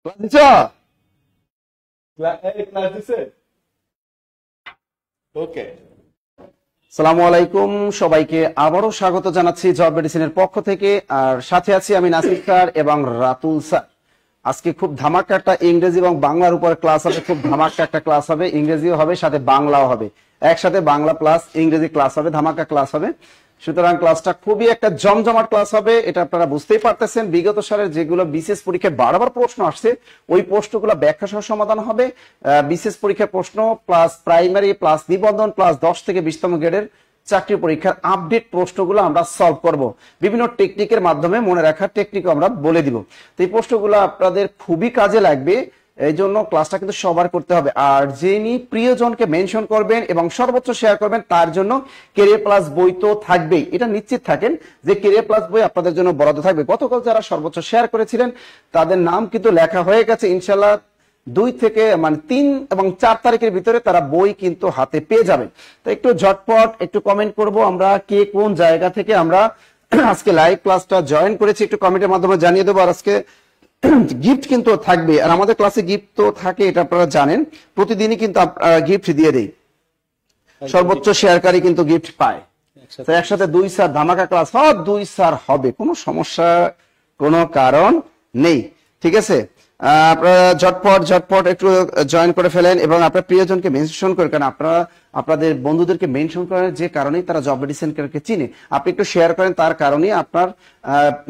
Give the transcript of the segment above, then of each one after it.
Class দিছ? Class দিছে? ওকে। আসসালামু আলাইকুম, সবাইকে আবারও স্বাগত জানাচ্ছি জব মেডিসিনের পক্ষ থেকে। আর সাথে আছি আমি নাসির স্যার এবং রাতুল স্যার। আজকে খুব ধামাকা একটা ইংরেজি এবং বাংলার উপর ক্লাস হবে। খুব ধামাকা একটা ক্লাস হবে, ইংরেজিও হবে সাথে বাংলাও হবে, একসাথে বাংলা প্লাস ইংরেজি ক্লাস হবে, ধামাকা ক্লাস হবে। সুতরাং ক্লাসটা খুবই একটা জমজমাট ক্লাস হবে, এটা আপনারা বুঝতেই পারতেছেন। বিগত সালের যেগুলো বিসিএস পরীক্ষায় বারবার প্রশ্ন আসছে ওই প্রশ্নগুলো ব্যাখ্যা সহ সমাধান হবে। বিসিএস পরীক্ষার প্রশ্ন প্লাস প্রাইমারি প্লাস নিবন্ধন প্লাস 10 থেকে 20তম গ্রেডের চাকরি পরীক্ষার আপডেট প্রশ্নগুলো আমরা সলভ করব। বিভিন্ন টেকনিকের মাধ্যমে মনে রাখার টেকনিকও আমরা বলে দিব। তো এই প্রশ্নগুলো আপনাদের খুবই কাজে লাগবে, এই জন্য ক্লাসটা কিন্তু সবার করতে হবে। আর যিনি প্রিয়জনকে মেনশন করবেন এবং সর্বোচ্চ শেয়ার করবেন তার জন্য ক্যারিয়ার প্লাস বই তো থাকবেই, এটা নিশ্চিত থাকেন যে ক্যারিয়ার প্লাস বই আপনাদের জন্য বরাদ্দ থাকবে। গতকাল যারা সর্বোচ্চ শেয়ার করেছিলেন তাদের নাম কিন্তু লেখা হয়ে গেছে। ইনশাল্লাহ 3 এবং 4 তারিখের ভিতরে তারা বই কিন্তু হাতে পেয়ে যাবেন। তো একটু ঝটপট একটু কমেন্ট করব আমরা কে কোন জায়গা থেকে আমরা আজকে লাইভ ক্লাসটা জয়েন করেছি, একটু কমেন্টের মাধ্যমে জানিয়ে দেবো। আর আজকে গিফট কিন্তু থাকবে, আর আমাদের ক্লাসে গিফট তো থাকে, এটা আপনারা জানেন। প্রতিদিনই কিন্তু গিফট দিয়ে দেই, সর্বোচ্চ শেয়ারকারী কিন্তু গিফট পায়। তো একসাথে 2 স্যার ধামাকা ক্লাস, 2 স্যার হবে, কোনো সমস্যা কোনো কারণ নেই, ঠিক আছে? আপনারা ঝটপট একটু জয়েন করে ফেলেন এবং আপনার প্রিয়জনকে মেনশন করে, কারণ আপনারা আপনাদের বন্ধুদেরকে মেনশন করেন যে কারণেই তারা জব মেডিসিনকে চিনে। আপনি একটু শেয়ার করেন, তার কারণেই আপনার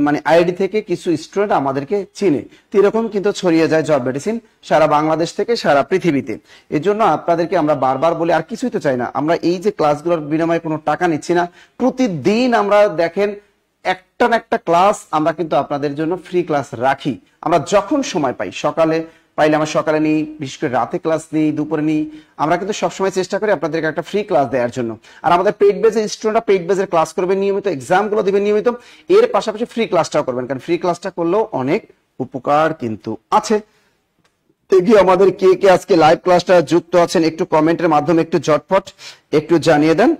মানে আইডি থেকে কিছু স্টুডেন্ট আমাদেরকে চিনে। তো এরকম কিন্তু ছড়িয়ে যায় জব মেডিসিন সারা বাংলাদেশ থেকে সারা পৃথিবীতে। এর জন্য আপনাদেরকে আমরা বারবার বলি, আর কিছুই তো চাই না, আমরা এই যে ক্লাসগুলোর বিনিময়ে কোনো টাকা নিচ্ছি না। প্রতিদিন আমরা দেখেন একটা না একটা ক্লাস আমরা কিন্তু আপনাদের জন্য ফ্রি ক্লাস রাখি। আমরা যখন সময় পাই, সকালে পাইলে আমরা সকালে নিই, বিশেষ করে রাতে ক্লাস নিই, দুপুরে নিই। আমরা কিন্তু সবসময় চেষ্টা করি আপনাদেরকে একটা ফ্রি ক্লাস দেওয়ার জন্য। আর আমাদের পেইড বেজের স্টুডেন্টরা পেইড বেজের ক্লাস করবে নিয়মিত, এক্সামগুলো দিবেন নিয়মিত, এর পাশাপাশি ফ্রি ক্লাসটাও করবেন, কারণ ফ্রি ক্লাসটা করলেও অনেক উপকার কিন্তু আছে। দেখি আমাদের কে কে আজকে লাইভ ক্লাসটা যুক্ত আছেন, একটু কমেন্টের মাধ্যমে একটু ঝটপট একটু জানিয়ে দেন।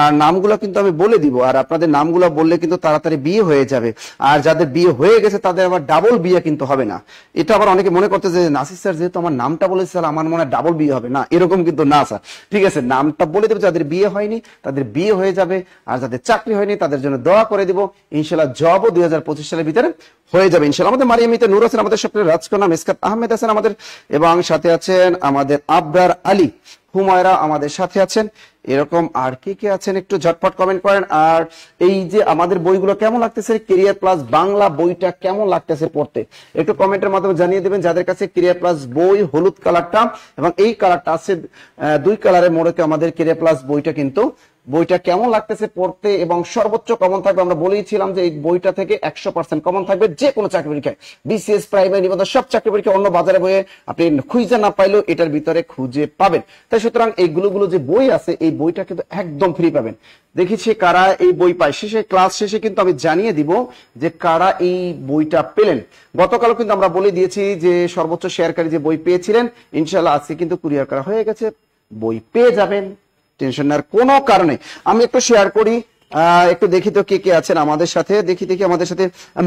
আর নামগুলো কিন্তু আমি বলে দিব, আর আপনাদের নামগুলো বললে কিন্তু তাড়াতাড়ি বিয়ে হয়ে যাবে। আর যাদের বিয়ে হয়ে গেছে তাদের আবার ডাবল বিয়ে কিন্তু হবে না। এটা আবার অনেকে মনে করতে যে নাসির স্যার যেহেতু আমার নামটা বলেছে স্যার আমার মনে হয় ডাবল বিয়ে হবে, না, এরকম কিন্তু না স্যার, ঠিক আছে? নামটা বলে দেবো, যাদের বিয়ে হয়নি তাদের বিয়ে হয়ে যাবে, আর যাদের চাকরি হয়নি তাদের জন্য দোয়া করে দিব। ইনশাল্লাহ জবও 2025 সালের ভিতরে হয়ে যাবে ইনশাল্লাহ। আমাদের মারিয়ামিতে নূর আছেন, আমাদের সপ্তাহে রাজকন্যা মিসকাত আহমেদ আছেন আমাদের, এবং সাথে আছেন আমাদের আবরার আলী, হুমায়রা আমাদের সাথে আছেন। এরকম আর কে কে আছেন একটু ঝটপট কমেন্ট করেন। আর এই যে আমাদের বইগুলো কেমন লাগতেছে, ক্যারিয়ার প্লাস বাংলা বইটা কেমন লাগতেছে পড়তে, একটু কমেন্টের মাধ্যমে জানিয়ে দেবেন। যাদের কাছে ক্যারিয়ার প্লাস বই হলুদ কালারটা এবং এই কালারটা আছে, 2 কালারের মোড়কে আমাদের ক্যারিয়ার প্লাস বইটা কিন্তু বইটা কেমন লাগতেছে পড়তে এবং সর্বোচ্চ কমন থাকবে। আমরা বলেইছিলাম যে এই বইটা থেকে 100% কমন থাকবে যে কোনো চাকরি পরীক্ষায়, বিসিএস প্রাইমারি নিবন্ধন সব চাকরি পরীক্ষা। অন্য বাজারে বইয়ে আপনি খুঁজে না পাইলেও এটার ভিতরে খুঁজে পাবেন। তাই সুতরাং এইগুলো যে বই আছে এই বইটা কিন্তু একদম ফ্রি পাবেন। দেখেছি কারা এই বই পায়, শেষে ক্লাস শেষে কিন্তু আমি জানিয়ে দিব যে কারা এই বইটা পেলেন। গতকালও কিন্তু আমরা বলে দিয়েছি যে সর্বোচ্চ শেয়ারকারী যে বই পেয়েছিলেন, ইনশাল্লাহ আজকে কিন্তু কুরিয়ার করা হয়ে গেছে, বই পেয়ে যাবেন, টেনশন নেওয়ার কোনো কারণে। আমি একটু শেয়ার করি, একটু দেখি তো কে কে আছেন আমাদের সাথে। দেখি আমাদের সাথে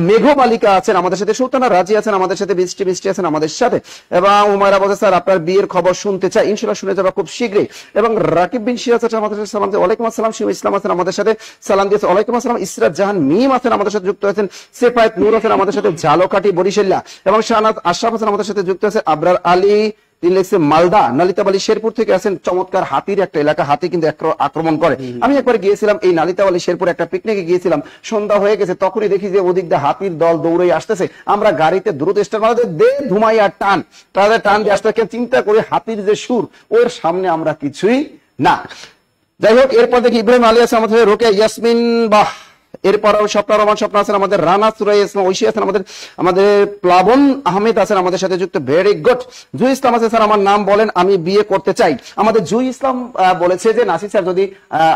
মেঘমালিকা আছেন আমাদের সাথে, সুলতানা রাজি আছেন আমাদের সাথে, বৃষ্টি আছেন আমাদের সাথে, এবং উমায়রা বলছে স্যার আপনার বিয়ের খবর শুনতে চাই, ইনশাল্লাহ শুনে যাবো খুব শীঘ্রই। এবং রাকিব বিন সিরাজ আছেন আমাদের সাথে, সালাম দিয়ে ওয়ালাইকুম আসসালাম। শিমু ইসলাম আছেন আমাদের সাথে, সালাম দিয়েছে ওয়ালাইকুম আসসালাম। ইসরাত জাহান মিম আছেন আমাদের সাথে যুক্ত আছেন, সেফায়েত নূর আছেন আমাদের সাথে, ঝালকাঠি বরিশাল্লা, এবং শাহনাজ আশরাফ আছেন আমাদের সাথে যুক্ত আছে। আবরার আলী, তিনি লিখছে মালদা, নালিতাবালি শেরপুর থেকে আছেন। চমৎকার হাতির একটা এলাকা, হাতি কিন্তু আক্রমণ করে। আমি একবার গিয়েছিলাম এই নালিতাবালি শেরপুর একটা পিকনিকে গিয়েছিলাম, সন্ধ্যা হয়ে গেছে, তখনই দেখি যে ওদিক দিয়ে হাতির দল দৌড়ে আসতেছে। আমরা গাড়িতে দ্রুত স্টার্ট মারতে দে ধুমাই আর টান, তাদের টান দিয়ে আসতে চিন্তা করে হাতির যে সুর, ওর সামনে আমরা কিছুই না। যাই হোক, এরপর দেখি ইব্রাহিম আলী আছে আমাদের, রোকেয়া ইয়াসমিন, বাহ, এরপরও স্বপ্ন রহমান স্বপ্ন আছেন আমাদের, রানা সুরাই ইসলাম ঐশী আছেন আমাদের প্লাবন আহমেদ আছেন আমাদের সাথে যুক্ত, ভেরি গুড। জুই ইসলাম আছে, স্যার আমার নাম বলেন, আমি বিয়ে করতে চাই। আমাদের জুই ইসলাম বলেছে যে নাসির স্যার যদি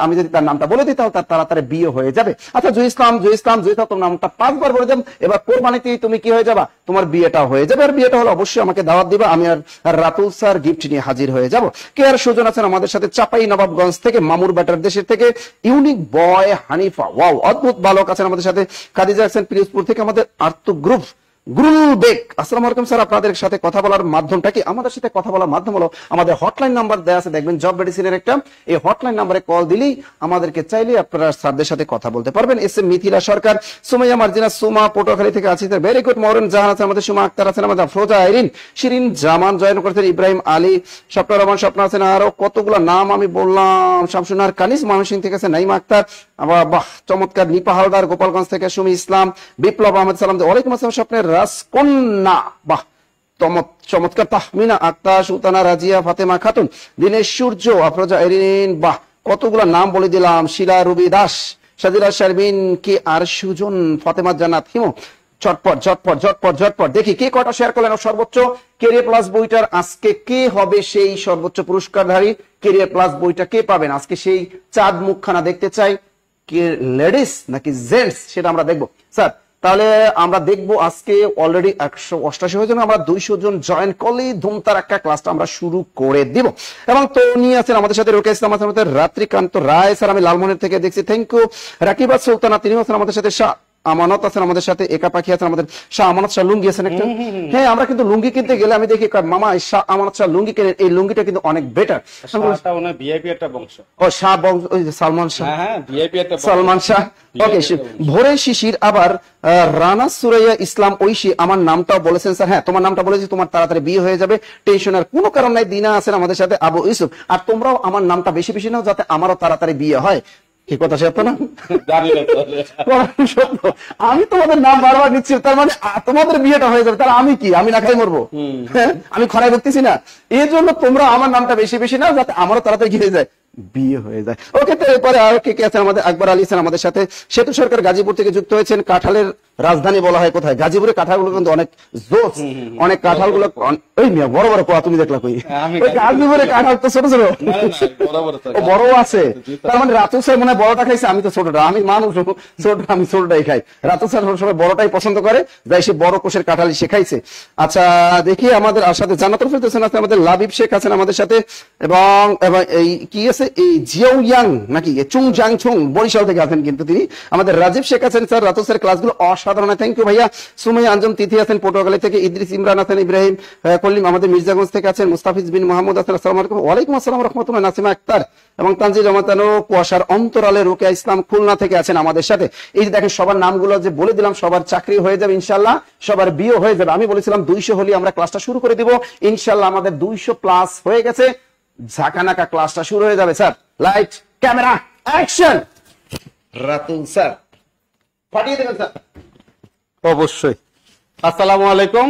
আমি যদি তার নামটা বলে দিই তাহলে তার তাড়াতাড়ি বিয়ে হয়ে যাবে। আচ্ছা জুই ইসলাম তোমার নামটা 5 বার বলে দেব, এবার কোরবানিতে তুমি কি হয়ে যাবা, তোমার বিয়েটা হয়ে যাবে। আর বিয়েটা হলে অবশ্যই আমাকে দাওয়াত দিবা, আমি আর রাতুল স্যার গিফট নিয়ে হাজির হয়ে যাব। কে আর সুজন আছেন আমাদের সাথে, চাপাই নবাবগঞ্জ থেকে, মামুর ব্যাটার দেশের থেকে, ইউনিক বয় হানিফা, ওয়াও অদ্ভুত বালক আছেন আমাদের সাথে, খাদিজা আছেন পিরোজপুর থেকে, আমাদের আর্তু গ্রুপ গুলবেক। আসসালামু আলাইকুম স্যার, আপনাদের সাথে কথা বলার মাধ্যমটা কি? আমাদের সাথে কথা বলার মাধ্যম হলো আমাদের হটলাইন নাম্বার দেওয়া আছে, দেখবেন জব মেডিসিনের একটা। এই হটলাইন নাম্বারে কল দিলেই আমাদেরকে চাইলে আপনারা স্যারদের সাথে কথা বলতে পারবেন। এস এম মিথিলা সরকার, সুমাইয়া মার্জিনা, সুমা পটুয়াখালী থেকে আছে, ভেরি গুড মর্নিং। জাহান আছে আমাদের, সুমা আক্তার আছেন আমাদের, ফরোজা আইরিন, শিরিন জামান জয়েন করেছেন, ইব্রাহিম আলী, স্বপ্ন রহমান, স্বপ্ন আছেন, আরো কতগুলো নাম আমি বললাম, শামসুনার কানিস ময়মনসিংহ থেকে আছে, নাইমা আক্তার, আবার বাহ চমৎকার, নিপা হালদার গোপালগঞ্জ থেকে, সুমি ইসলাম, বিপ্লব আহমেদ সালাম, ওয়ালাইকুম আসসালাম, স্বপ্নের রাজকন্যা, বাহ চমৎকার, তাহমিনা আক্তার, সুলতানা রাজিয়া, ফাতেমা খাতুন, দিনেশ সূর্য, আফরোজা এরিন, বাহ কতগুলা নাম বলে দিলাম, শিলা রুবি দাস, সাজিরা শারমিন, কে আর সুজন, ফাতেমা জান্নাত, হিমো, ঝটপট ঝটপট ঝটপট ঝটপট দেখি কে কটা শেয়ার করলেন। সর্বোচ্চ কেরিয়ার প্লাস বইটার আজকে কে হবে সেই সর্বোচ্চ পুরস্কারধারী? কেরিয়ার প্লাস বইটা কে পাবেন আজকে? সেই চাঁদ মুখখানা দেখতে চাই, কে লেডিস নাকি জেন্টস সেটা আমরা দেখবো। স্যার তাহলে আমরা দেখবো আজকে অলরেডি 188 হয়ে যাবে, আমরা 200 জন জয়েন করলেই ধুমতার একটা ক্লাসটা আমরা শুরু করে দিব। এবং তো নিয়ে আছেন আমাদের সাথে রোকেয়া ইসলাম আছেন আমাদের, রাত্রিকান্ত রায় স্যার আমি লালমোহনের থেকে দেখছি, থ্যাংক ইউ। রাকিবা সুলতানা তিনি আছেন আমাদের সাথে, শাহ আমানত আছেন আমাদের সাথে, একা পাখি আছেন আমাদের, শাহ আমানত শাহ লুঙ্গি আছেন একটা। হ্যাঁ আমরা কিন্তু লুঙ্গি কিনতে গেলে আমি দেখি মামা শাহ আমানত শাহ লুঙ্গি কেনেন, এই লুঙ্গিটা কিন্তু অনেক বেটার। ভিআইপি একটা বংশ, ও শাহ বংশ, ওই সালমান শাহ, হ্যাঁ ভিআইপি একটা সালমান শাহ। ওকে, ভোরে শিশির, আবার রানা সুরাইয়া ইসলাম ঐশী আমার নামটাও বলেছেন স্যার। হ্যাঁ তোমার নামটা বলেছি, তোমার তাড়াতাড়ি বিয়ে হয়ে যাবে, টেনশনের কোনো কারণ নাই। দিনা আছেন আমাদের সাথে, আবু ইউসুফ, আর তোমরাও আমার নামটা বেশি বেশি নাও যাতে আমারও তাড়াতাড়ি বিয়ে হয়। কি কথা সত্য না? আমি তোমাদের নাম বারবার নিচ্ছি, তার মানে তোমাদের বিয়েটা হয়ে যাবে, তাহলে আমি কি, আমি না খাই মরবো? আমি খরায় ভুগতেছি না? এই জন্য তোমরা আমার নামটা বেশি বেশি নাও যাতে আমারও তাড়াতাড়ি গিয়ে যায়, বিয়ে হয়ে যায়। ওকে, তো এরপরে আর কে কে আছেন আমাদের? আকবর আলী আছেন আমাদের সাথে, সেতু সরকার গাজীপুর থেকে যুক্ত হয়েছেন। কাঁঠালের রাজধানী বলা হয় কোথায়? গাজীপুরে কাঁঠালগুলো কিন্তু অনেক জোস, অনেক কাঁঠালগুলো ওই মিয়া বড় বড় কোয়া, তুমি দেখলা কই? ওই গাজীপুরে কাঁঠাল তো ছোট ছোট, বড় আছে। তার মানে রাতুল স্যার মনে হয় বড়টা খাইছে, আমি তো ছোটটা, আমি মানুষ ছোট, আমি ছোটটাই খাই। রাতুল স্যার সবাই বড়টাই পছন্দ করে, যাই সে বড় কোষের কাঁঠালই সে খাইছে। আচ্ছা দেখি আমাদের সাথে জান্নাতুল ফেরদৌস আছেন আমাদের, লাবিব শেখ আছেন আমাদের সাথে, এবং এই কি আছে এই জিয়াও ইয়াং নাকি চুং জাং ছুং বরিশাল থেকে আছেন কিন্তু তিনি আমাদের। রাজীব শেখ আছেন স্যার, রাতুল স্যার ক্লাসগুলো অসাধারণ, থ্যাংক ইউ ভাইয়া। সুমাইয়া আঞ্জুম তিথি আছেন পটুয়াখালী থেকে, ইদ্রিস ইমরান আছেন, ইব্রাহিম কলিম আমাদের মির্জাগঞ্জ থেকে আছেন, মুস্তাফিজ বিন মোহাম্মদ আছেন, আসসালামু আলাইকুম। ওয়ালাইকুম আসসালাম রাহমাতুল্লাহ। নাসিমা আক্তার এবং তানজিল রহমাতানো, কুয়াশার অন্তরালে রোকেয়া ইসলাম খুলনা থেকে আছেন আমাদের সাথে। এই যে দেখেন সবার নামগুলো যে বলে দিলাম, সবার চাকরি হয়ে যাবে ইনশাআল্লাহ, সবার বিয়ে হয়ে যাবে। আমি বলেছিলাম 200 হলে আমরা ক্লাসটা শুরু করে দিব, ইনশাআল্লাহ আমাদের 200 প্লাস হয়ে গেছে, ঝাঁকানাকা ক্লাসটা শুরু হয়ে যাবে। Sir light camera action, Ratul sir ফাটিয়ে দেবেন স্যার। অবশ্যই। আসসালামু আলাইকুম,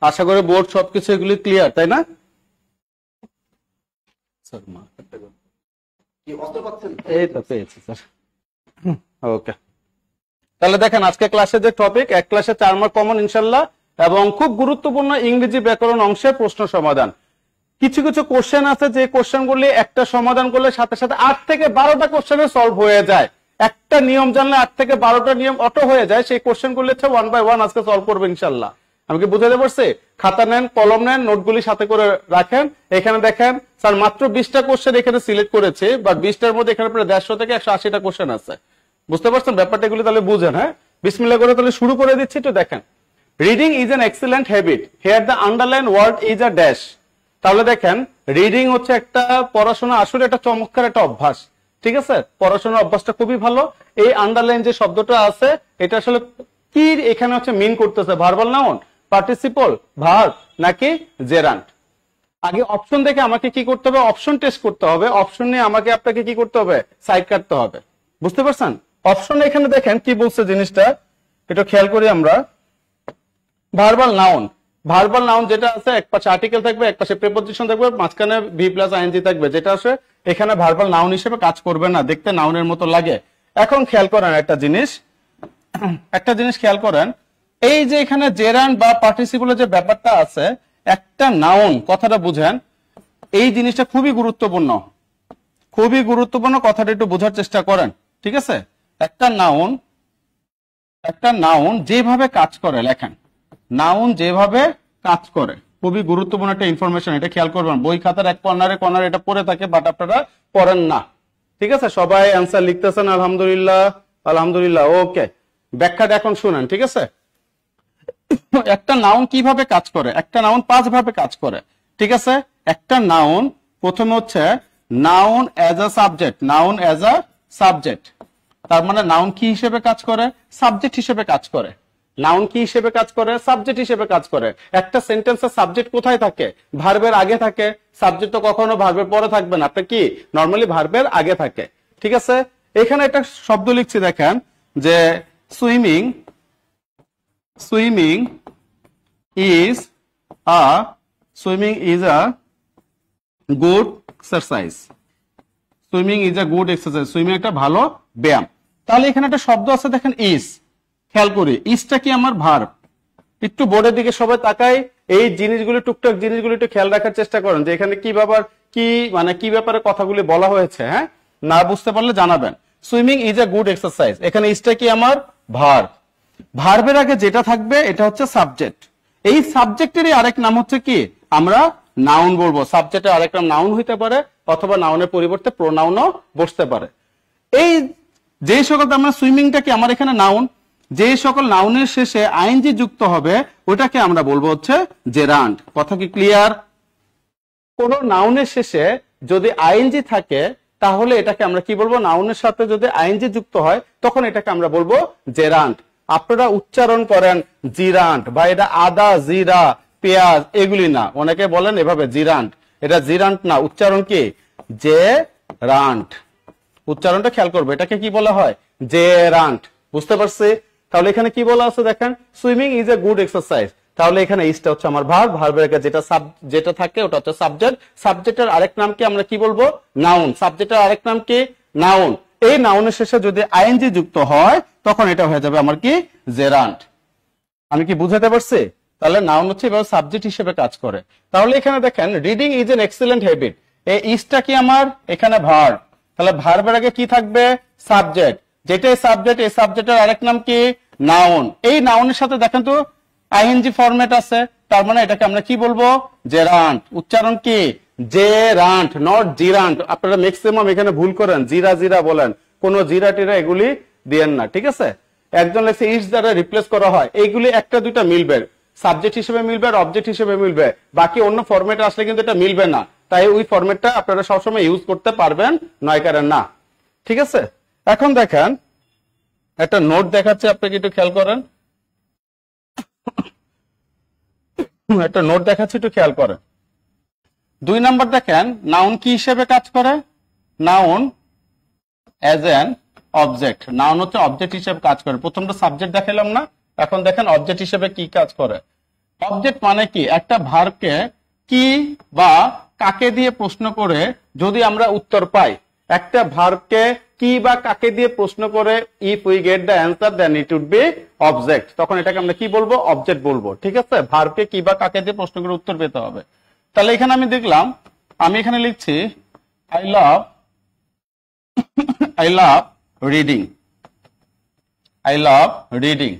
আশা করি বোর্ড সবকিছু এগুলি ক্লিয়ার, তাই না? এই তো পেয়েছি স্যার। ওকে, তাহলে দেখেন আজকে ক্লাসে যে টপিক, এক ক্লাসে 4 মার্ক কমন ইনশাল্লাহ, এবং খুব গুরুত্বপূর্ণ ইংরেজি ব্যাকরণ অংশে প্রশ্ন সমাধান। কিছু কিছু কোশ্চেন আছে যে কোশ্চেন গুলি একটা সমাধান করলে সাথে সাথে 8 থেকে 12টা কোশ্চেনে সলভ হয়ে যায়। একটা নিয়ম জানলে 8 থেকে 12টা নিয়ম অটো হয়ে যায়। সেই কোশ্চেন গুলি হচ্ছে 1 বাই 1 আজকে সলভ করবে ইনশাল্লাহ। আমি কি বুঝাতে পারছি? খাতা নেন, কলম নেন, নোটগুলি সাথে করে রাখেন। এখানে দেখেন স্যার মাত্র 20টা কোশ্চেন এখানে সিলেক্ট করেছে, বাট 20টার মধ্যে এখানে প্রায় 150 থেকে 180টা কোশ্চেন আছে। বুঝতে পারছেন ব্যাপারটা? এগুলি তাহলে বুঝেন। হ্যাঁ, বিসমিল্লাহ করে তাহলে শুরু করে দিচ্ছি। তো দেখেন, reading is an excellent habit, here the underline word is a dash. তাহলে দেখেন রিডিং হচ্ছে একটা পড়াশোনা, আসলে একটা চমৎকার একটা অভ্যাস। ঠিক আছে, পড়াশোনার অভ্যাসটা খুবই ভালো। এই আন্ডারলাইন যে শব্দটা আছে এটা আসলে কি এখানে হচ্ছে মিন করতেছে? ভার্বাল নাউন, পার্টিসিপল, ভার্ব নাকি জেরান্ট? আগে অপশন দেখে আমাকে কি করতে হবে? অপশন টেস্ট করতে হবে। অপশন নিয়ে আমাকে আপনাকে কি করতে হবে? সাইড কাটতে হবে। বুঝতে পারছেন? অপশন এখানে দেখেন কি বলছে জিনিসটা, এটা খেয়াল করি আমরা। ভার্বাল নাউন, ভার্বাল নাউন যেটা আছে এক পাশে আর্টিকেল থাকবে, এক পাশে প্রিপোজিশন থাকবে, মাঝখানে ভি প্লাস আইএনজি থাকবে, যেটা আছে এখানে ভার্বাল নাউন হিসেবে কাজ করবে না, দেখতে নাউনের মতো লাগে। এখন খেয়াল করেন একটা জিনিস খেয়াল করেন, এই যে এখানে জেরান্ট বা পার্টিসিপলের যে ব্যাপারটা আছে, একটা নাউন কথাটা বুঝেন, এই জিনিসটা খুবই গুরুত্বপূর্ণ, খুবই গুরুত্বপূর্ণ। কথাটা একটু বোঝার চেষ্টা করেন। ঠিক আছে, একটা নাউন যেভাবে কাজ করে, লেখেন নাউন যেভাবে কাজ করে, খুবই গুরুত্বপূর্ণ একটা ইনফরমেশন। এটা খেয়াল করবেন, বই খাতার এক কর্নারে এটা পড়ে থাকে, বাট আপনারা পড়েন না। ঠিক আছে, সবাই অ্যান্সার লিখতেছেন আলহামদুলিল্লাহ, আলহামদুলিল্লাহ। ওকে, ব্যাখ্যাটা এখন শুনেন। ঠিক আছে, একটা নাউন কিভাবে কাজ করে, একটা নাউন 5 ভাবে কাজ করে। ঠিক আছে, একটা নাউন প্রথমে হচ্ছে noun as a subject, noun as a subject. তার মানে নাউন কি হিসেবে কাজ করে, সাবজেক্ট হিসেবে কাজ করে। নাউন কি হিসেবে কাজ করে, সাবজেক্ট হিসেবে কাজ করে। একটা সেন্টেন্সের সাবজেক্ট কোথায় থাকে, ভার্বের আগে থাকে। সাবজেক্ট তো কখনো ভার্বের পরে থাকবে না, আপনি কি নরমালি ভার্বের আগে থাকে। ঠিক আছে, এখানে একটা শব্দ লিখছি দেখেন যে swimming, swimming is a, swimming is a good exercise, swimming is a good exercise, swimming একটা ভালো ব্যায়াম। তাহলে এখানে একটা শব্দ আছে দেখেন ইজ, খেয়াল করি ইজটা কি আমার ভার্ব। একটু বোর্ডের দিকে সবাই তাকাই, এই জিনিসগুলো টুকটাক জিনিসগুলো একটু খেয়াল রাখার চেষ্টা করেন যে এখানে কি ব্যাপার, কি মানে কি ব্যাপারে কথাগুলি বলা হয়েছে। হ্যাঁ, না বুঝতে পারলে জানাবেন। Swimming is a good exercise, এখানে ইজটা কি আমার ভার্ব। ভার্বের আগে যেটা থাকবে এটা হচ্ছে সাবজেক্ট। এই সাবজেক্টেরই আরেক নাম হচ্ছে কি, আমরা নাউন বলবো। সাবজেক্টের আরেক নাম নাউন হইতে পারে, অথবা নাউনের পরিবর্তে প্রোনাউনও বসতে পারে। এই যে সকল, আমরা সুইমিংটা কি আমার এখানে নাউন, যে সকল নাউনের শেষে আইএনজি যুক্ত হবে ওটাকে আমরা বলবো হচ্ছে জেরান্ড। কথা কি ক্লিয়ার? কোন নাউনের শেষে যদি আইএনজি থাকে তাহলে এটাকে আমরা কি বলবো, নাউনের সাথে যদি আইএনজি যুক্ত হয় তখন এটাকে আমরা বলবো জেরান্ড। আপনারা উচ্চারণ করেন জিরান্ড, বা এটা আদা, জিরা, পেঁয়াজ এগুলি না, অনেকে বলেন এভাবে জিরান্ড, এটা জিরান্ড না, উচ্চারণ কি জেরান্ড। উচ্চারণটা খেয়াল করবে, এটাকে কি বলা হয় জেরান্ড। বুঝতে পারছি? তাহলে এখানে কি বলা আছে দেখেন, swimming is a good exercise. তাহলে এখানে ইজটা হচ্ছে আমার ভার্ব, ভার্বের আগে যেটা থাকে ওটা হচ্ছে সাবজেক্ট। সাবজেক্টের আরেক নাম কি আমরা কি বলবো, নাউন। সাবজেক্টের আরেক নাম কি, নাউন। এই নাউনের শেষে যদি আইএনজি যুক্ত হয় তখন এটা হয়ে যাবে আমার কি জেরান্ড। আমি কি বুঝাতে পারছি? তাহলে নাউন হচ্ছে এভাবে সাবজেক্ট হিসেবে কাজ করে। তাহলে এখানে দেখেন reading is an excellent habit, এই ইজটা কি আমার এখানে ভার্ব। তাহলে ভার্বের আগে কি থাকবে, সাবজেক্ট। যেটাই সাবজেক্ট, এই সাবজেক্টের আরেক নাম কি নাউন। এই নাউনের সাথে দেখেন তো আইএনজি ফরম্যাট আছে, তার মানে এটাকে আমরা কি বলবো জেরান্ড। উচ্চারণ কি জেরান্ড, নট জিরান্ড। আপনারা ম্যাক্সিমাম এখানে ভুল করেন, জিরা জিরা বলেন, কোন জিরা টিরা এগুলি দিয়েন না। ঠিক আছে, একজন লেখছে ইজ দ্বারা রিপ্লেস করা হয়, এইগুলি একটা দুইটা মিলবে, সাবজেক্ট হিসেবে মিলবে আর অবজেক্ট হিসেবে মিলবে, বাকি অন্য ফরম্যাটে আসলে কিন্তু এটা মিলবে না। তাই ওই ফরম্যাটটা আপনারা সবসময় ইউজ করতে পারবেন, নয় কারণ না। ঠিক আছে, এখন দেখেন একটা নোট দেখাচ্ছে, আপনাকে একটু খেয়াল করেন, একটা নোট দেখাচ্ছে, একটু খেয়াল করেন। 2 নাম্বার দেখেন, নাউন কি হিসেবে কাজ করে, noun as an object. Noun হচ্ছে অবজেক্ট হিসেবে কাজ করে। প্রথমটা সাবজেক্ট দেখালাম না, এখন দেখেন অবজেক্ট হিসেবে কি কাজ করে। অবজেক্ট মানে কি, একটা ভার্বকে কি বা কাকে দিয়ে প্রশ্ন করে যদি আমরা উত্তর পাই, একটা ভার্বকে কি বা কাকে দিয়ে প্রশ্ন করে if we get the answer then it would be object, তখন এটাকে আমরা কি বলবো, অবজেক্ট বলবো। ঠিক আছে, ভার্বকে কি বা কাকে দিয়ে প্রশ্ন করে উত্তর পেতে হবে। তাহলে এখানে আমি দেখলাম, আমি এখানে লিখছি I love reading, I love reading.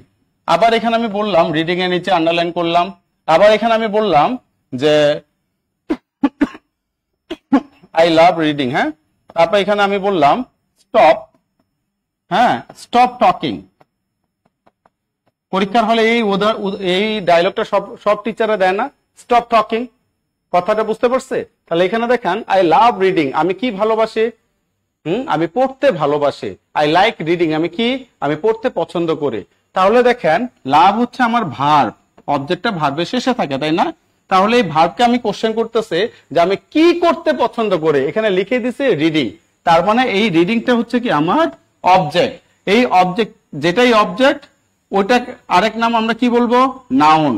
আবার এখানে আমি বললাম, রিডিং এর নিচে আন্ডারলাইন করলাম। আবার এখানে আমি বললাম যে আই লাভ রিডিং। হ্যাঁ, তারপর এখানে আমি বললাম স্টপ, হ্যাঁ স্টপ টকিং। পরীক্ষার হলে এই ডায়লগটা সব টিচাররা দেয় না, স্টপ টকিং। কথাটা বুঝতে পারছে? তাহলে এখানে দেখেন আই লাভ রিডিং, আমি কি ভালোবাসি, আমি পড়তে ভালোবাসি। আই লাইক রিডিং, আমি পড়তে পছন্দ করি। তাহলে দেখেন লাভ হচ্ছে আমার ভার্ব, অবজেক্টটা ভার্বের শেষে থাকে, তাই না? তাহলে এই ভার্বকে আমি কোশ্চেন করতেছে যে আমি কি করতে পছন্দ করি, এখানে লিখে দিছে রিডিং। তার মানে এই রিডিংটা হচ্ছে কি আমার অবজেক্ট। এই অবজেক্ট, যেটাই অবজেক্ট ওটা আরেক নাম আমরা কি বলবো, নাউন।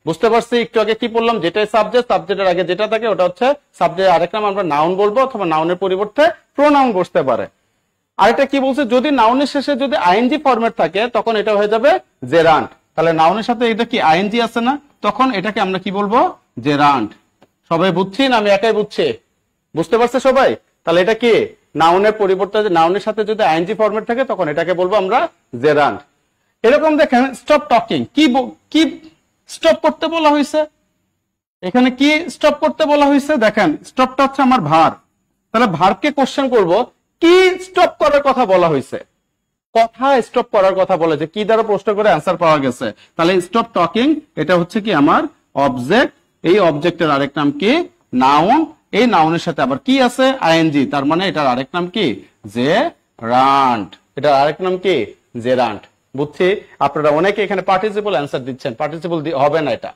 বুঝতে পারছি? একটু আগে কি বললাম, যেটাই সাবজেক্ট, সাবজেক্টের আগে যেটা থাকে ওটা হচ্ছে সাবজেক্ট, আরেক নাম আমরা নাউন বলবো, অথবা নাউনের পরিবর্তে প্রোনাউন বসতে পারে। আরেকটা কি বলছে, যদি নাউনের শেষে যদি আইএনজি ফরম্যাট থাকে তখন এটা হয়ে যাবে জেরান্ড। তাহলে নাউনের সাথে এটা কি আইএনজি আছে না, তখন এটাকে আমরা কি বলবো, জেরান্ড। সবাই বুঝছি না আমি একাই বুঝছি? বুঝতে পারছে সবাই? তাহলে এটা কি নাউনের পরিবর্তে, নাউনের সাথে যদি আইএনজি ফরম্যাট থাকে তখন এটাকে বলবো আমরা জেরান্ড। এরকম দেখেন স্টপ টকিং, কি স্টপ করতে বলা হয়েছে, এখানে কি স্টপ করতে বলা হয়েছে, দেখেন স্টপটা হচ্ছে আমার ভার্ব। তাহলে ভার্বকে কোশ্চেন করব কি স্টপ করার কথা বলা হয়েছে। কথা স্টপ করার কথা বলে, যে কি দ্বারা প্রশ্ন করে অ্যান্সার পাওয়া গেছে, তাহলে স্টপ টকিং এটা হচ্ছে কি আমার অবজেক্ট। এই অবজেক্টের আরেক নাম কি নাউন। এই নাউনের সাথে আবার কি আছে আইএনজি, তার মানে এটার আরেক নাম কি জেরান্ড। এটার আরেক নাম কি জেরান্ড। বুঝছি আপনারা অনেকে এখানে পার্টিসিপল অ্যান্সার দিচ্ছেন, পার্টিসিপল হবে না এটা।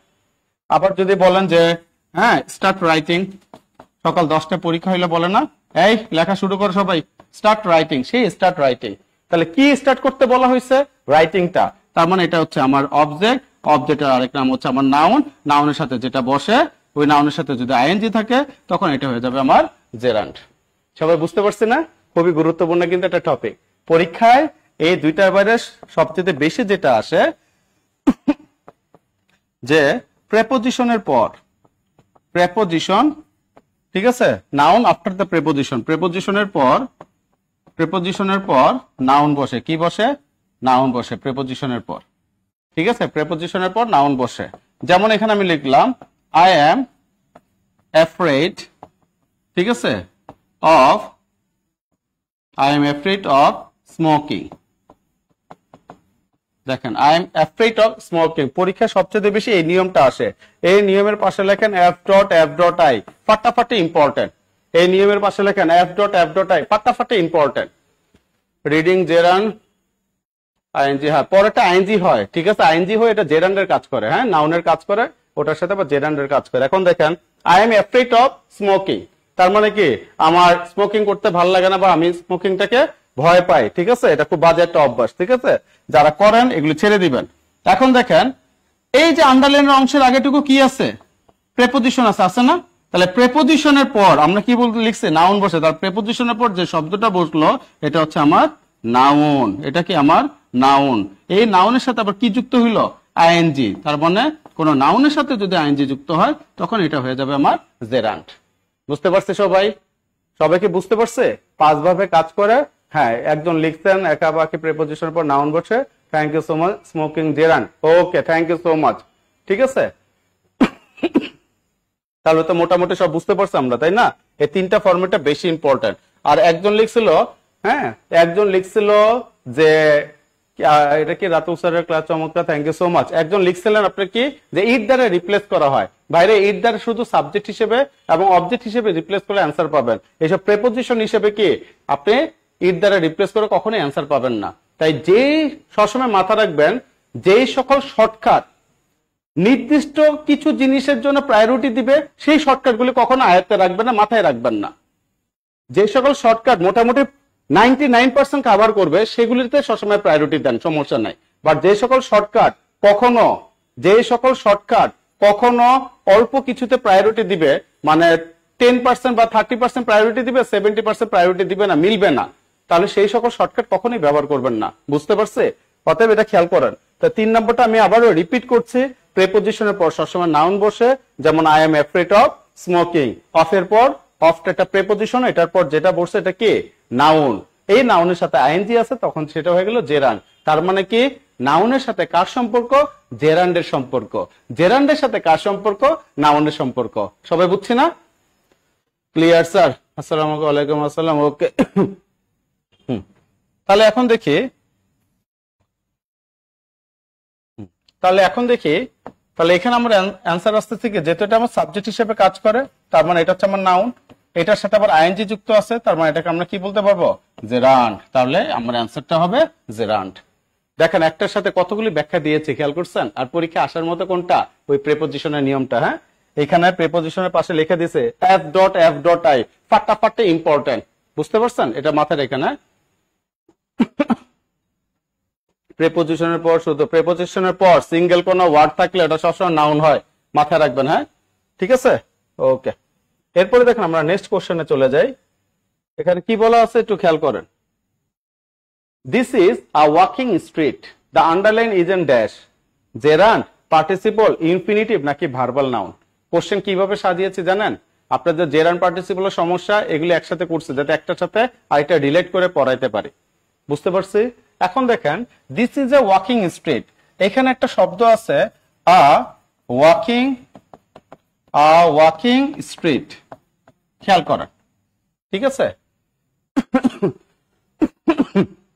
আবার যদি বলেন যে হ্যাঁ স্টার্ট রাইটিং, সকাল 10টায় পরীক্ষা হইলে বলে না এই লেখা শুরু করো সবাই, স্টার্ট রাইটিং, সেই স্টার্ট রাইটিং। তাহলে কি স্টার্ট করতে বলা হয়েছে রাইটিংটা, তার মানে এটা হচ্ছে আমার অবজেক্ট। অবজেক্টের আরেক নাম হচ্ছে আমার নাউন। নাউনের সাথে যেটা বসে ওই নাউনের সাথে যদি আইএনজি থাকে তখন এটা হয়ে যাবে আমার জেরান্ড। সবাই বুঝতে পারছে না? খুবই গুরুত্বপূর্ণ কিন্তু একটা টপিক। পরীক্ষায় এই দুইটার বাইরে সবচেয়ে বেশি যেটা আসে যে প্রেপোজিশনের পর, প্রেপোজিশন, ঠিক আছে, নাউন আফটার দ্য প্রেপোজিশন, প্রেপোজিশনের পর নাউন বসে। কি বসে? নাউন বসে প্রেপোজিশনের পর। ঠিক আছে, প্রেপোজিশনের পর নাউন বসে। যেমন এখানে আমি লিখলাম আই এম অ্যাফ্রেড, ঠিক আছে, of, I am afraid of smoking. দেখেন I am afraid of smoking, পরীক্ষা সবচেয়ে বেশি এই নিয়মটা আসে। এই নিয়মের পাশে লেখেন f.f.i, ফাটাফাটি ইম্পর্টেন্ট। এই নিয়মের পাশে লেখেন f.f.i, ফাটাফাটি ইম্পর্টেন্ট। রিডিং জেরান্ড আইএনজি, হ্যাঁ পরেরটা আইএনজি হয়, ঠিক আছে, আইএনজি হয়, এটা জেরান্ডের কাজ করে, হ্যাঁ নাউনের কাজ করে, ওটার সাথে আবার জেরান্ডের কাজ করে। এখন দেখেন I am afraid of smoking, তার মানে কি আমার স্মোকিং করতে ভালো লাগে না বা আমি স্মোকিংটাকে ভয় পাই, ঠিক আছে, এটা খুব বাজে একটা অভ্যাস, ঠিক আছে, যারা করেন এগুলো ছেড়ে দিবেন। এখন দেখেন এই যে আন্ডারলাইনের অংশের আগেটুকু কি আছে? প্রেপোজিশন আছে না? তাহলে প্রেপোজিশনের পর আমরা কি বলতে লিখছি? নাউন বসে, তার প্রেপোজিশনের পর যে শব্দটা বসলো এটা হচ্ছে আমার নাউন। এটা কি আমার নাউন। এই নাউনের সাথে আবার কি যুক্ত হইলো? আইএনজি। তার মানে কোন নাউনের সাথে যদি আইএনজি যুক্ত হয় তখন এটা হয়ে যাবে আমার জেরান্ড। বুঝতে পারছে সবাই? সবাইকে বুঝতে পারছে? 5 ভাবে কাজ করে। হ্যাঁ একজন লিখছেন একা বাকি প্রেপোজিশনের পর নাউন বসে, thank you so much, smoking gerund. Okay, thank you so much. ঠিক আছে, তাহলে তো মোটামুটি সব বুঝতে পারছি আমরা, তাই না? এই 3টা ফরম্যাটটা বেশি ইম্পর্টেন্ট। আর একজন লিখছিল, হ্যাঁ একজন লিখছিল যে এটা কি রাতুল স্যারের ক্লাস চমৎকার, থ্যাংক ইউ সো মাচ। একজন লিখছিলেন আপনার কি যে ইট দ্বারা রিপ্লেস করা হয়। বাইরে ইট দ্বারা শুধু সাবজেক্ট হিসেবে এবং অবজেক্ট হিসেবে রিপ্লেস করলে অ্যান্সার পাবেন। এইসব প্রেপোজিশন হিসেবে কি আপনি ইট দ্বারা রিপ্লেস করে কখনোই অ্যান্সার পাবেন না। তাই যেই সবসময় মাথা রাখবেন, যেই সকল শর্টকাট নির্দিষ্ট কিছু জিনিসের জন্য প্রায়োরিটি দিবে সেই শর্টকাট গুলি কখনো আয়ত্তে রাখবেন না, মাথায় রাখবেন না। যে সকল শর্টকাট মোটামুটি 99% কভার করবে সেগুলিতে সবসময় প্রায়োরিটি দেন, সমস্যা নাই। বাট যে সকল শর্টকাট কখনো অল্প কিছুতে প্রায়োরিটি দিবে, মানে 10% বা 30% প্রায়োরিটি দিবে, 70% প্রায়োরিটি দিবে না, মিলবে না, তাহলে সেই সকল শর্টকাট কখনোই ব্যবহার করবেন না। বুঝতে পারছে? অতএব এটা খেয়াল করেন। তো 3 নম্বরটা আমি আবারও রিপিট করছি, প্রেপোজিশনের পর সবসময় নাউন বসে, যেমন I am afraid of smoking. Of এর পর, অফটা একটা প্রেপোজিশন, এটার পর যেটা বসছে এটা কি নাউন। এই নাউনের সাথে আইএনজি আছে, তখন সেটা হয়ে গেল জেরান্ড। তার মানে কি নাউনের সাথে কার সম্পর্ক? জেরান্ডের সম্পর্ক। জেরান্ডের সাথে কার সম্পর্ক? নাউনের সম্পর্ক। সবাই বুঝছি না? Clear sir? আসসালামু আলাইকুম। আসসালাম। ওকে, তাহলে এখন দেখি, তাহলে এখানে আমার অ্যান্সার আসতেছে কি, যেহেতু এটা আমার সাবজেক্ট হিসেবে কাজ করে, তার মানে এটা হচ্ছে আমার নাউন, এটার সাথে আবার আইএনজি যুক্ত আছে, তার মানে এটাকে আমরা কি বলতে পারবো? জেরান্ড। তাহলে আমার অ্যান্সারটা হবে জেরান্ড। দেখেন একটার সাথে কতগুলি ব্যাখ্যা দিয়েছে, খেয়াল করছেন? আর পরীক্ষা আসার মতো কোনটা? ওই প্রেপোজিশনের নিয়মটা। হ্যাঁ এখানে প্রেপোজিশনের পাশে লিখে দিছে f.f.i, ফাটাফাটি ইম্পর্টেন্ট। বুঝতে পারছেন? এটা মাথায় রেখে না। প্রেপোজিশনের পর শুধু প্রেপোজিশনের পর সিঙ্গেল কোন ওয়ার্ড থাকলে এটা সবসময় নাউন হয়, মাথায় রাখবেন। হ্যাঁ ঠিক আছে, ওকে। এরপরে দেখেন আমরা নেক্সট কোশ্চেনে চলে যাই। এখানে কি বলা আছে একটু খেয়াল করেন। This is a walking street, the underline is an dash, gerund, participle, infinitive নাকি ভার্বাল নাউন। কোশ্চেন কিভাবে সাজিয়েছি জানেন? আপনাদের জেরান্ড পার্টিসিপলের সমস্যা এগুলি একসাথে করছে যাতে একটার সাথে আরেকটা রিলেট করে পড়াইতে পারি। বুঝতে পারছি? এখন দেখেন this is a walking street, এখানে একটা শব্দ আছে আ ওয়াকিং স্ট্রিট, খেয়াল করেন। ঠিক আছে,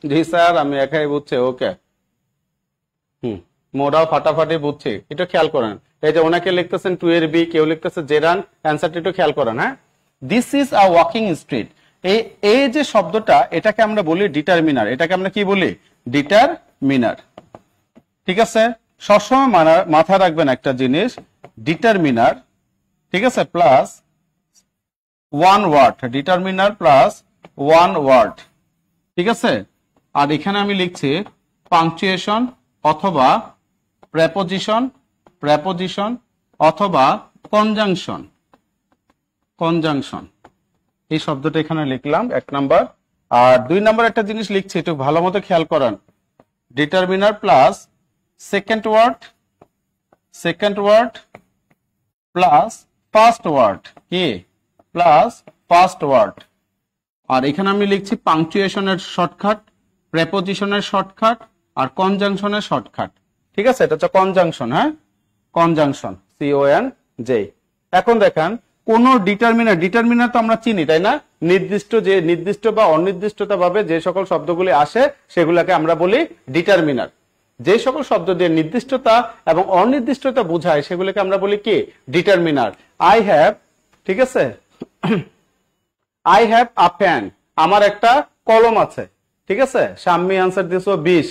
জি স্যার আমি একাই বুঝছি। ওকে, মোরাও ফাটাফাটি বুঝছি, একটু খেয়াল করেন। এই যে ওনাকে লিখতেছেন 2 এর বি, কেউ লিখতেছে জেরান, অ্যান্সারটা একটু খেয়াল করেন। হ্যাঁ, this is a walking street, এই যে শব্দটা এটাকে আমরা বলি ডিটারমিনার, এটাকে আমরা কি বলি? ডিটারমিনার। ঠিক আছে, সবসময় মাথায় রাখবেন একটা জিনিস, ডিটারমিনার, ঠিক আছে, plus one word, determiner plus one word, ঠিক আছে। আর এখানে আমি লিখছি পাংচুয়েশন অথবা প্রেপোজিশন, প্রেপোজিশন অথবা কনজাংশন, কনজাংশন, এই শব্দটা এখানে লিখলাম 1 নাম্বার। আর 2 নাম্বার একটা জিনিস লিখছি, একটু ভালো মতো খেয়াল করেন, determiner plus second word, second word plus first word, কি প্লাস ফার্স্ট ওয়ার্ড। আর এখানে আমি লিখছি পাংচুয়েশনের শর্টকাট, প্রেপোজিশনের শর্টকাট আর কনজাংশনের শর্টকাট। ঠিক আছে, এটা হচ্ছে কনজাংশন। হ্যাঁ, কনজাংশন, CONJ। এখন দেখেন কোন ডিটারমিনার, ডিটারমিনার তো আমরা চিনি তাই না, নির্দিষ্ট, যে নির্দিষ্ট বা অনির্দিষ্টতা ভাবে যে সকল শব্দগুলি আসে সেগুলোকে আমরা বলি ডিটারমিনার। যে সকল শব্দ দিয়ে নির্দিষ্টতা এবং অনির্দিষ্টতা বোঝায় সেগুলোকে আমরা বলি কি? ডিটারমিনার। আই হ্যাভ, ঠিক আছে, আই হ্যাভ আ পেন, আমার একটা কলম আছে। ঠিক আছে, সাম্মি আনসার দিয়েছো 20,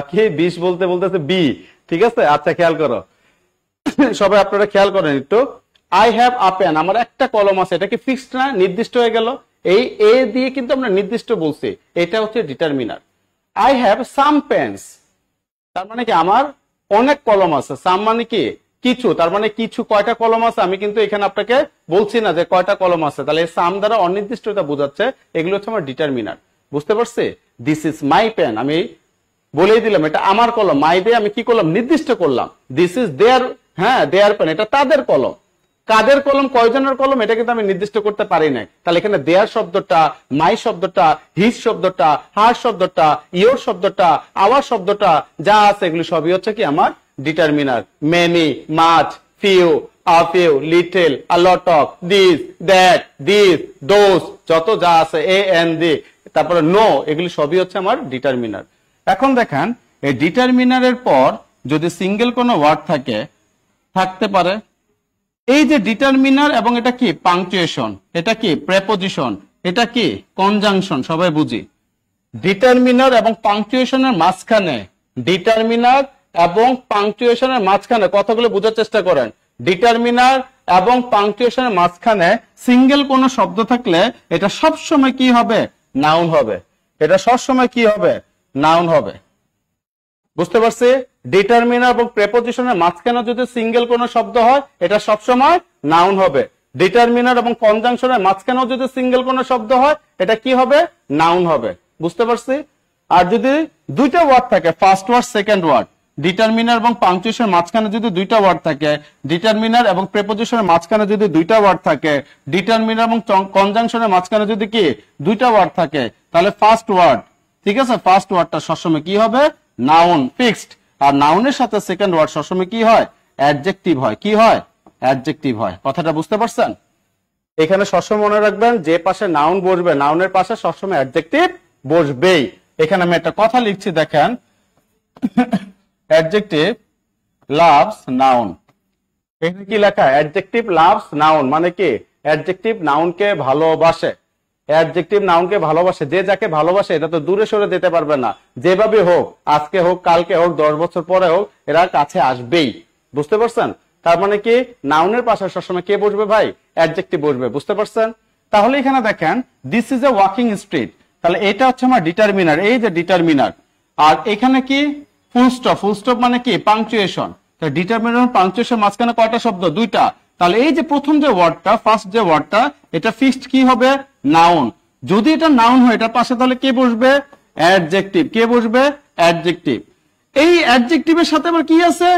কি 20 বলতে বলতেছে বি। ঠিক আছে, আচ্ছা খেয়াল করো সবাই, আপনারা খেয়াল করেন একটু। আই হ্যাভ আ পেন, আমার একটা কলম আছে, এটা কি ফিক্সড না, নির্দিষ্ট হয়ে গেল। এই এ দিয়ে কিন্তু আমরা নির্দিষ্ট বলছি, এটা হচ্ছে determiner. I have some pens, তার মানে কি আমার অনেক কলম আছে। সাম মানে কি? কিছু, তার মানে কিছু, কয়টা কলম আছে আমি কিন্তু এখানে আপনাকে বলছি না যে কয়টা কলম আছে, তাহলে সাম দ্বারা অনির্দিষ্টতা বোঝাচ্ছে, এগুলো হচ্ছে আমার ডিটারমিনার। বুঝতে পারছি? দিস ইজ মাই পেন, আমি বলেই দিলাম এটা আমার কলম, মাই দিয়ে আমি কি করলাম? নির্দিষ্ট করলাম। দিস ইজ দেয়ার, হ্যাঁ দেয়ার পেন, এটা তাদের কলম। কাদের কলম, কয়জনের কলম, এটা কিন্তু আমি নির্দিষ্ট করতে পারি না। তাহলে এখানে দেয়ার শব্দটা, মাই শব্দটা, হিজ শব্দটা, হার শব্দটা, ইয়োর শব্দটা, আওয়ার শব্দটা যা আছে এগুলো সবই হচ্ছে কি আমার determiner. Many, much, few, a few, little, a lot of, this, that, this, those, যত যা আছে, এ এন দি, তারপরে নো, এগুলি সবই হচ্ছে আমার ডিটারমিনার। এখন দেখেন এই ডিটারমিনারের পর যদি সিঙ্গেল কোনো ওয়ার্ড থাকে, থাকতে পারে, এই যে ডিটারমিনার এবং এটা কি পাংচুয়েশন, এটা কি প্রেপোজিশন, এটা কি কনজাংশন, সবাই বুঝি। ডিটারমিনার এবং পাংচুয়েশনের মাঝখানে, ডিটারমিনার এবং পাংচুয়েশনের মাঝখানে কথাগুলো বোঝার চেষ্টা করেন। ডিটারমিনার এবং পাংচুয়েশনের মাঝখানে সিঙ্গেল কোনো শব্দ থাকলে এটা সব সময় কি হবে? নাউন হবে। এটা সব সময় কি হবে? নাউন হবে। বুঝতে পারছি? ডিটারমিনার এবং প্রেপোজিশনের মাঝখানে যদি সিঙ্গেল কোনো শব্দ হয় এটা সবসময় নাউন হবে। ডিটারমিনার এবং কনজাংশনের মাঝখানেও যদি সিঙ্গেল কোনো শব্দ হয় এটা কি হবে? নাউন হবে। বুঝতে পারছি? আর যদি দুইটা ওয়ার্ড থাকে, first word, second word, determiner এবং পাংচুয়েশনের মাঝখানে যদি দুইটা ওয়ার্ড থাকে, ডিটারমিনার এবং প্রেপোজিশনের মাঝখানে যদি দুইটা ওয়ার্ড থাকে, ডিটারমিনার এবং কনজাংশনের মাঝখানে যদি কি দুইটা ওয়ার্ড থাকে, তাহলে ফার্স্ট ওয়ার্ড, ঠিক আছে, ফার্স্ট ওয়ার্ডটা সবসময় কি হবে? Noun, fixed. আর নাউনের সাথে সেকেন্ড ওয়ার্ড সবসময় কি হয়? অ্যাডজেক্টিভ হয়। কি হয়? অ্যাডজেক্টিভ হয়। কথাটা বুঝতে পারছেন? এখানে সবসময় মনে রাখবেন, যে পাশে নাউন বসবে, নাউনের পাশে সবসময় অ্যাডজেক্টিভ বসবেই। এখানে আমি একটা কথা লিখছি, দেখেন, অ্যাডজেক্টিভ লাভস নাউন। এখানে কি লেখা? অ্যাডজেক্টিভ লাভস নাউন, মানে কি অ্যাডজেক্টিভ নাউনকে ভালোবাসে। অ্যাডজেক্টিভ নাউনকে ভালোবাসে। যে যাকে ভালোবাসে এটা তো দূরে সরে যেতে পারবে না, যেভাবে হোক, আজকে হোক, কালকে হোক, 10 বছর পরে হোক, এরা কাছে আসবেই। বুঝতে পারছেন? তার মানে কি নাউনের পাশে সবসময় কে বসবে ভাই? অ্যাডজেক্টিভ বসবে। বুঝতে পারছেন? তাহলে এখানে দেখেন, this is a walking street, তাহলে এটা হচ্ছে আমার ডিটারমিনার, এই যে ডিটারমিনার। আর এখানে কি? Full stop. ফুল স্টপ মানে কি? পাংচুয়েশন। তো ডিটারমিনার পাংচুয়েশন মাঝখানে কয়টা শব্দ? দুইটা। তাহলে এই যে প্রথম যে ওয়ার্ডটা, ফার্স্ট যে ওয়ার্ডটা, এটা ফিক্সড কি হবে? নাউন। যদি এটা নাউন হয় এটার পাশে তাহলে কে বসবে? অ্যাডজেক্টিভ। কে বসবে? অ্যাডজেক্টিভ। এই অ্যাডজেক্টিভের সাথে আবার কি আছে?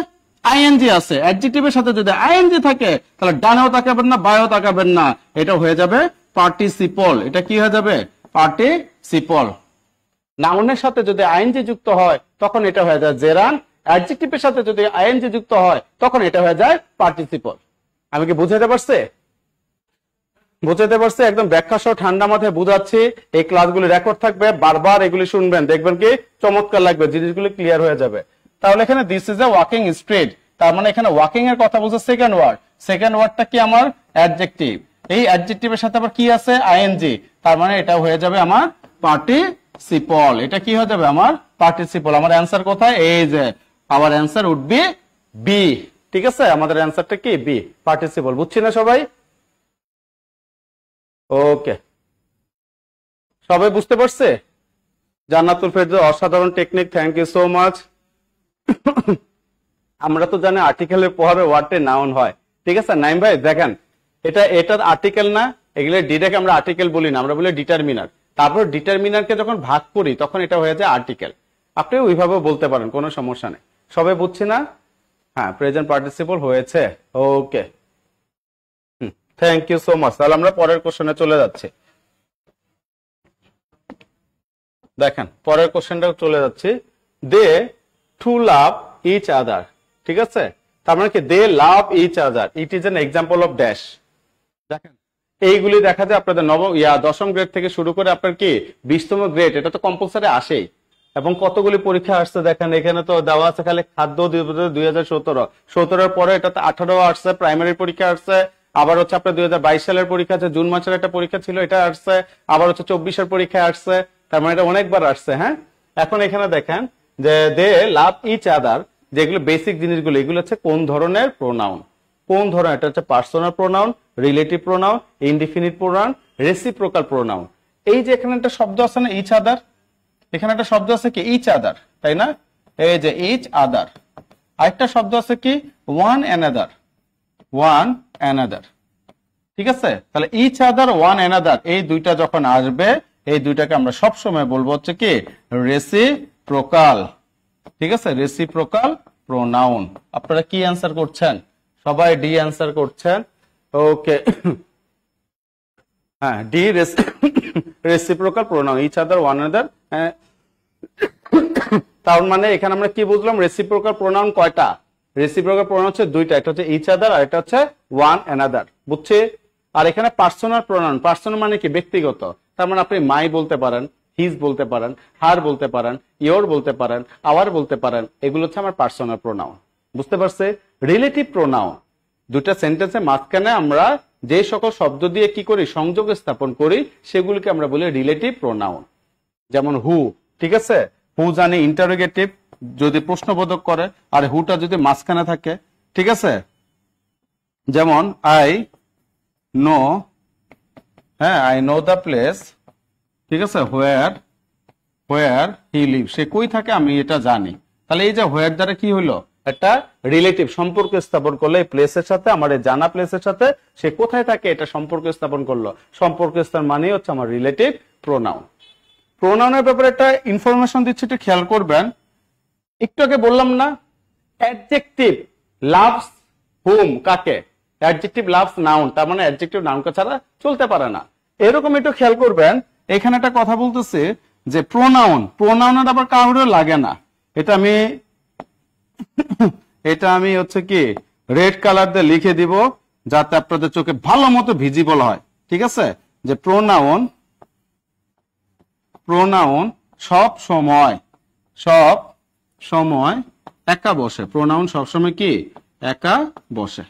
আইএনজি আছে। অ্যাডজেক্টিভের সাথে যদি আইএনজি থাকে তাহলে ডানেও তাকাবেন না, বাঁয়েও তাকাবেন না, এটা হয়ে যাবে পার্টিসিপল। এটা কি হয়ে যাবে? পার্টিসিপল। নাউনের সাথে যদি আইএনজি যুক্ত হয় তখন এটা হয়ে যায় জেরান। অ্যাডজেক্টিভের সাথে যদি আইএনজি যুক্ত হয় তখন এটা হয়ে যায় পার্টিসিপল। আমি কি বুঝাতে পারছি? বুঝতে পারছি? একদম ব্যাখ্যা সহ ঠান্ডা মাথায় বুঝাচ্ছি। এই ক্লাসগুলি রেকর্ড থাকবে, বারবার এগুলি শুনবেন, দেখবেন কি চমৎকার লাগবে, জিনিসগুলি ক্লিয়ার হয়ে যাবে। তাহলে এখানে this is a walking street, তার মানে এখানে ওয়াকিং এর কথা বলছে সেকেন্ড ওয়ার্ড। সেকেন্ড ওয়ার্ডটা কি আমার অ্যাডজেক্টিভ, এই অ্যাডজেক্টিভের সাথে আবার কি আছে আইএনজি, তার মানে এটা হয়ে যাবে আমার পার্টিসিপল। এটা কি হয়ে যাবে আমার পার্টিসিপল। আমার অ্যান্সার কোথায়, এই যে our answer would be B. ঠিক আছে, আমাদের অ্যান্সারটা কি বি, পার্টিসিপল। বুঝছি না সবাই? ওকে, সবাই বুঝতে পারছে? জান্নাতুল ফেরদৌস, অসাধারণ technique, thank you so much. আমরা তো জানি আর্টিকেলের পরে ওয়ার্ডে নাউন হয়। ঠিক আছে নাইম ভাই, দেখেন এটা আর্টিকেল না, এগুলো ডিটাকে আমরা আর্টিকেল বলি না, আমরা বলি ডিটারমিনার। তারপর ডিটারমিনারকে যখন ভাগ করি তখন এটা হয়ে যায় আর্টিকেল। আপনি ওইভাবে বলতে পারেন, কোনো সমস্যা নেই। সবাই বুঝছি না? হ্যাঁ, প্রেজেন্ট পার্টিসিপল হয়েছে। ওকে, থ্যাংক ইউ সো মাচ। তাহলে আমরা পরের কোশ্চেনে চলে যাচ্ছি। দেখেন পরের কোশ্চেনটা চলে যাচ্ছি। They to love each other. ঠিক আছে, তার মানে কি they love each other, it is an example of dash. দেখেন এইগুলি দেখা যায় আপনাদের দশম গ্রেড থেকে শুরু করে আপনার কি 20তম গ্রেড, এটা তো কম্পালসারি আসেই। এবং কতগুলি পরীক্ষা আসছে দেখেন, এখানে তো দেওয়া আছে খালি খাদ্য 2017 পরে এটাতে 18 আসছে, প্রাইমারি পরীক্ষা আসছে, আবার হচ্ছে আপনার 2022 সালের পরীক্ষা আছে, জুন মাসের একটা পরীক্ষা ছিল এটা আসছে, আবার হচ্ছে 24-এর পরীক্ষা আসছে, তার মানে এটা অনেকবার আসছে। হ্যাঁ, এখন এখানে দেখেন যে দে লাভ ইচ আদার, যেগুলো বেসিক জিনিসগুলো, এগুলো হচ্ছে কোন ধরনের প্রোনাউন, কোন ধরনের, এটা হচ্ছে personal pronoun, relative pronoun, indefinite pronoun, reciprocal pronoun. এই যে এখানে একটা শব্দ আছে না ইচ আদার, এখানে একটা শব্দ আছে কি ইচ আদার, তাই না? এই যে ইচ আদার। আরেকটা শব্দ আছে কি ওয়ান অ্যানাদার, ওয়ান অ্যানাদার। ঠিক আছে, তাহলে ইচ আদার, ওয়ান অ্যানাদার, এই দুইটা যখন আসবে, এই দুইটাকে আমরা সব সময় বলবো হচ্ছে কি রেসিপ্রোকাল। ঠিক আছে, রেসিপ্রোকাল প্রোনাউন। আপনারা কি অ্যান্সার করছেন? সবাই ডি অ্যান্সার করছেন। ওকে, হ্যাঁ D, reciprocal pronoun, each other, one another. তার মানে এখানে আমরা কি বুঝলাম, রেসিপ্রোকাল প্রোনাউন কয়টা? রেসিপ্রোকাল প্রোনাউন হচ্ছে দুইটা, একটা হচ্ছে ইচ আদার আর একটা হচ্ছে ওয়ান অ্যানাদার। বুঝছে? আর এখানে পার্সোনাল প্রোনাউন, পার্সোনাল মানে কি ব্যক্তিগত, তার মানে আপনি মাই বলতে পারেন, হিজ বলতে পারেন, হার বলতে পারেন, ইয়োর বলতে পারেন, আওয়ার বলতে পারেন, এগুলো হচ্ছে আমার পার্সোনাল প্রোনাউন। বুঝতে পারছে? রিলেটিভ প্রোনাউন, দুটা সেন্টেন্সের মাঝখানে আমরা যে সকল শব্দ দিয়ে কি করি সংযোগ স্থাপন করি সেগুলিকে আমরা বলি রিলেটিভ প্রোনাউন। যেমন হু, ঠিক আছে, হু জানি ইন্টারোগেটিভ, যদি প্রশ্নবোধক করে, আর হুটা যদি মাঝখানে থাকে। ঠিক আছে, যেমন আই নো, হ্যাঁ আই নো দ্য প্লেস, ঠিক আছে, হোয়ার হি লিভ, সে কই থাকে আমি এটা জানি। তাহলে এই যে হোয়ার দ্বারা কি হলো, একটা রিলেটিভ সম্পর্ক স্থাপন করলো এই প্লেসের সাথে, আমার এই জানা প্লেসের সাথে সে কোথায় থাকে এটা সম্পর্ক স্থাপন করলো। সম্পর্ক স্থাপন মানে হচ্ছে আমার রিলেটিভ প্রোনাউন। প্রোনাউনের ব্যাপারে একটা ইনফরমেশন দিচ্ছি, একটু খেয়াল করবেন। একটু আগে বললাম না অ্যাডজেক্টিভ লাভস হুম, কাকে? অ্যাডজেক্টিভ লাভস নাউন, তার মানে অ্যাডজেক্টিভ নাউনকে ছাড়া চলতে পারে না। এরকম একটু খেয়াল করবেন, এখানে একটা কথা বলতেছে যে প্রোনাউনের আবার কাউরে লাগে না। এটা আমি হচ্ছে কি রেড কালার দিয়ে লিখে দিব যাতে আপনাদের চোখে ভালো মতো ভিজিবল হয়। ঠিক আছে, যে প্রোনাউন সব সময় একা বসে। প্রোনাউন সবসময় কি একা বসে।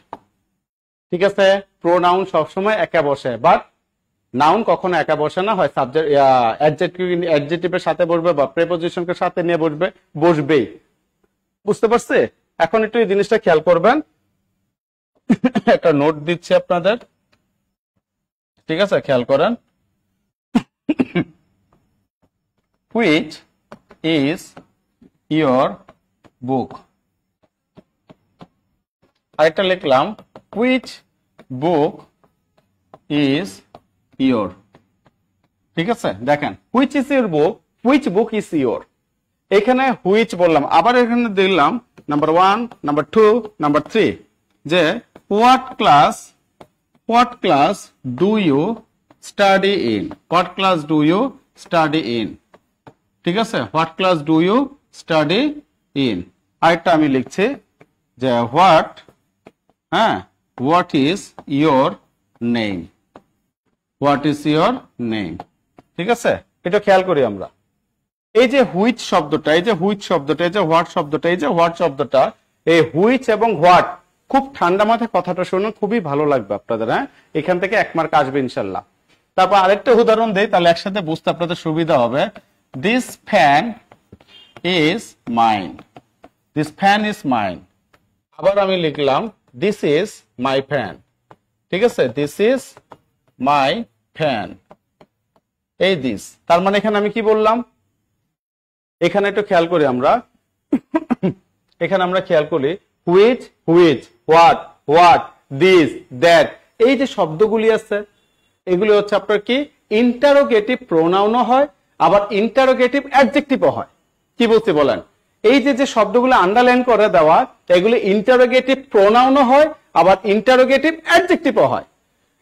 ঠিক আছে, প্রোনাউন সবসময় একা বসে, বাট নাউন কখনো একা বসে না, হয় সাবজেক্ট অ্যাডজেক্টিভের সাথে বসবে বা প্রেপোজিশনকে সাথে নিয়ে বসবেই। বুঝতে পারছে? এখন একটু এই জিনিসটা খেয়াল করবেন, একটা নোট দিচ্ছি আপনাদের। ঠিক আছে, খেয়াল করেন। Which is your book. আরেকটা লিখলাম হুইচ বুক ইজ ইয়োর। ঠিক আছে, দেখেন which is your book, which book is your. এখানে হুইচ বললাম, আবার এখানে দিলাম নাম্বার 1, নাম্বার 2, নাম্বার 3, যে what class do you study in, what class do you study in. ঠিক আছে, what class do you study in. আরেকটা আমি লিখছি যে what is your name. What is your name. ঠিক আছে, এটা খেয়াল করি আমরা। এই যে হুইচ শব্দটা, এই যে হুইচ শব্দটা, এই যে হোয়াট শব্দটা, এই যে হোয়াট শব্দটা, এই হুইচ এবং হোয়াট, খুব ঠান্ডা মাথায় কথাটা শুনুন, খুবই ভালো লাগবে আপনাদের। হ্যাঁ, এখান থেকে 1 মার্ক আসবে ইনশাল্লাহ। তারপর আরেকটা উদাহরণ দেই, তাহলে একসাথে বুঝতে আপনাদের সুবিধা হবে। This fan is mine, this fan is mine. আবার আমি লিখলাম দিস ইজ মাই ফ্যান। ঠিক আছে, দিস ইজ মাই ফ্যান। এই দিস, তার মানে এখানে আমি কি বললাম, এখানে একটু খেয়াল করি আমরা, এখানে আমরা খেয়াল করি which, which, what, what, this, that, এই যে শব্দগুলি আছে এগুলি হচ্ছে আপনার কি ইন্টারোগেটিভ প্রোনাউনও হয়, আবার ইন্টারোগেটিভ অ্যাডজেক্টিভও হয়। কি বলতে বলেন, এই যে যে শব্দগুলো আন্ডারলাইন করে দেওয়া এগুলি ইন্টারোগেটিভ প্রোনাউনও হয়, আবার ইন্টারোগেটিভ অ্যাডজেক্টিভও হয়।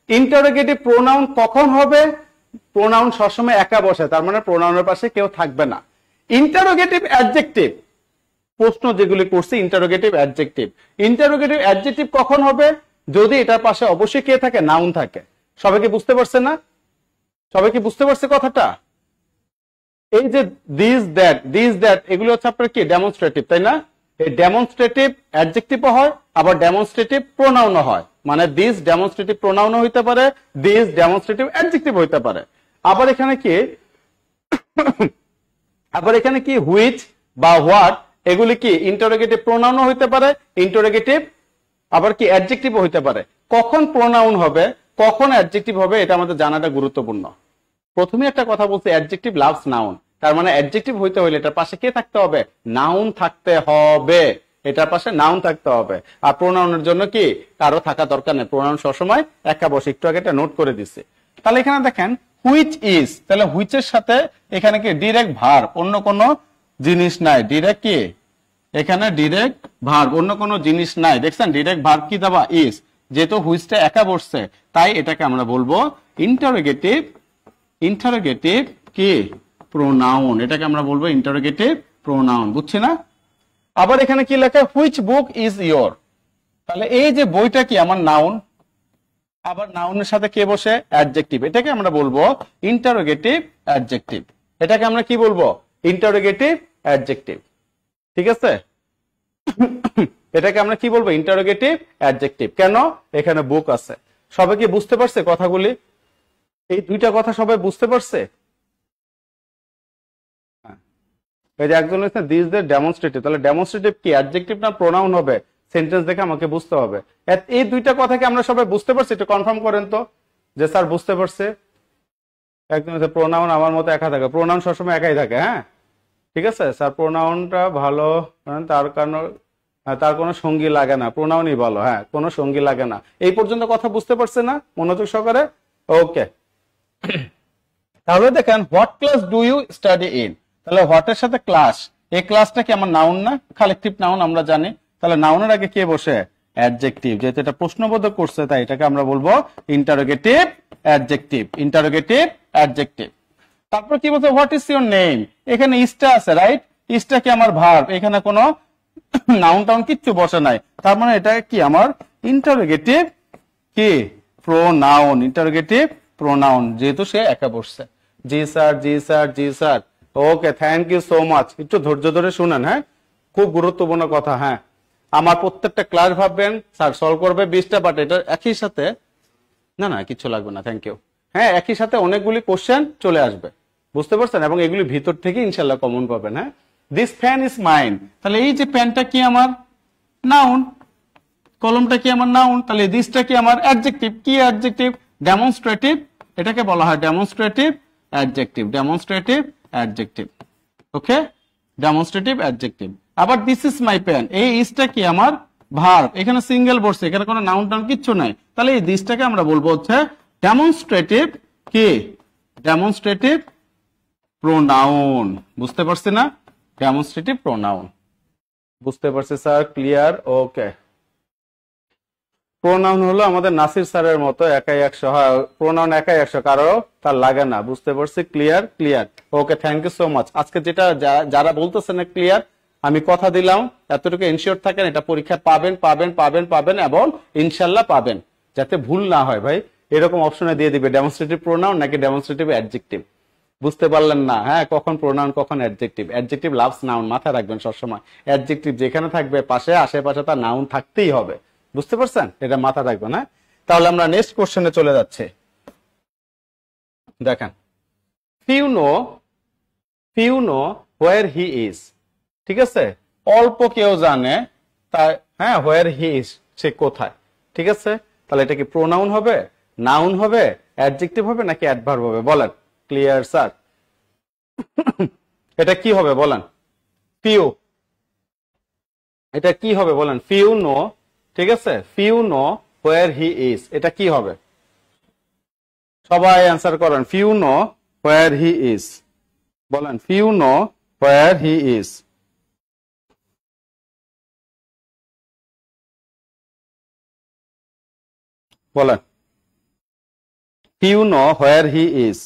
ইন্টারোগেটিভ প্রোনাউন কখন হবে, প্রোনাউন সবসময় একা বসে, তার মানে প্রোনাউনের পাশে কেউ থাকবে না। ইন্টারোগেটিভ অ্যাডজেক্টিভ, প্রশ্ন যেগুলি করছে ইন্টারোগেটিভ অ্যাডজেক্টিভ, ইন্টারোগেটিভ অ্যাডজেক্টিভ কখন হবে, যদি এটার পাশে অবশ্যই কে থাকে, নাউন থাকে। সবাই কি বুঝতে পারছে না? সবাই কি বুঝতে পারছে কথাটা? এই যে দিস দ্যাট, দিস দ্যাট, এগুলো হচ্ছে আপনার কি ডেমনস্ট্রেটিভ, তাই না? এই ডেমনস্ট্রেটিভ অ্যাডজেক্টিভও হয়, আবার ডেমনস্ট্রেটিভ প্রোনাউনও হয়। মানে দিস ডেমনস্ট্রেটিভ প্রোনাউনও হইতে পারে, দিস ডেমনস্ট্রেটিভ অ্যাডজেক্টিভ হইতে পারে। আবার এখানে কি আবার এখানে কি হুইচ বা হোয়াট, এগুলি কি ইন্টারোগেটিভ প্রোনাউনও হইতে পারে, ইন্টারোগেটিভ আবার কি অ্যাডজেক্টিভও হইতে পারে। কখন প্রোনাউন হবে, কখন অ্যাডজেক্টিভ হবে, এটা আমাদের জানাটা গুরুত্বপূর্ণ। প্রথমে একটা কথা বলছি, অ্যাডজেক্টিভ লাভস নাউন, তার মানে অ্যাডজেক্টিভ হইতে হইলে এটার পাশে কে থাকতে হবে, নাউন থাকতে হবে, এটার পাশে নাউন থাকতে হবে। আর প্রোনাউনের জন্য কি কারো থাকা দরকার নেই, প্রোনাউন সবসময় একা বসে, একটু আগে এটা নোট করে দিছে। তাহলে এখানে দেখেন হুইচ ইজ, তাহলে হুইচের সাথে এখানে কি ডিরেক্ট ভার্ব, অন্য কোনো জিনিস নাই, ডিরেক্ট কি এখানে ডিরেক্ট ভার্ব, অন্য কোনো জিনিস নাই। দেখছেন ডিরেক্ট ভার্ব কি দেওয়া ইজ, যেহেতু হুইচটা একা বসছে তাই এটাকে আমরা বলবো ইন্টারোগেটিভ, ইন্টারোগেটিভ কি প্রোনাউন, এটাকে আমরা বলবো ইন্টারোগেটিভ প্রোনাউন। বুঝছি না? আবার এখানে কি লেখা, হুইচ বুক ইজ ইয়োর, তাহলে এই যে বইটা কি আমার নাউন, আবার নাউনের সাথে কে বসে, অ্যাডজেক্টিভ, এটাকে আমরা বলবো ইন্টারোগেটিভ অ্যাডজেক্টিভ। এটাকে আমরা কি বলবো, ইন্টারোগেটিভ অ্যাডজেক্টিভ। ঠিক আছে, এটাকে আমরা কি বলবো, ইন্টারোগেটিভ অ্যাডজেক্টিভ। কেন, এখানে বুক আছে। সবাই কি বুঝতে পারছে কথাগুলি? এই দুইটা কথা সবাই বুঝতে পারছে? এই যে একজন হচ্ছে দিস দ্য ডেমনস্ট্রেটিভ, তাহলে ডেমনস্ট্রেটিভ কি অ্যাডজেক্টিভ না প্রোনাউন হবে, সেন্টেন্স দেখে আমাকে বুঝতে হবে। এই দুইটা কথা কি আমরা সবাই বুঝতে পারছি? একটু কনফার্ম করেন তো যে স্যার বুঝতে পারছে। একদম প্রোনাউন আমার মতো একা থাকে, প্রোনাউন সবসময় একাই থাকে। হ্যাঁ, ঠিক আছে স্যার, প্রোনাউনটা ভালো, তার কারণ তার কোনো সঙ্গী লাগে না, প্রোনাউনই ভালো। হ্যাঁ, কোনো সঙ্গী লাগে না। এই পর্যন্ত কথা বুঝতে পারছে না মনোযোগ সহকারে? ওকে, তাহলে দেখেন what class do you study in, তাহলে হোয়াটের সাথে ক্লাস, এই ক্লাসটা কি আমার নাউন না, কালেকটিভ নাউন আমরা জানি। তাহলে নাউনের আগে কে বসে, অ্যাডজেক্টিভ, যেহেতু এটা প্রশ্নবোধক করছে তাই এটাকে আমরা বলবো ইন্টারোগেটিভ অ্যাডজেক্টিভ, ইন্টারোগেটিভ অ্যাডজেক্টিভ। তারপর কি বলছে, হোয়াট ইজ ইউর নেম, এখানে ইসটা আছে, রাইট? ইসটা কি আমার ভার্ব, এখানে কোনো নাউন টাউন কিচ্ছু বসে নাই, তার মানে এটা কি আমার ইন্টারোগেটিভ কি প্রোনাউন, ইন্টারোগেটিভ প্রোনাউন, যেহেতু সে একা বসছে। জি স্যার, জি স্যার, জি sir. Okay, thank you so much. একটু ধৈর্য ধরে শুনেন। হ্যাঁ, খুব গুরুত্বপূর্ণ কথা। হ্যাঁ, আমার প্রত্যেকটা ক্লাস ভাববেন স্যার সলভ করবে 20টা, বাট এটা একই সাথে না, না কিছু লাগবে না, থ্যাংক ইউ। হ্যাঁ, একই সাথে অনেকগুলি কোশ্চেন চলে আসবে, বুঝতে পারছেন? এবং এগুলি ভিতর থেকে ইনশাল্লাহ কমন পাবেন। হ্যাঁ, দিস ফ্যান ইজ মাইন, তাহলে এই যে প্যানটা কি আমার নাউন, কলমটা কি আমার নাউন, তাহলে দিসটা কি আমার অ্যাডজেক্টিভ, কি অ্যাডজেক্টিভ, ডেমনস্ট্রেটিভ, এটাকে বলা হয় ডেমনস্ট্রেটিভ অ্যাডজেক্টিভ, ডেমনস্ট্রেটিভ অ্যাডজেক্টিভ। ওকে, ডেমনস্ট্রেটিভ অ্যাডজেক্টিভ। আবার দিস ইজ মাই পেন, এই ইজটা কি আমার ভার্ব, এখানে সিঙ্গেল বসছে, এখানে কোনো নাউন টাউন কিচ্ছু নাই, তাহলে এই দিসটাকে আমরা বলবো হচ্ছে ডেমনস্ট্রেটিভ কি, ডেমনস্ট্রেটিভ প্রোনাউন। বুঝতে পারছি না? Demonstrative pronoun. বুঝতে পারছি স্যার, ক্লিয়ার? ওকে, প্রোনাউন হলো আমাদের নাসির স্যারের মতো একাই 100, হয় প্রোনাউন একাই 100, কারো তার লাগে না। বুঝতে পারছি, clear? Clear. Okay, thank you so much. আজকে যেটা যারা বলতেছেন না ক্লিয়ার, আমি কথা দিলাম এতটুকু এনশিওর থাকেন, এটা পরীক্ষা পাবেন পাবেন পাবেন পাবেন এবং ইনশাল্লাহ পাবেন, যাতে ভুল না হয় ভাই। এরকম অপশনে দিয়ে দিবে ডেমনস্ট্রেটিভ প্রোনাউন নাকি ডেমনস্ট্রেটিভ অ্যাডজেক্টিভ। বুঝতে পারলেন না? হ্যাঁ, কখন প্রোনাউন কখন অ্যাডজেক্টিভ। অ্যাডজেক্টিভ লাভস নাউন, মাথায় রাখবেন সবসময়। অ্যাডজেক্টিভ যেখানে থাকবে পাশে আশেপাশে তার নাউন থাকতেই হবে। বুঝতে পারছেন? এটা মাথায় রাখবেন। হ্যাঁ, তাহলে আমরা নেক্সট কোশ্চেনে চলে যাচ্ছি। দেখেন, few know where he is, ঠিক আছে? অল্প কেউ জানে তার, হ্যাঁ, where he is, সে কোথায়। ঠিক আছে, তাহলে এটা কি প্রোনাউন হবে, নাউন হবে, অ্যাডজেক্টিভ হবে নাকি অ্যাডভার্ব হবে? বলেন। Clear sir? এটা কি হবে বলেন? ফিউ, এটা কি হবে বলেন? ফিউ নো, ঠিক আছে, few know where he is, এটা কি হবে? সবাই অ্যান্সার করেন। Few know where he is, বলেন। Few know where he is, বলেন। Few know where he is,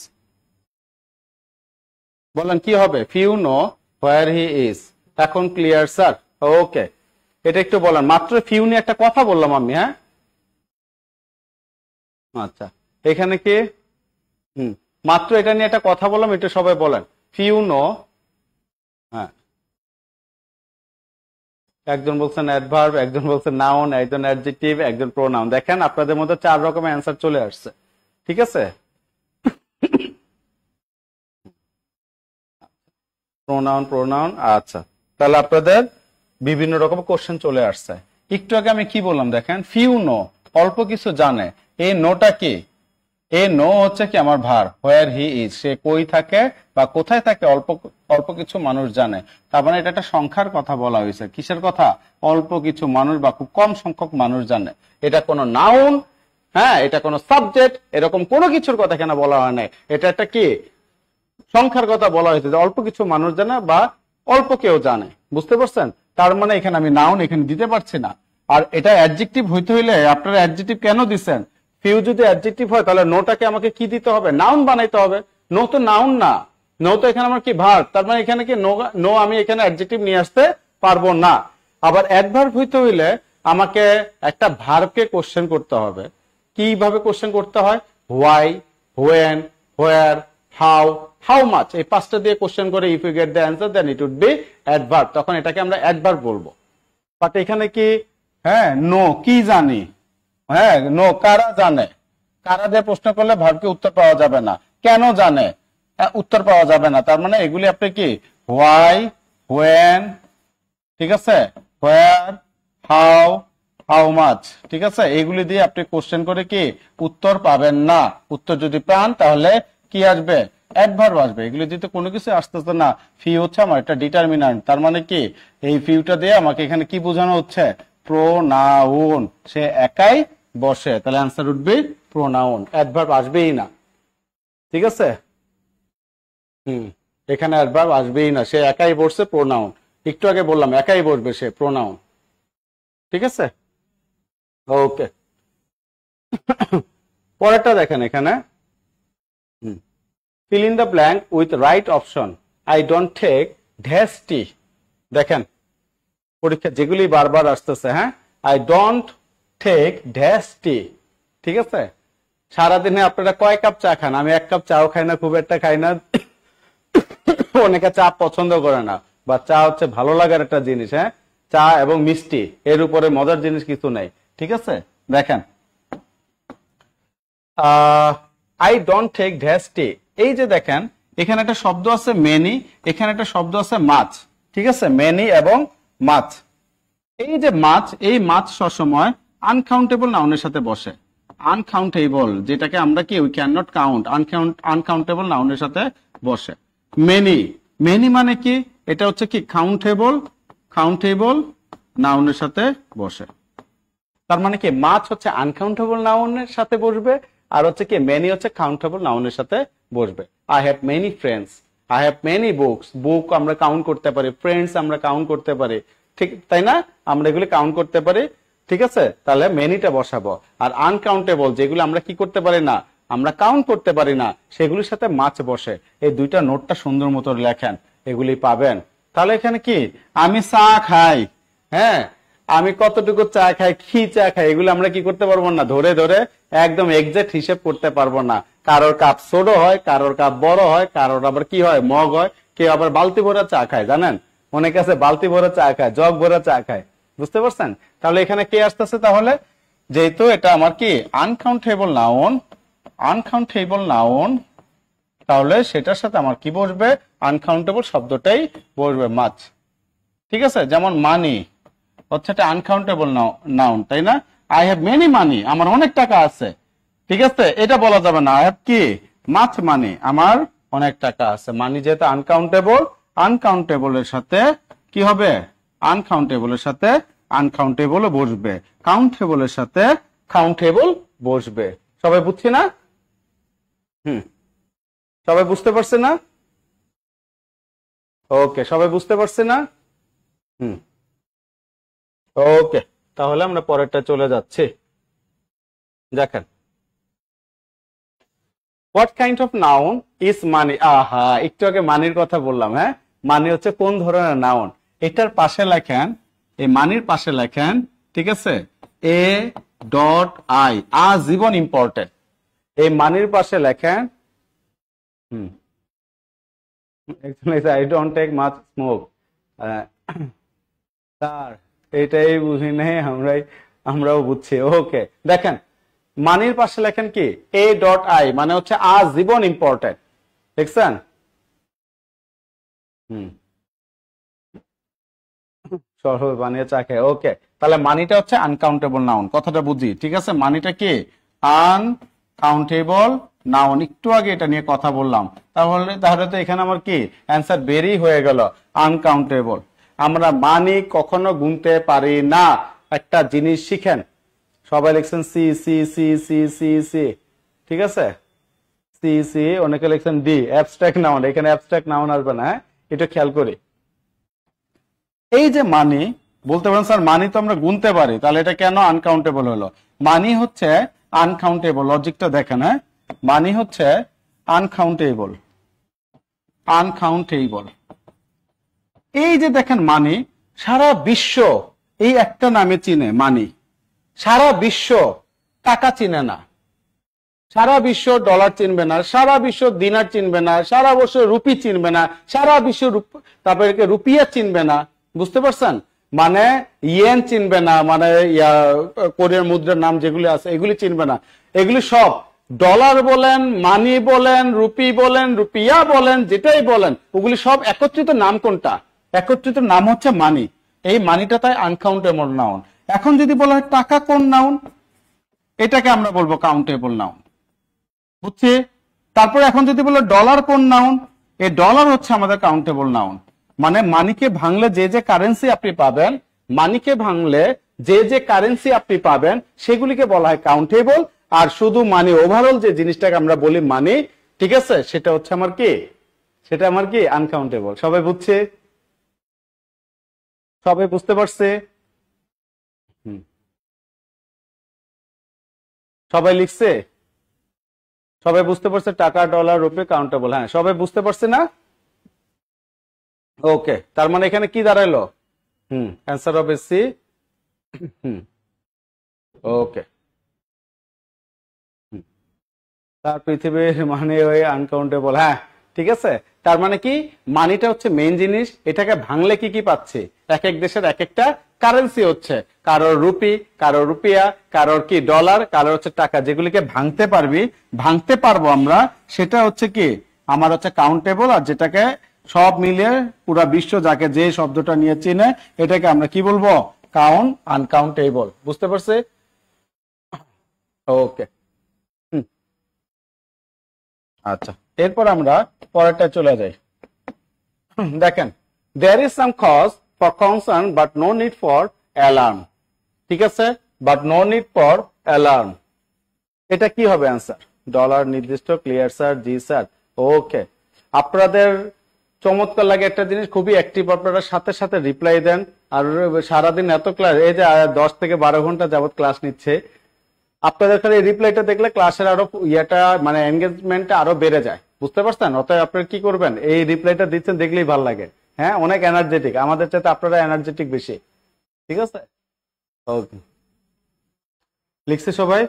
বলেন কি হবে? Few know where he is। এখন ক্লিয়ার স্যার? ওকে, এটা একটু বলেন। মাত্র ফিউ নিয়ে একটা কথা বললাম আমি। হ্যাঁ, আচ্ছা, এখানে কি মাত্র এটা নিয়ে একটা কথা বললাম, এটা সবাই বলেন। ফিউ নো, হ্যাঁ, একজন বলছেন অ্যাডভার্ব, একজন বলছেন নাউন, একজন অ্যাডজেক্টিভ, একজন প্রোনাউন। দেখেন আপনাদের মধ্যে 4 রকমের অ্যান্সার চলে আসছে। ঠিক আছে, প্রোনাউন। আচ্ছা, তাহলে আপনাদের বিভিন্ন রকম কোশ্চেন চলে আসছে। একটু আগে আমি কি বললাম দেখেন, ফিউ নো, অল্প কিছু জানে। এই নোটা কি? এ নো হচ্ছে কি আমার ভার, হোয়ার হি ইজ, সে কই থাকে বা কোথায় থাকে অল্প কিছু মানুষ জানে। তার মানে এটা একটা সংখ্যার কথা বলা হয়েছে। কিসের কথা? অল্প কিছু মানুষ বা খুব কম সংখ্যক মানুষ জানে। এটা কোনো নাউন, হ্যাঁ, এটা কোনো সাবজেক্ট, এরকম কোনো কিছুর কথা কেন বলা হয় নাই। এটা একটা কি সংখ্যার কথা বলা হয়েছে, যে অল্প কিছু মানুষ জানে বা অল্প কেউ জানে। বুঝতে পারছেন? তার মানে এখানে আমি নাউন এখানে দিতে পারছি না। আর এটা অ্যাডজেক্টিভ হইতে হইলে আপনারা অ্যাডজেক্টিভ কেন দিচ্ছেন? ফিউ যদি অ্যাডজেক্টিভ হয় তাহলে নোটাকে আমাকে কি দিতে হবে? নাউন বানাইতে হবে। নো তো নাউন না, নো তো এখানে আমার কি ভার্ব। তার মানে এখানে কি নো আমি এখানে অ্যাডজেক্টিভ নিয়ে আসতে পারবো না। আবার অ্যাডভার্ব হইতে হইলে আমাকে একটা ভার্বকে কোশ্চেন করতে হবে। কিভাবে কোশ্চেন করতে হয়? Why, when, where, how much, এই 5টা দিয়ে কোশ্চেন করে if you get the answer then it would be adverb. তখন এটাকে আমরা অ্যাডভার্ব বলবো। বাট এখানে কি, হ্যাঁ, নো কি জানি, হ্যাঁ, নো কারা জানে, কারা দিয়ে প্রশ্ন করলে ভার্বকে উত্তর পাওয়া যাবে না। কেন জানে, উত্তর পাওয়া যাবে না। তার মানে এগুলি আপনি কি হোয়াই, হোয়েন, ঠিক আছে, হোয়ার, হাউ মাচ, ঠিক আছে, এগুলি দিয়ে আপনি কোশ্চেন করে কি উত্তর পাবেন না। উত্তর যদি পান তাহলে কি আসবে? অ্যাডভার্ব আসবে। এগুলি দিতে কোনো কিছু আসতেছে না। ফি হচ্ছে আমার একটা ডিটারমিনান্ট। তার মানে কি এই ফিউটা দিয়ে আমাকে এখানে কি বোঝানো হচ্ছে? প্রোনাউন, সে একাই বসে। তাহলে অ্যান্সার উঠবে প্রোনাউন, অ্যাডভার্ব আসবেই না। ঠিক আছে, এখানে অ্যাডভার্ব আসবেই না, সে একাই বসছে, প্রোনাউন। একটু আগে বললাম একাই বসবে, সে প্রোনাউন। ঠিক আছে, ওকে। পরেরটা দেখেন এখানে, fill in the blank with right option. I don't take dash tea. দেখেন পরীক্ষা যেগুলি বারবার আসতেছে, হ্যাঁ, I don't take dash tea, ঠিক আছে। সারাদিনে আপনারা কয় কাপ চা খান? আমি 1 কাপ চাও খাই না, খুব একটা খাই না। অনেকে চা পছন্দ করে না, বা চা হচ্ছে ভালো লাগার একটা জিনিস। হ্যাঁ, চা এবং মিষ্টি, এর উপরে মজার জিনিস কিছু নেই। ঠিক আছে, দেখেন I don't take dash tea, এই যে দেখেন এখানে একটা শব্দ আছে মেনি, এখানে একটা শব্দ আছে মাছ। ঠিক আছে, মেনি এবং মাছ। এই যে মাছ, এই মাছ সবসময় আনকাউন্টেবল নাউনের সাথে বসে। আনকাউন্টেবল, যেটাকে আমরা কি we can not count, uncountable নাউনের সাথে বসে। মেনি মানে কি? এটা হচ্ছে কি কাউন্টেবল নাউনের সাথে বসে। তার মানে কি মাছ হচ্ছে আনকাউন্টেবল নাউনের সাথে বসবে, আর হচ্ছে কি মেনি হচ্ছে কাউন্টেবল নাউনের সাথে বসবে। I have many friends, I have many books, book আমরা কাউন্ট করতে পারি, ফ্রেন্ডস আমরা কাউন্ট করতে পারি, ঠিক তাই না? আমরা এগুলি কাউন্ট করতে পারি। ঠিক আছে, তাহলে মেনিটা বসাবো। আর আনকাউন্টেবল, যেগুলো আমরা কি করতে পারি না, আমরা কাউন্ট করতে পারি না, সেগুলির সাথে মাছ বসে। এই দুইটা নোটটা সুন্দর মতো লেখেন, এগুলি পাবেন। তাহলে এখানে কি আমি চা খাই, হ্যাঁ, আমি কতটুকু চা খাই, কি চা খাই, এগুলো আমরা কি করতে পারবো না, ধরে ধরে একদম এক্সাক্ট হিসেব করতে পারবো না। কারোর কাপ ছোট হয়, কারোর কাপ বড় হয়, কারোর আবার কি হয় মগ হয়, কেউ আবার বালতি ভরা চা খায়, জানেন অনেকে আছে বালতি ভরা চা খায়, জগ ভরা চা খায়, বুঝতে পারছেন? তাহলে এখানে কে আসতেছে, তাহলে যেহেতু এটা আমার কি আনকাউন্টেবল নাউন, আনকাউন্টেবল নাউন, তাহলে সেটার সাথে আমার কি বসবে, আনকাউন্টেবল শব্দটাই বসবে, মাছ। ঠিক আছে, যেমন মানি হচ্ছে একটা আনকাউন্টেবল নাউন, তাই না? আই হ্যাভ মেনি মানি, আমার অনেক টাকা আছে। ঠিক আছে, এটা বলা যাবে না, আই হ্যাভ কি মাছ মানি, আমার অনেক টাকা আছে। মানি যেহেতু আনকাউন্টেবল, আনকাউন্টেবলের সাথে কি হবে, আনকাউন্টেবলের সাথে আনকাউন্টেবল বসবে, কাউন্টেবলের সাথে কাউন্টেবল বসবে। সবাই বুঝছি না? সবাই বুঝতে পারছে না? ওকে, সবাই বুঝতে পারছে না? ওকে, তাহলে আমরা পরেরটা চলে যাচ্ছি। দেখেন, what kind of noun is money. আহা, একটু আগে মানির কথা বললাম। হ্যাঁ, মানি হচ্ছে কোন ধরনের নাউন। এটার পাশে লেখেন, এই মানির পাশে লেখেন, ঠিক আছে, এ ডট আই, আজীবন ইম্পর্টেন্ট। এই মানির পাশে লেখেন, I don't take much smoke. Sir এটাই বুঝি নেই, আমরাও বুঝছি। ওকে, দেখেন মানির পাশে লেখেন কি, এ ডট আই, মানে হচ্ছে আজীবন ইম্পর্টেন্ট। দেখছেন? সরল বানিয়ে চা খায়। ওকে, তাহলে মানিটা হচ্ছে আনকাউন্টেবল নাউন, কথাটা বুঝি। ঠিক আছে, মানিটা কি আনকাউন্টেবল নাউন। একটু আগে এটা নিয়ে কথা বললাম, তাহলে তো এখানে আমার কি অ্যান্সার বেরি হয়ে গেল, আনকাউন্টেবল। আমরা মানি কখনো গুনতে পারি না। একটা জিনিস শিখেন, সবাই লিখছেন C C C C C C, ঠিক আছে, সি সি, অনেকে লিখছেন ডি, অ্যাবস্ট্রাক্ট নাউন, এখানে অ্যাবস্ট্রাক্ট নাউন আসবে না। হ্যাঁ, এটা খেয়াল করি। এই যে মানি, বলতে পারেন স্যার মানি তো আমরা গুনতে পারি, তাহলে এটা কেন আনকাউন্টেবল হলো? মানি হচ্ছে আনকাউন্টেবল, লজিকটা দেখেন। হ্যাঁ, মানি হচ্ছে আনকাউন্টেবল, আনকাউন্টেবল। এই যে দেখেন মানি, সারা বিশ্ব এই একটা নামে চিনে, মানি। সারা বিশ্ব টাকা চিনে না, সারা বিশ্ব ডলার চিনবে না, সারা বিশ্ব দিনার চিনবে না, সারা বিশ্ব রুপি চিনবে না, সারা বিশ্ব তারপরে রুপিয়া চিনবে না, বুঝতে পারছেন? মানে ইয়েন চিনবে না, মানে কোরিয়ার মুদ্রার নাম যেগুলি আছে এগুলি চিনবে না। এগুলি সব ডলার বলেন, মানি বলেন, রুপি বলেন, রুপিয়া বলেন, যেটাই বলেন, ওগুলি সব একত্রিত নাম কোনটা? একত্রিত নাম হচ্ছে মানি। এই মানিটা তাই আনকাউন্টেবল নাউন। এখন যদি বলা হয় টাকা কোন নাউন, এটাকে আমরা বলবো কাউন্টেবল নাউন, বুঝছি? তারপরে এখন যদি বলো ডলার কোন নাউন, এই ডলার হচ্ছে আমাদের কাউন্টেবল নাউন। মানে মানিকে ভাঙলে যে যে কারেন্সি আপনি পাবেন, মানিকে ভাঙলে যে যে কারেন্সি আপনি পাবেন সেগুলিকে বলা হয় কাউন্টেবল। আর শুধু মানি, ওভারঅল যে জিনিসটাকে আমরা বলি মানি, ঠিক আছে, সেটা হচ্ছে আমার কি, সেটা আমার কি আনকাউন্টেবল। সবাই বুঝছে? সবাই বুঝতে পারছে? সবাই লিখছে? সবাই বুঝতে পারছে? টাকা, ডলার, রুপি কাউন্টেবল। হ্যাঁ, সবাই বুঝতে পারছে না? ওকে, তার মানে এখানে কি দাঁড়াইলো? অ্যান্সার হবে সি। ওকে, তার পৃথিবীর মানে ওই আনকাউন্টেবল। হ্যাঁ, ঠিক আছে। তার মানে কি, মানিটা হচ্ছে মেইন জিনিস। এটাকে ভাঙলে কি কি পাচ্ছে? এক এক দেশের এক একটা কারেন্সি হচ্ছে, কারোর রুপি, কারোর রুপিয়া, কারোর কি ডলার, কারোর হচ্ছে টাকা। যেগুলিকে ভাঙতে পারবো আমরা, সেটা হচ্ছে কি আমার হচ্ছে কাউন্টেবল। আর যেটাকে সব মিলিয়ে পুরো বিশ্ব যাকে যে শব্দটা নিয়ে চিনে, এটাকে আমরা কি বলবো? আনকাউন্টেবল। বুঝতে পারছে? ওকে, আচ্ছা, এরপর আমরা পরেরটা চলে যাই। দেখেন, there is some cause for concern but no need for alarm। ঠিক আছে, but no need for alarm, এটা কি হবে অ্যান্সার? ডলার, নির্দিষ্ট, ক্লিয়ার স্যার, জি স্যার। ওকে, আপনাদের চমৎকার লাগে একটা জিনিস, খুবই অ্যাক্টিভ, আপনারা সাথে সাথে রিপ্লাই দেন। আর সারাদিন এত ক্লাস, এই যে 10 থেকে 12 ঘন্টা যাবত ক্লাস নিচ্ছে, আপনাদের খালি রিপ্লাইটা দেখলে ক্লাসের আরো ইয়েটা মানে এনগেজমেন্টটা আরো বেড়ে যায়, বুঝতে পারছেন? অতএব আপনারা কি করবেন, এই রিপ্লাইটা দিচ্ছেন দেখলেই ভালো লাগে। হ্যাঁ, অনেক এনার্জেটিক, আমাদের চাইতে আপনারা এনার্জেটিক বেশি, ঠিক আছে? ওকে, লিখছে সবাই?